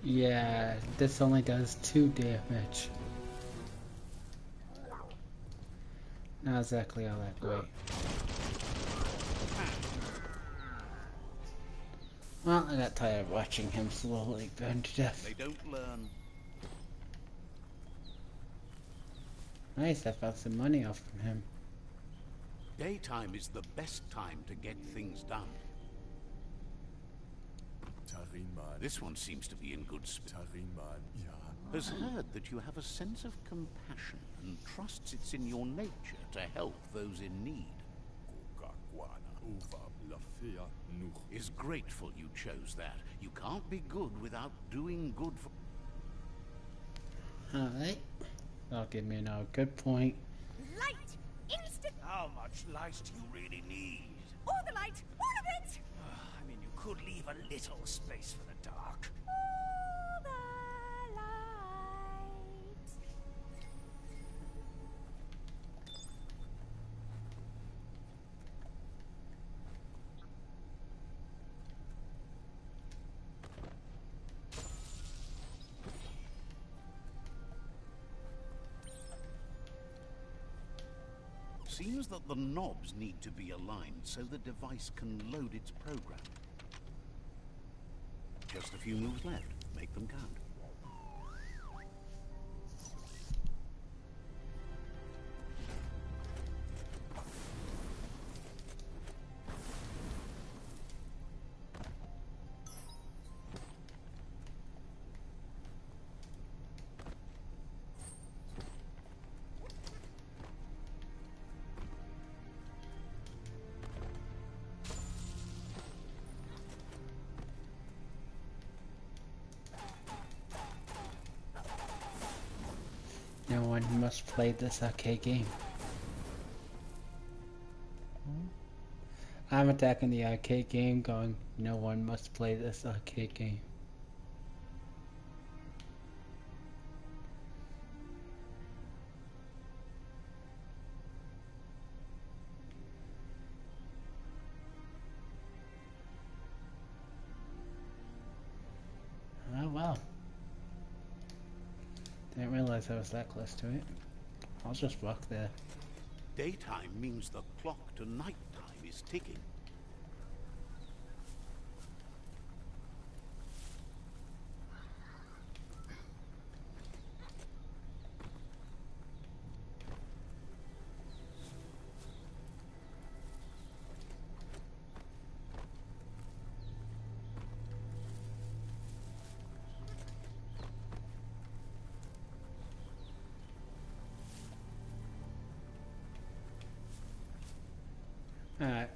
Yeah, this only does 2 damage. Not exactly all that great. Well, I got tired of watching him slowly burn to death. They don't learn. Nice, I found some money off from him. Daytime is the best time to get things done. This one seems to be in good spirit. Has heard that you have a sense of compassion and trusts it's in your nature to help those in need. Is grateful you chose that. You can't be good without doing good for... Alright. That'll give me another good point. Light! Instant! How much light do you really need? All the light! All of it! I mean, you could leave a little space for the dark. All the light! Seems that the knobs need to be aligned so the device can load its program. Just a few moves left. Make them count. No one must play this arcade game. I'm attacking the arcade game going, no one must play this arcade game. Oh well. Didn't realize I was that close to it. I'll just walk there. Daytime means the clock to nighttime is ticking. Alright.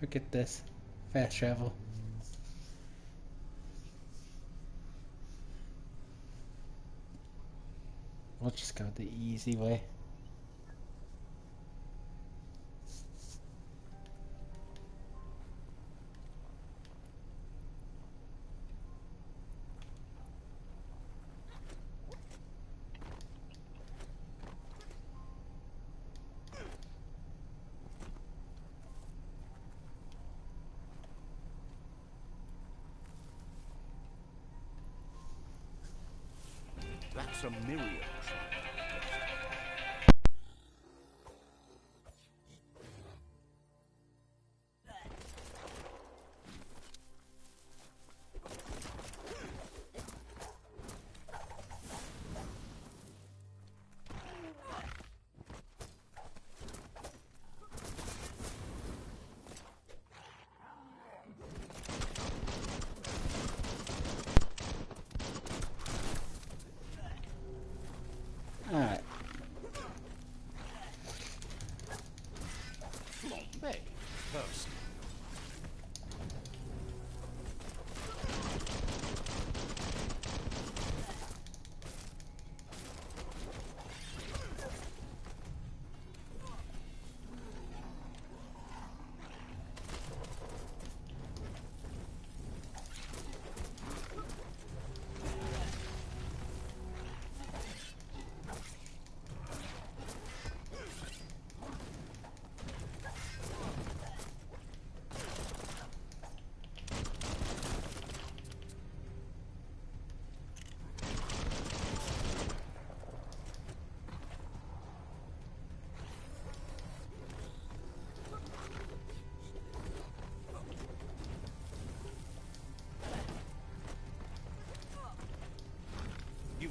Forget this. Fast travel. We'll just go the easy way. That's a Miriam trial.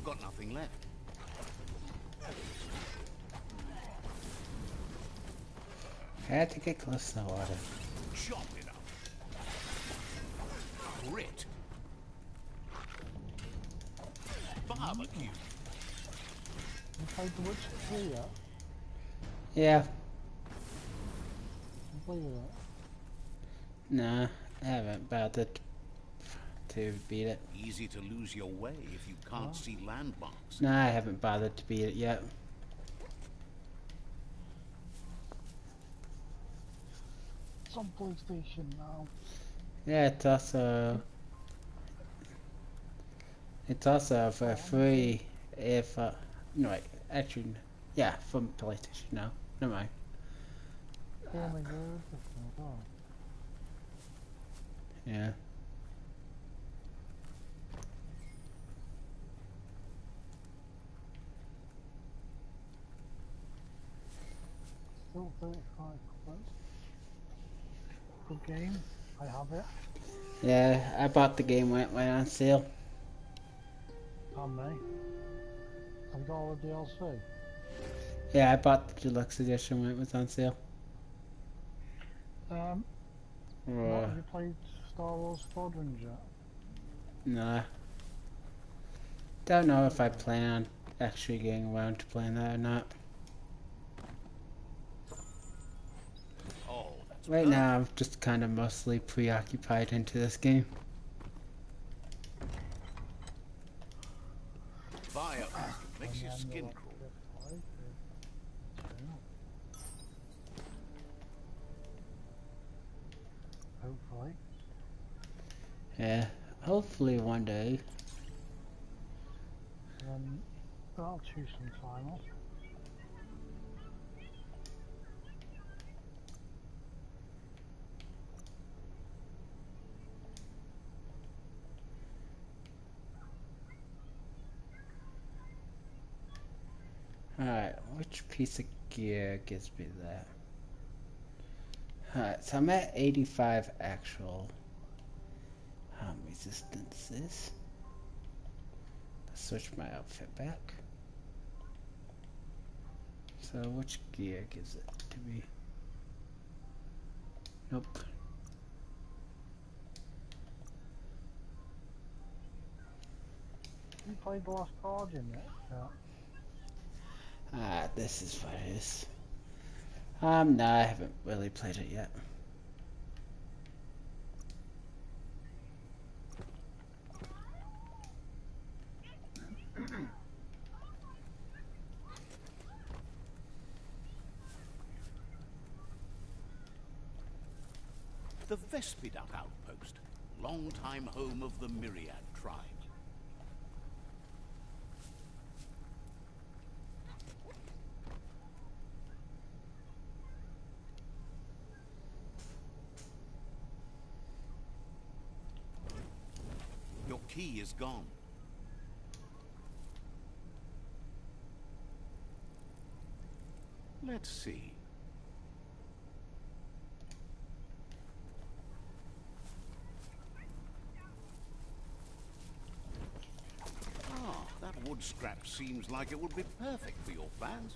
got nothing left. I had to get close to the water. Chop it up. Grit. Barbecue. You played The Witcher 3 yet? Yeah. Completed it? Nah, I haven't bothered to beat it. Easy to lose your way if you can't see landmarks. Nah, I haven't bothered to beat it yet. It's on PlayStation now. Yeah, it's also for free if no wait, actually yeah, from PlayStation now. Never mind. Only good. Oh. Yeah. Still 35 quid. Good game. I have it. Yeah, I bought the game when it went on sale. And me. Have you got all the DLC? Yeah, I bought the deluxe edition when it was on sale. What, have you played Star Wars Squadrons yet? Nah. Don't know if I plan on actually getting around to playing that or not. Oh, that's Right now, I'm just kind of mostly preoccupied into this game. Biomutant makes your skin crawl. Hopefully. Yeah, hopefully one day. That'll choose some time off. Alright, which piece of gear gives me that? Alright, so I'm at 85 actual resistances. Let's switch my outfit back. So which gear gives it to me? Nope. You played the last Guardian yet? Yeah. Ah, this is what it is. No, I haven't really played it yet. The Vespidat outpost, longtime home of the Myriad tribe. Your key is gone. Let's see. Ah, that wood scrap seems like it would be perfect for your plans.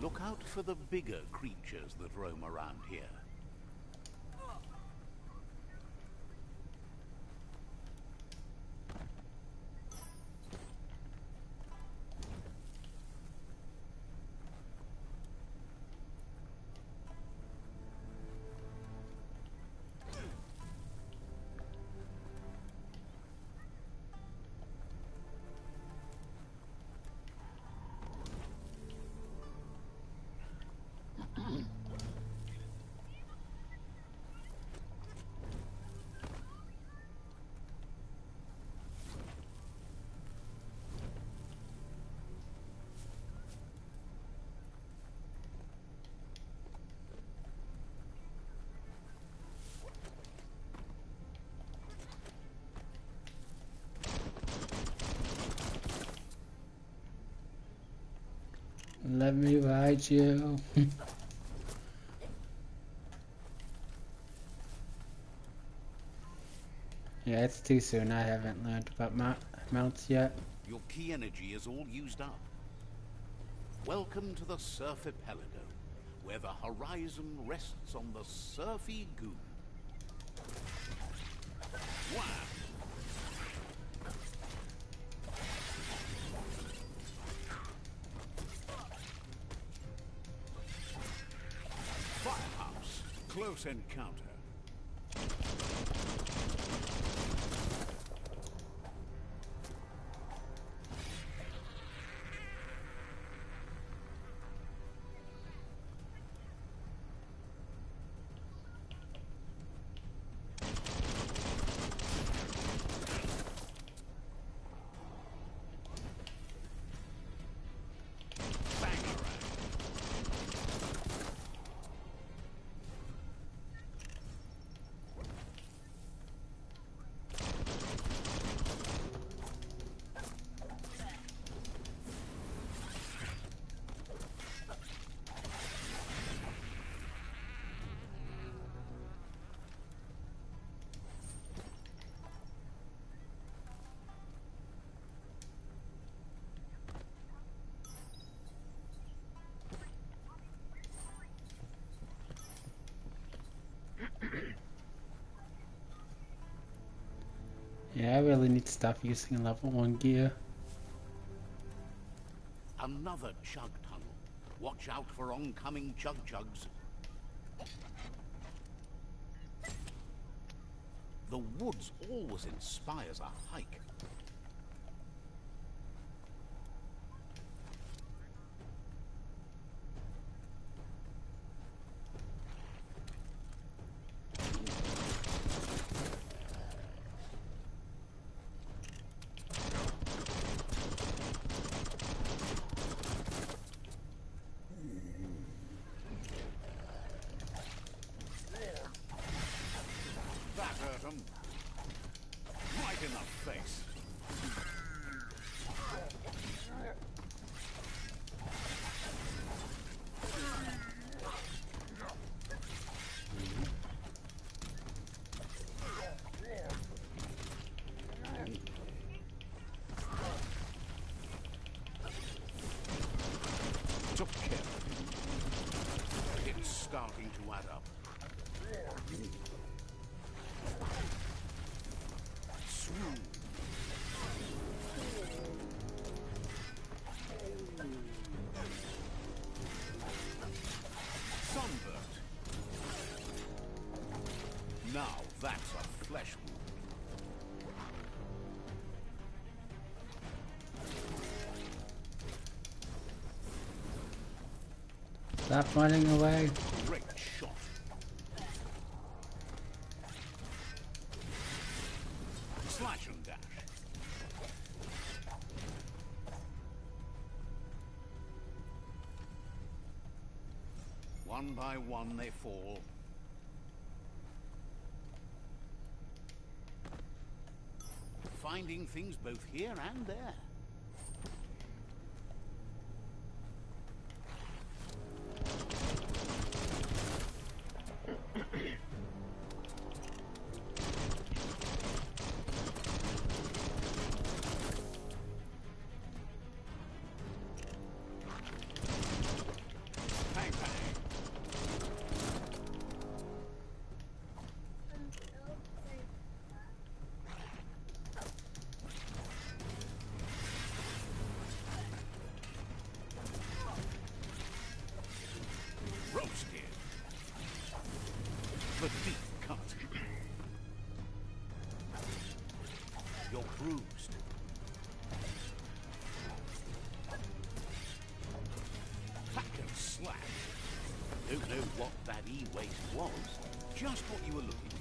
Look out for the bigger creatures that roam around here. Let me ride you. Yeah, it's too soon. I haven't learned about mounts yet. Your key energy is all used up. Welcome to the Surf Archipelago, where the horizon rests on the surfy goo. Wow! Firehouse. Close encounter. Yeah, I really need to stop using level 1 gear. Another chug tunnel. Watch out for oncoming chug chugs. The woods always inspires a hike. That hurt him. Right in the face. Took care. It's starting to add up. Swoon. Sunburst. Now that's a flesh wound. Stop running away. Great shot. Slash and dash. One by one they fall. Finding things both here and there. Bang, bang. Roasted. The deep cut. You're bruised. Hack and slash. Don't know what that e-waste was. Just what you were looking for.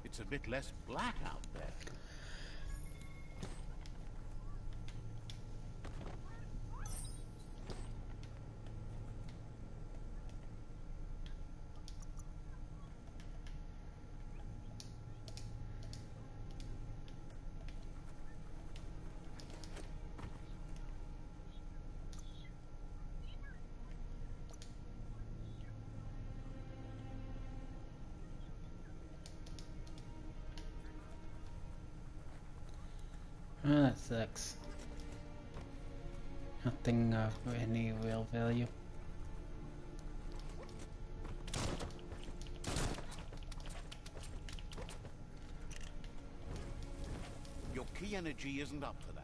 It's a bit less black out there. Oh, that sucks. Nothing of any real value. Your key energy isn't up for that.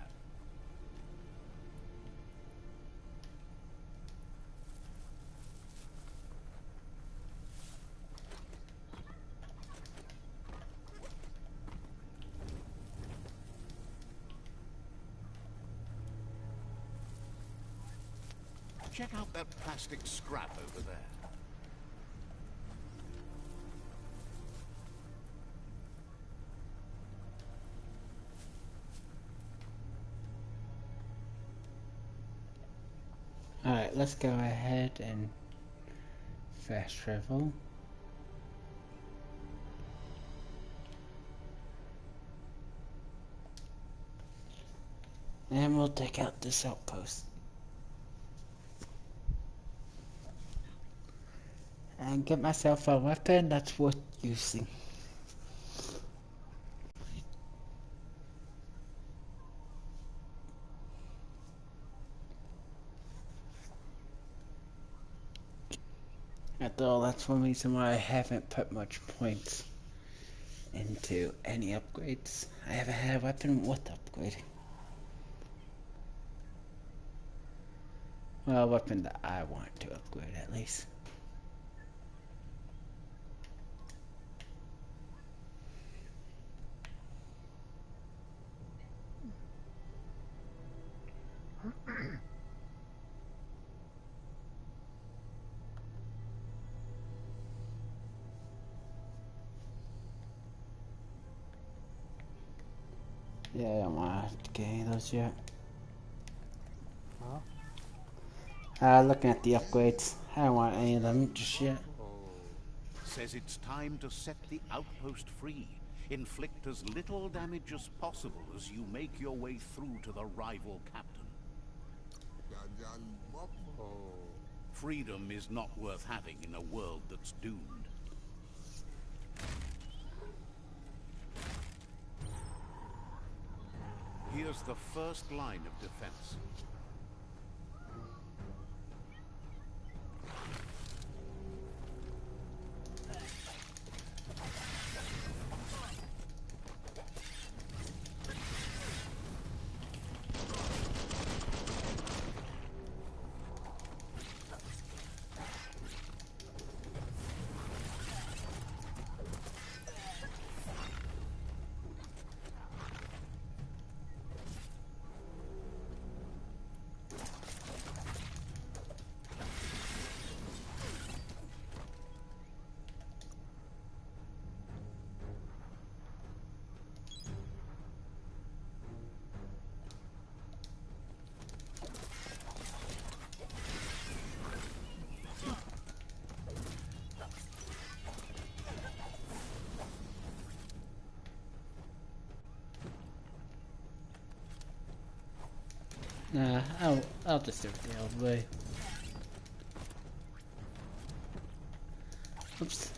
Check out that plastic scrap over there. Alright, let's go ahead and fast travel. And we'll take out this outpost. And get myself a weapon that's worth using. After all, that's one reason why I haven't put much points into any upgrades. I haven't had a weapon worth upgrading. Well, a weapon that I want to upgrade at least. Yeah, I don't want to get any of those yet. Looking at the upgrades. I don't want any of them just yet. Says it's time to set the outpost free. Inflict as little damage as possible as you make your way through to the rival captain. Freedom is not worth having in a world that's doomed. Here's the first line of defense. Nah, I'll just do it the old way. Oops.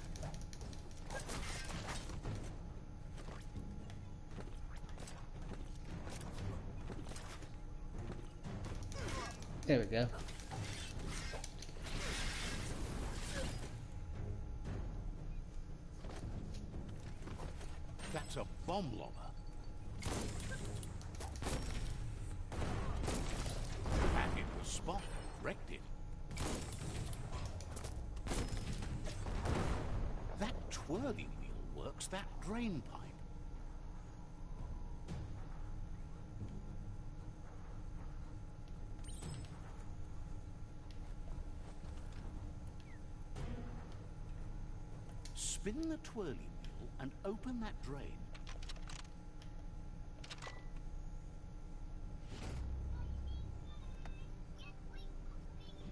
There we go. That's a bomb lobber. And it was spot. Wrecked it. That twirly wheel works that drain pipe. Spin the twirly wheel and open that drain.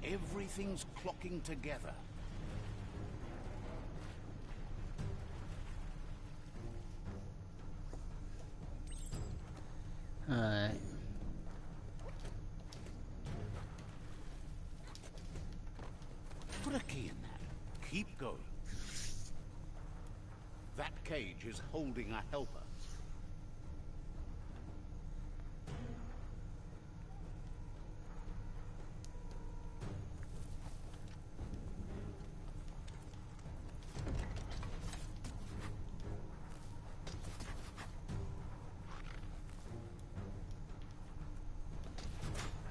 Everything's clocking together. Alright. Put a key in that. Keep going. That cage is holding a helper.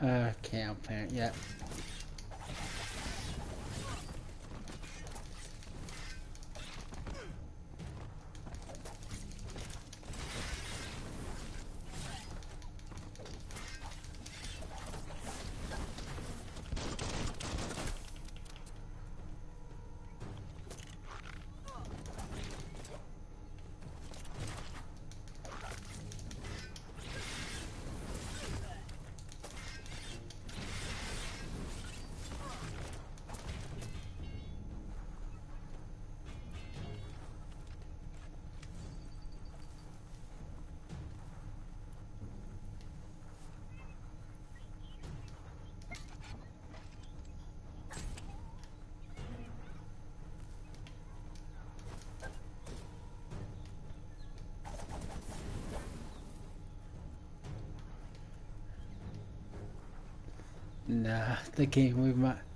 Can't open it yet. Nah, the game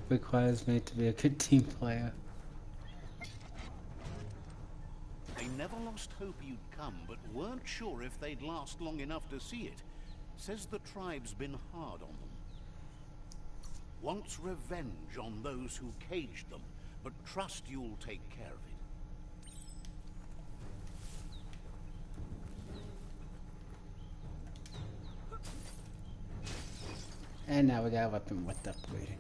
requires me to be a good team player. They never lost hope you'd come, but weren't sure if they'd last long enough to see it. Says the tribe's been hard on them. Wants revenge on those who caged them, but trust you'll take care of it. And now we got a weapon with upgrading.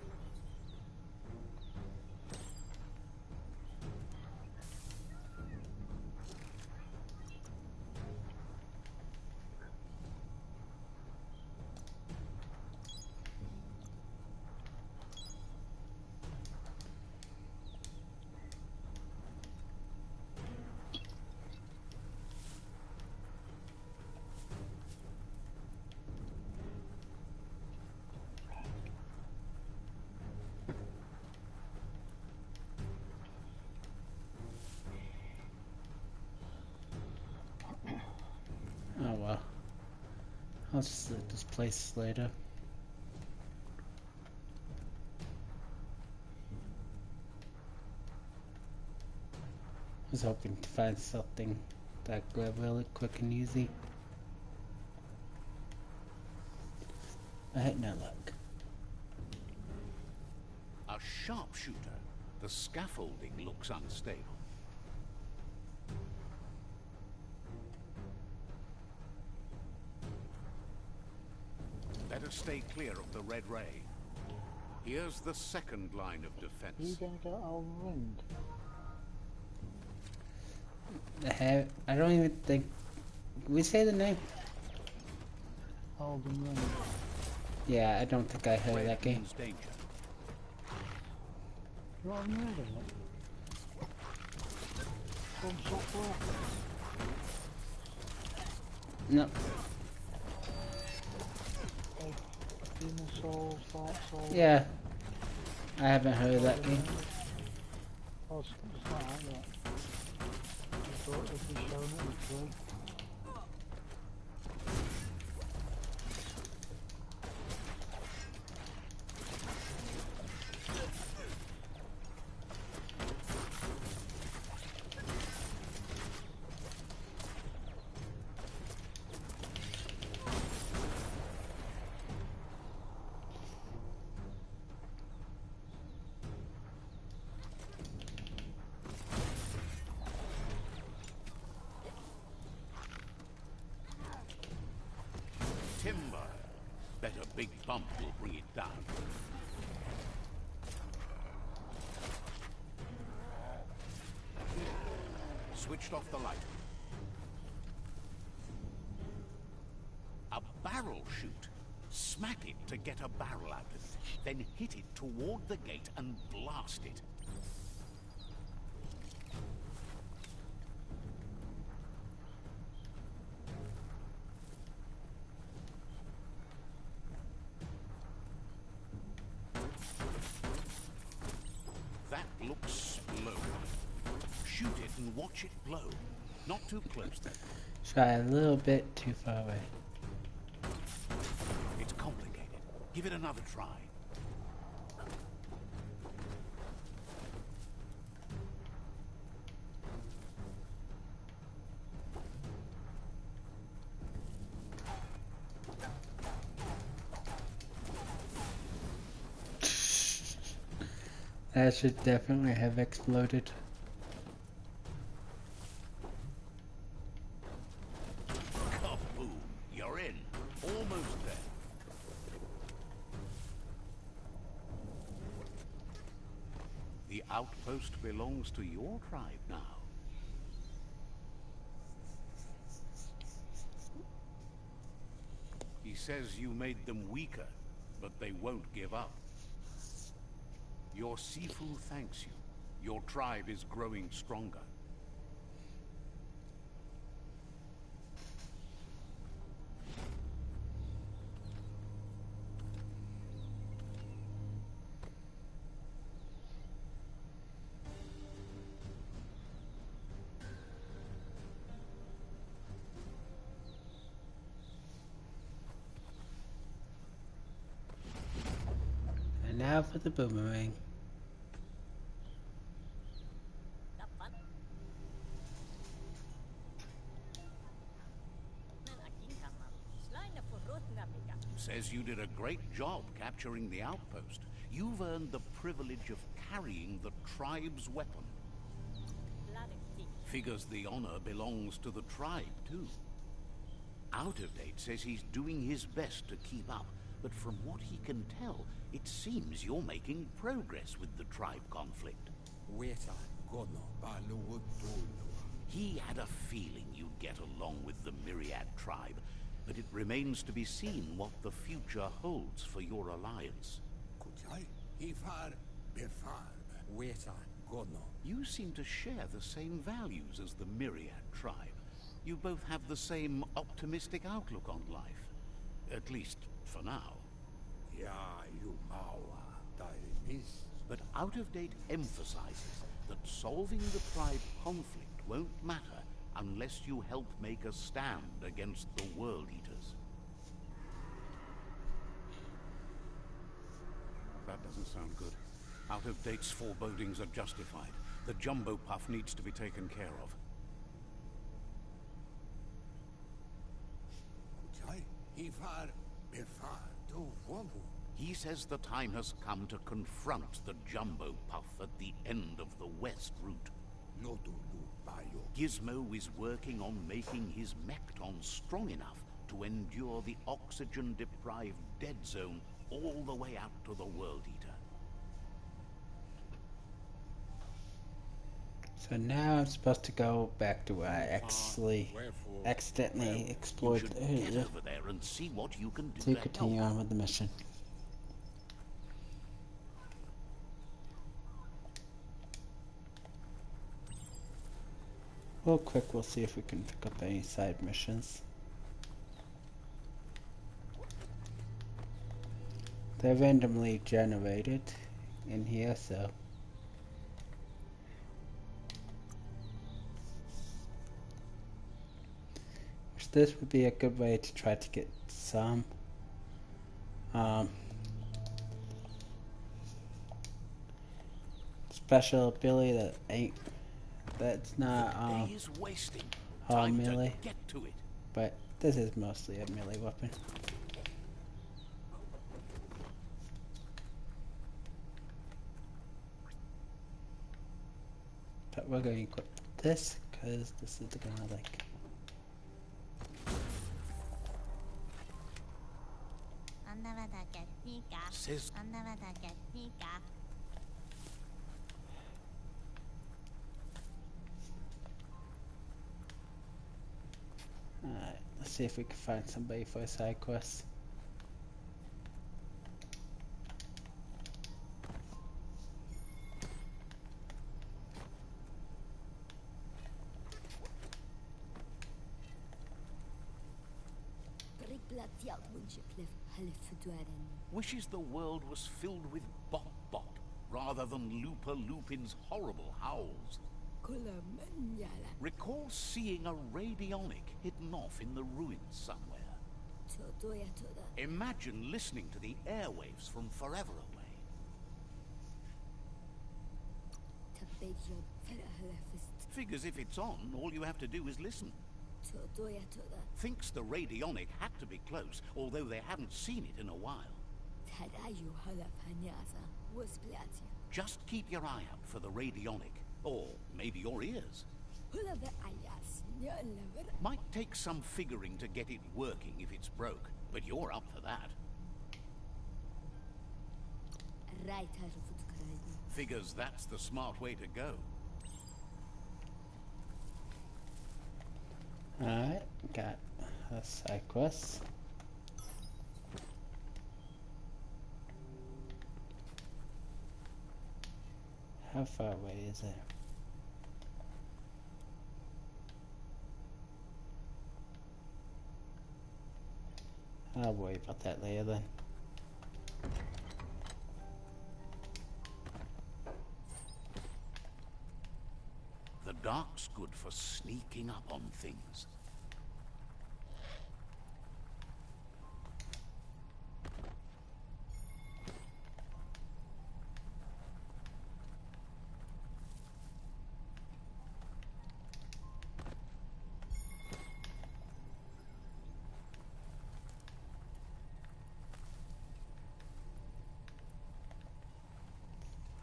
Oh well. I'll just loot this place later. I was hoping to find something that grab really quick and easy. I had no luck. A sharpshooter. The scaffolding looks unstable. Better stay clear of the red ray. Here's the second line of You defense. gonna get all ringed? I don't even think... we say the name? Elden Ring. Yeah, I don't think I heard Red that game. means danger. You haven't heard of it? From software? No. Like Demon Souls, Dark Souls? Yeah. I haven't heard of that game. Oh, it's not out yet. I thought they'd be showing it in free. Timber. Bet a big bump will bring it down. Switched off the light. A barrel shoot. Smack it to get a barrel out of it. Then hit it toward the gate and blast it. That looks slow. Shoot it and watch it blow. Not too close then. Try a little bit too far away. It's complicated. Give it another try. That should definitely have exploded. Kaboom! You're in. Almost there. The outpost belongs to your tribe now. He says you made them weaker, but they won't give up. Your Sifu thanks you. Your tribe is growing stronger. And now for the boomerang. Says you did a great job capturing the outpost. You've earned the privilege of carrying the tribe's weapon. Figures the honor belongs to the tribe, too. Out of Date says he's doing his best to keep up, but from what he can tell, it seems you're making progress with the tribe conflict. He had a feeling you'd get along with the Myriad tribe, but it remains to be seen what the future holds for your alliance. You seem to share the same values as the Myriad tribe. You both have the same optimistic outlook on life. At least, for now. But Out of Date emphasizes that solving the tribe conflict won't matter unless you help make a stand against the World Eaters. That doesn't sound good. Out of Date's forebodings are justified. The Jumbo Puff needs to be taken care of. He says the time has come to confront the Jumbo Puff at the end of the West Route. Gizmo is working on making his Mekton strong enough to endure the oxygen-deprived dead zone all the way out to the World Eater. So now I'm supposed to go back to where I accidentally explored You should get over there and see what you can do to to continue help. on with the mission. Real quick, we'll see if we can pick up any side missions. They're randomly generated in here, so this would be a good way to try to get some special ability that's not Day is wasting. all Time melee, to get to it. but this is mostly a melee weapon. But we're going to equip this because this is gonna like. Says Alright, let's see if we can find somebody for a side quest. wishes the world was filled with Bot rather than Looper Lupin's horrible howls. Recalls seeing a radionic hidden off in the ruins somewhere. Imagine listening to the airwaves from forever away. Figures if it's on, all you have to do is listen. Thinks the radionic had to be close, although they haven't seen it in a while. Just keep your eye out for the radionic, or maybe your ears. Might take some figuring to get it working if it's broke, but you're up for that. Figures that's the smart way to go. Alright, got a side quest. How far away is it? I'll worry about that later then. The dark's good for sneaking up on things.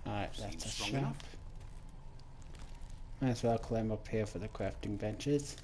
Alright, that's a strong shop. enough. Might as well climb up here for the crafting benches.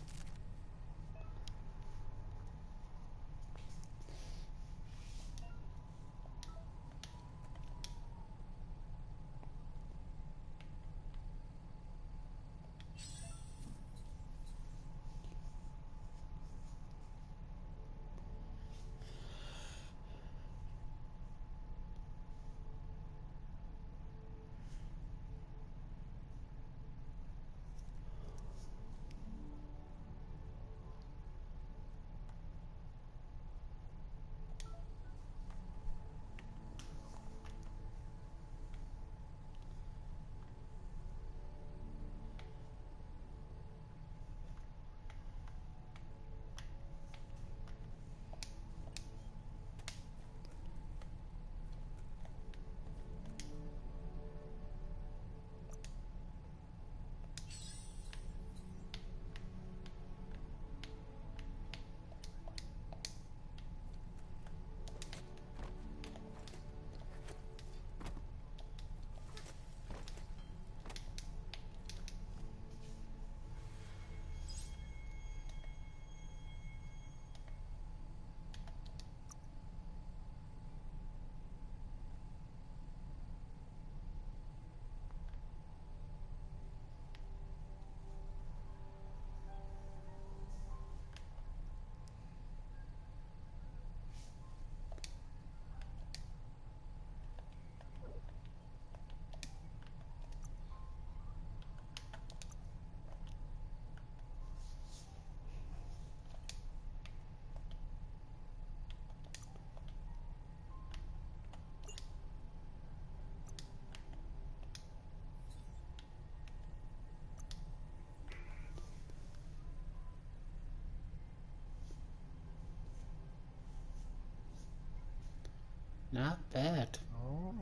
Not bad. Oh.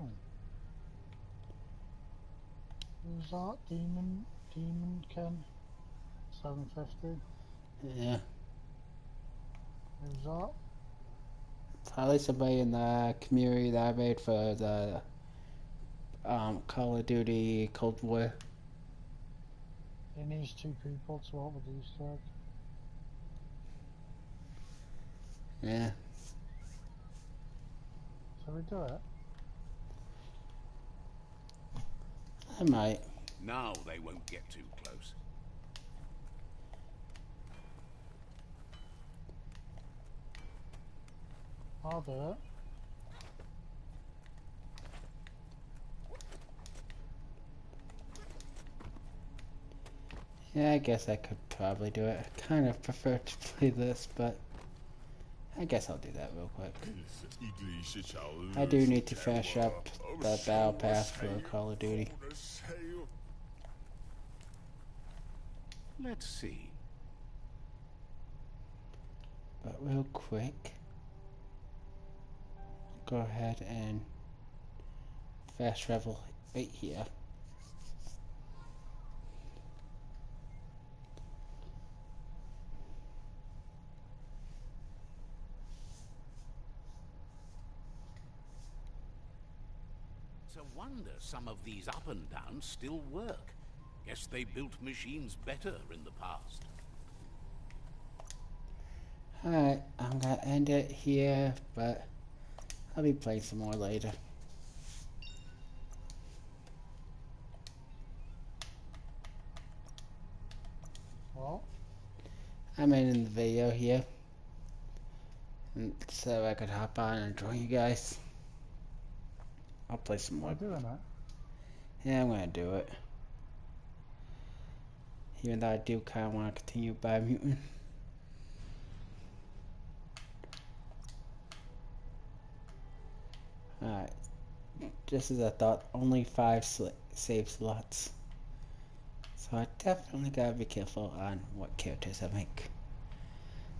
Who's that? Demon Ken? 750. Yeah. Who's that? Probably somebody in the community that I made for the Call of Duty Cold War. He needs 2 people to open the Easter egg. Yeah. Shall we do it? I might. Now they won't get too close. I'll do it. Yeah, I guess I could probably do it. I kind of prefer to play this, but I guess I'll do that real quick. I do need to finish up the battle pass for Call of Duty. Let's see. But real quick, go ahead and fast travel right here. It's a wonder some of these up and downs still work. Guess they built machines better in the past. Alright, I'm gonna end it here, but I'll be playing some more later. What? I'm ending the video here, and so I could hop on and join you guys. I'll play some more. Am I doing that? Yeah, I'm gonna do it. Even though I do kind of want to continue Biomutant. Alright, just as I thought, only 5 save slots. So I definitely gotta be careful on what characters I make.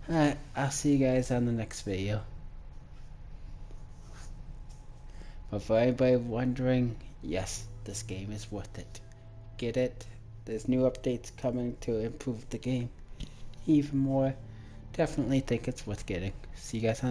Alright, I'll see you guys on the next video. But for anybody wondering, yes, this game is worth it. Get it? There's new updates coming to improve the game even more. Definitely think it's worth getting. See you guys on